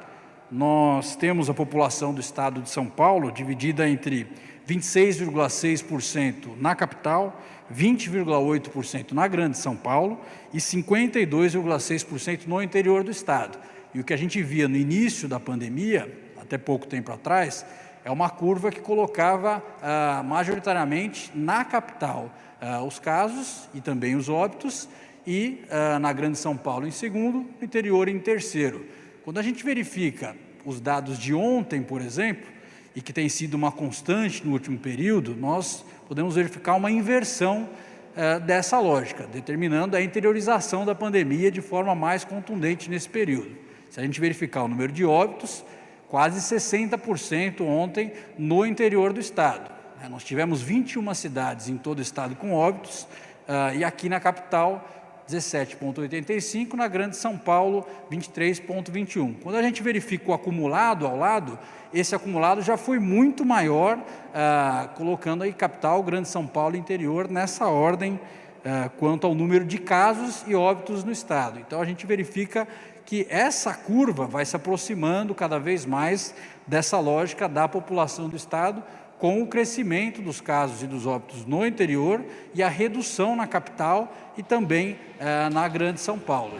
nós temos a população do estado de São Paulo dividida entre 26,6% na capital, 20,8% na Grande São Paulo e 52,6% no interior do estado. E o que a gente via no início da pandemia, até pouco tempo atrás, é uma curva que colocava majoritariamente na capital os casos e também os óbitos, e na Grande São Paulo em segundo, no interior em terceiro. Quando a gente verifica os dados de ontem, por exemplo, e que tem sido uma constante no último período, nós podemos verificar uma inversão dessa lógica, determinando a interiorização da pandemia de forma mais contundente nesse período. Se a gente verificar o número de óbitos, quase 60% ontem no interior do estado. Nós tivemos 21 cidades em todo o estado com óbitos, e aqui na capital 17,85, na Grande São Paulo 23,21. Quando a gente verifica o acumulado ao lado, esse acumulado já foi muito maior, colocando aí capital, Grande São Paulo e interior nessa ordem quanto ao número de casos e óbitos no estado. Então a gente verifica que essa curva vai se aproximando cada vez mais dessa lógica da população do estado, com o crescimento dos casos e dos óbitos no interior e a redução na capital e também na Grande São Paulo.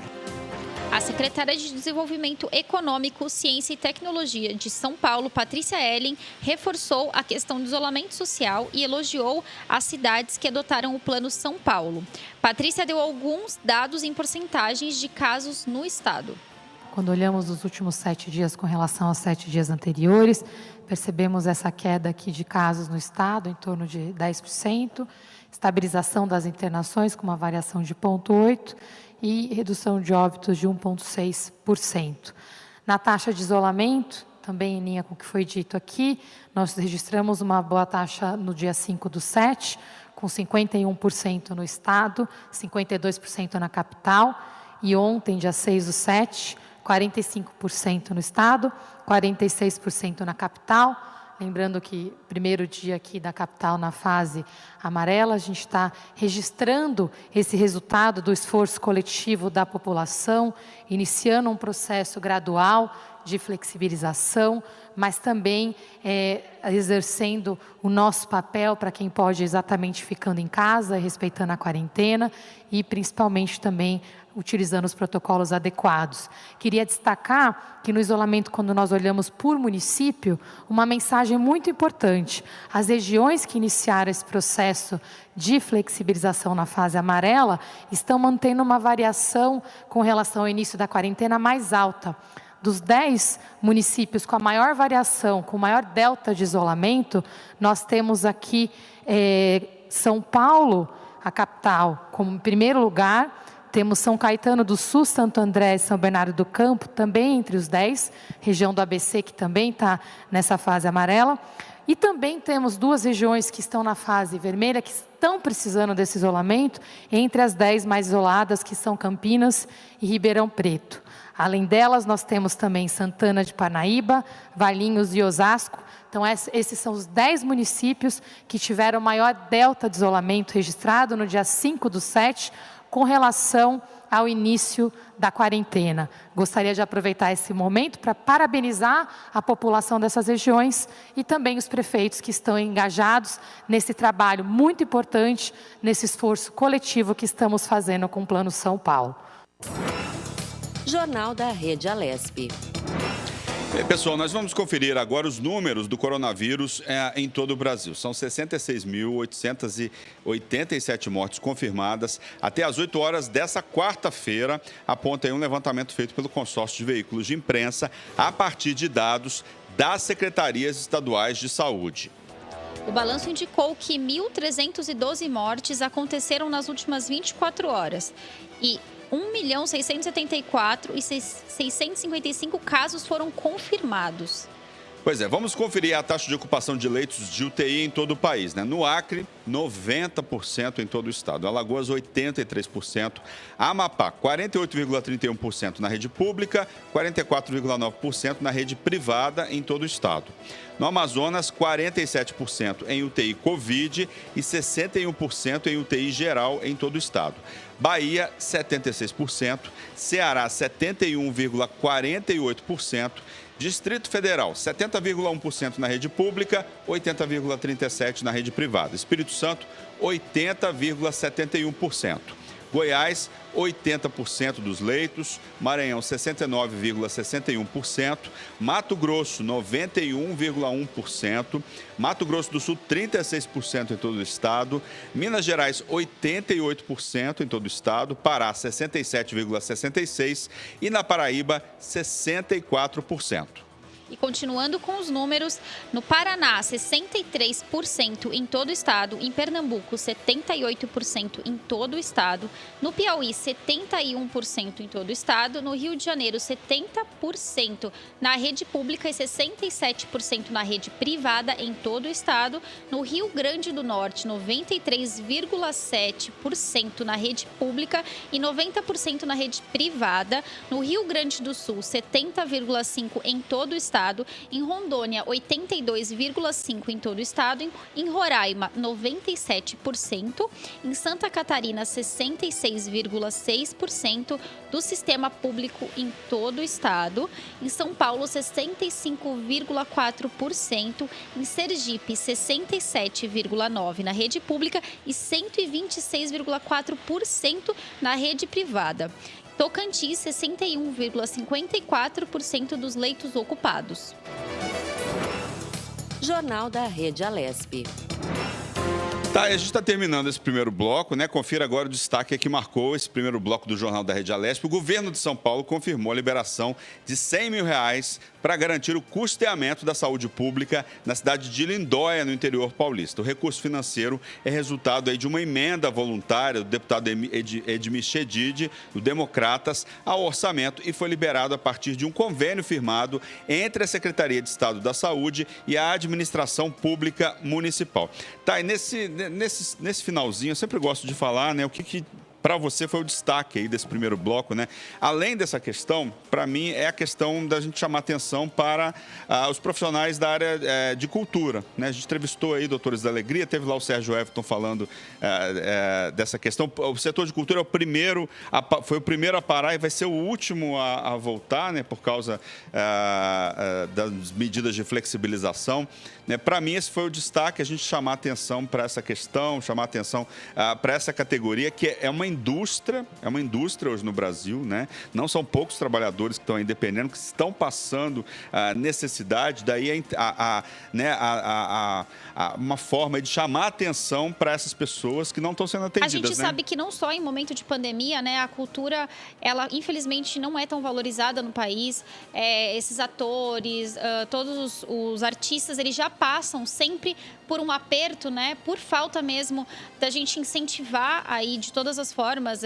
A secretária de Desenvolvimento Econômico, Ciência e Tecnologia de São Paulo, Patrícia Ellen, reforçou a questão do isolamento social e elogiou as cidades que adotaram o Plano São Paulo. Patrícia deu alguns dados em porcentagens de casos no estado. Quando olhamos os últimos 7 dias com relação aos 7 dias anteriores, percebemos essa queda aqui de casos no estado, em torno de 10%, estabilização das internações com uma variação de 0,8% e redução de óbitos de 1,6%. Na taxa de isolamento, também em linha com o que foi dito aqui, nós registramos uma boa taxa no dia 5/7, com 51% no estado, 52% na capital, e ontem, dia 6/7, 45% no estado, 46% na capital. Lembrando que primeiro dia aqui da capital na fase amarela, a gente está registrando esse resultado do esforço coletivo da população, iniciando um processo gradual de flexibilização, mas também exercendo o nosso papel para quem pode exatamente ficando em casa, respeitando a quarentena e principalmente também utilizando os protocolos adequados. Queria destacar que no isolamento, quando nós olhamos por município, uma mensagem muito importante. As regiões que iniciaram esse processo de flexibilização na fase amarela estão mantendo uma variação com relação ao início da quarentena mais alta. Dos 10 municípios com a maior variação, com o maior delta de isolamento, nós temos aqui São Paulo, a capital, como em primeiro lugar. Temos São Caetano do Sul, Santo André e São Bernardo do Campo, também entre os 10, região do ABC, que também está nessa fase amarela. E também temos 2 regiões que estão na fase vermelha, que estão precisando desse isolamento, entre as 10 mais isoladas, que são Campinas e Ribeirão Preto. Além delas, nós temos também Santana de Parnaíba, Valinhos e Osasco. Então, esses são os 10 municípios que tiveram o maior delta de isolamento registrado no dia 5/7, com relação ao início da quarentena. Gostaria de aproveitar esse momento para parabenizar a população dessas regiões e também os prefeitos que estão engajados nesse trabalho muito importante, nesse esforço coletivo que estamos fazendo com o Plano São Paulo. Jornal da Rede Alesp. Pessoal, nós vamos conferir agora os números do coronavírus em todo o Brasil. São 66.887 mortes confirmadas até às 8 horas dessa quarta-feira, aponta aí um levantamento feito pelo consórcio de veículos de imprensa a partir de dados das secretarias estaduais de saúde. O balanço indicou que 1.312 mortes aconteceram nas últimas 24 horas e 1.674.655 casos foram confirmados. Pois é, vamos conferir a taxa de ocupação de leitos de UTI em todo o país, né? No Acre, 90% em todo o estado. Alagoas, 83%. Amapá, 48,31% na rede pública, 44,9% na rede privada em todo o estado. No Amazonas, 47% em UTI Covid e 61% em UTI geral em todo o estado. Bahia, 76%, Ceará, 71,48%, Distrito Federal, 70,1% na rede pública, 80,37% na rede privada. Espírito Santo, 80,71%. Goiás, 80% dos leitos, Maranhão, 69,61%, Mato Grosso, 91,1%, Mato Grosso do Sul, 36% em todo o estado, Minas Gerais, 88% em todo o estado, Pará, 67,66% e na Paraíba, 64%. E continuando com os números, no Paraná, 63% em todo o estado, em Pernambuco, 78% em todo o estado, no Piauí, 71% em todo o estado, no Rio de Janeiro, 70% na rede pública e 67% na rede privada em todo o estado, no Rio Grande do Norte, 93,7% na rede pública e 90% na rede privada, no Rio Grande do Sul, 70,5% em todo o estado, em Rondônia, 82,5% em todo o estado, em Roraima, 97%, em Santa Catarina, 66,6% do sistema público em todo o estado, em São Paulo, 65,4%, em Sergipe, 67,9% na rede pública e 126,4% na rede privada. Tocantins, 61,54% dos leitos ocupados. Jornal da Rede Alesp. Tá, a gente está terminando esse primeiro bloco, né? Confira agora o destaque que marcou esse primeiro bloco do Jornal da Rede Alesp. O governo de São Paulo confirmou a liberação de R$100 mil para garantir o custeamento da saúde pública na cidade de Lindóia, no interior paulista. O recurso financeiro é resultado aí de uma emenda voluntária do deputado Edmir Chedid, do Democratas, ao orçamento e foi liberado a partir de um convênio firmado entre a Secretaria de Estado da Saúde e a Administração Pública Municipal. Tá, e nesse finalzinho, eu sempre gosto de falar, né, o que para você foi o destaque aí desse primeiro bloco, né? Além dessa questão, para mim, é a questão da gente chamar atenção para os profissionais da área de cultura, né? A gente entrevistou aí Doutores da Alegria, teve lá o Sérgio Everton falando dessa questão. O setor de cultura foi o primeiro a parar e vai ser o último a voltar, né? Por causa das medidas de flexibilização. Né? Para mim, esse foi o destaque, a gente chamar atenção para essa questão, chamar atenção para essa categoria, que é uma indústria hoje no Brasil, né? Não são poucos trabalhadores que estão aí dependendo, que estão passando necessidade, daí uma forma de chamar atenção para essas pessoas que não estão sendo atendidas. A gente sabe que não só em momento de pandemia, né? A cultura, ela infelizmente não é tão valorizada no país. Esses atores, todos os artistas, eles já passam sempre por um aperto, né? Por falta mesmo da gente incentivar aí de todas as formas,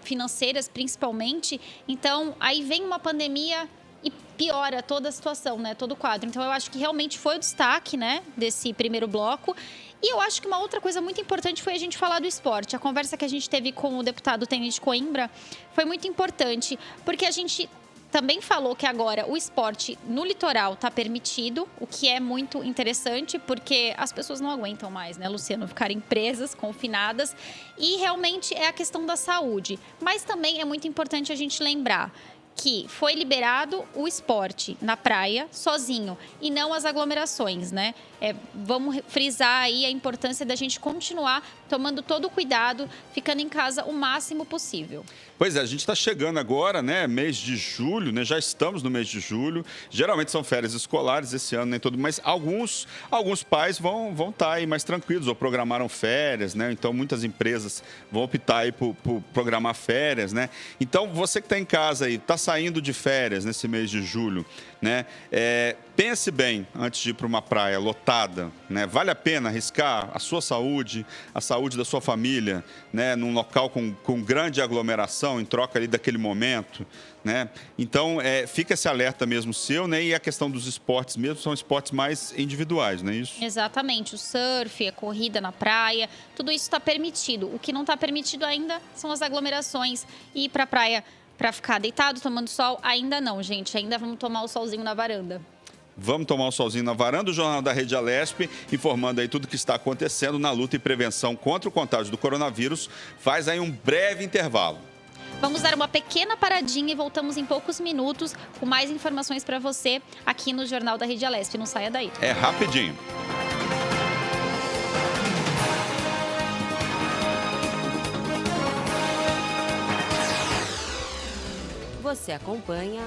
financeiras principalmente. Então, aí vem uma pandemia e piora toda a situação, né? Todo o quadro. Então, eu acho que realmente foi o destaque, né? Desse primeiro bloco. E eu acho que uma outra coisa muito importante foi a gente falar do esporte. A conversa que a gente teve com o deputado Tênis de Coimbra foi muito importante, porque a gente também falou que agora o esporte no litoral está permitido, o que é muito interessante, porque as pessoas não aguentam mais, né, Luciano, ficarem presas, confinadas, e realmente é a questão da saúde. Mas também é muito importante a gente lembrar que foi liberado o esporte na praia sozinho e não as aglomerações, né? Vamos frisar aí a importância da gente continuar tomando todo o cuidado, ficando em casa o máximo possível. Pois é, a gente está chegando agora, né? Mês de julho, né? Já estamos no mês de julho. Geralmente são férias escolares, esse ano nem todo, mas alguns pais vão estar aí mais tranquilos ou programaram férias, né? Então muitas empresas vão optar aí por programar férias, né? Então você que está em casa aí, está saindo de férias nesse mês de julho, né? Pense bem antes de ir para uma praia lotada, né? Vale a pena arriscar a sua saúde, a saúde da sua família, né? Num local com grande aglomeração, em troca ali daquele momento, né? Então, fica esse alerta mesmo seu, né? E a questão dos esportes mesmo são esportes mais individuais, não é isso? Exatamente. O surf, a corrida na praia, tudo isso está permitido. O que não está permitido ainda são as aglomerações. E ir para a praia para ficar deitado, tomando sol, ainda não, gente. Ainda vamos tomar o solzinho na varanda. Vamos tomar um solzinho na varanda. O Jornal da Rede Alesp, informando aí tudo o que está acontecendo na luta e prevenção contra o contágio do coronavírus. Faz aí um breve intervalo. Vamos dar uma pequena paradinha e voltamos em poucos minutos com mais informações para você aqui no Jornal da Rede Alesp. Não saia daí. É rapidinho. Você acompanha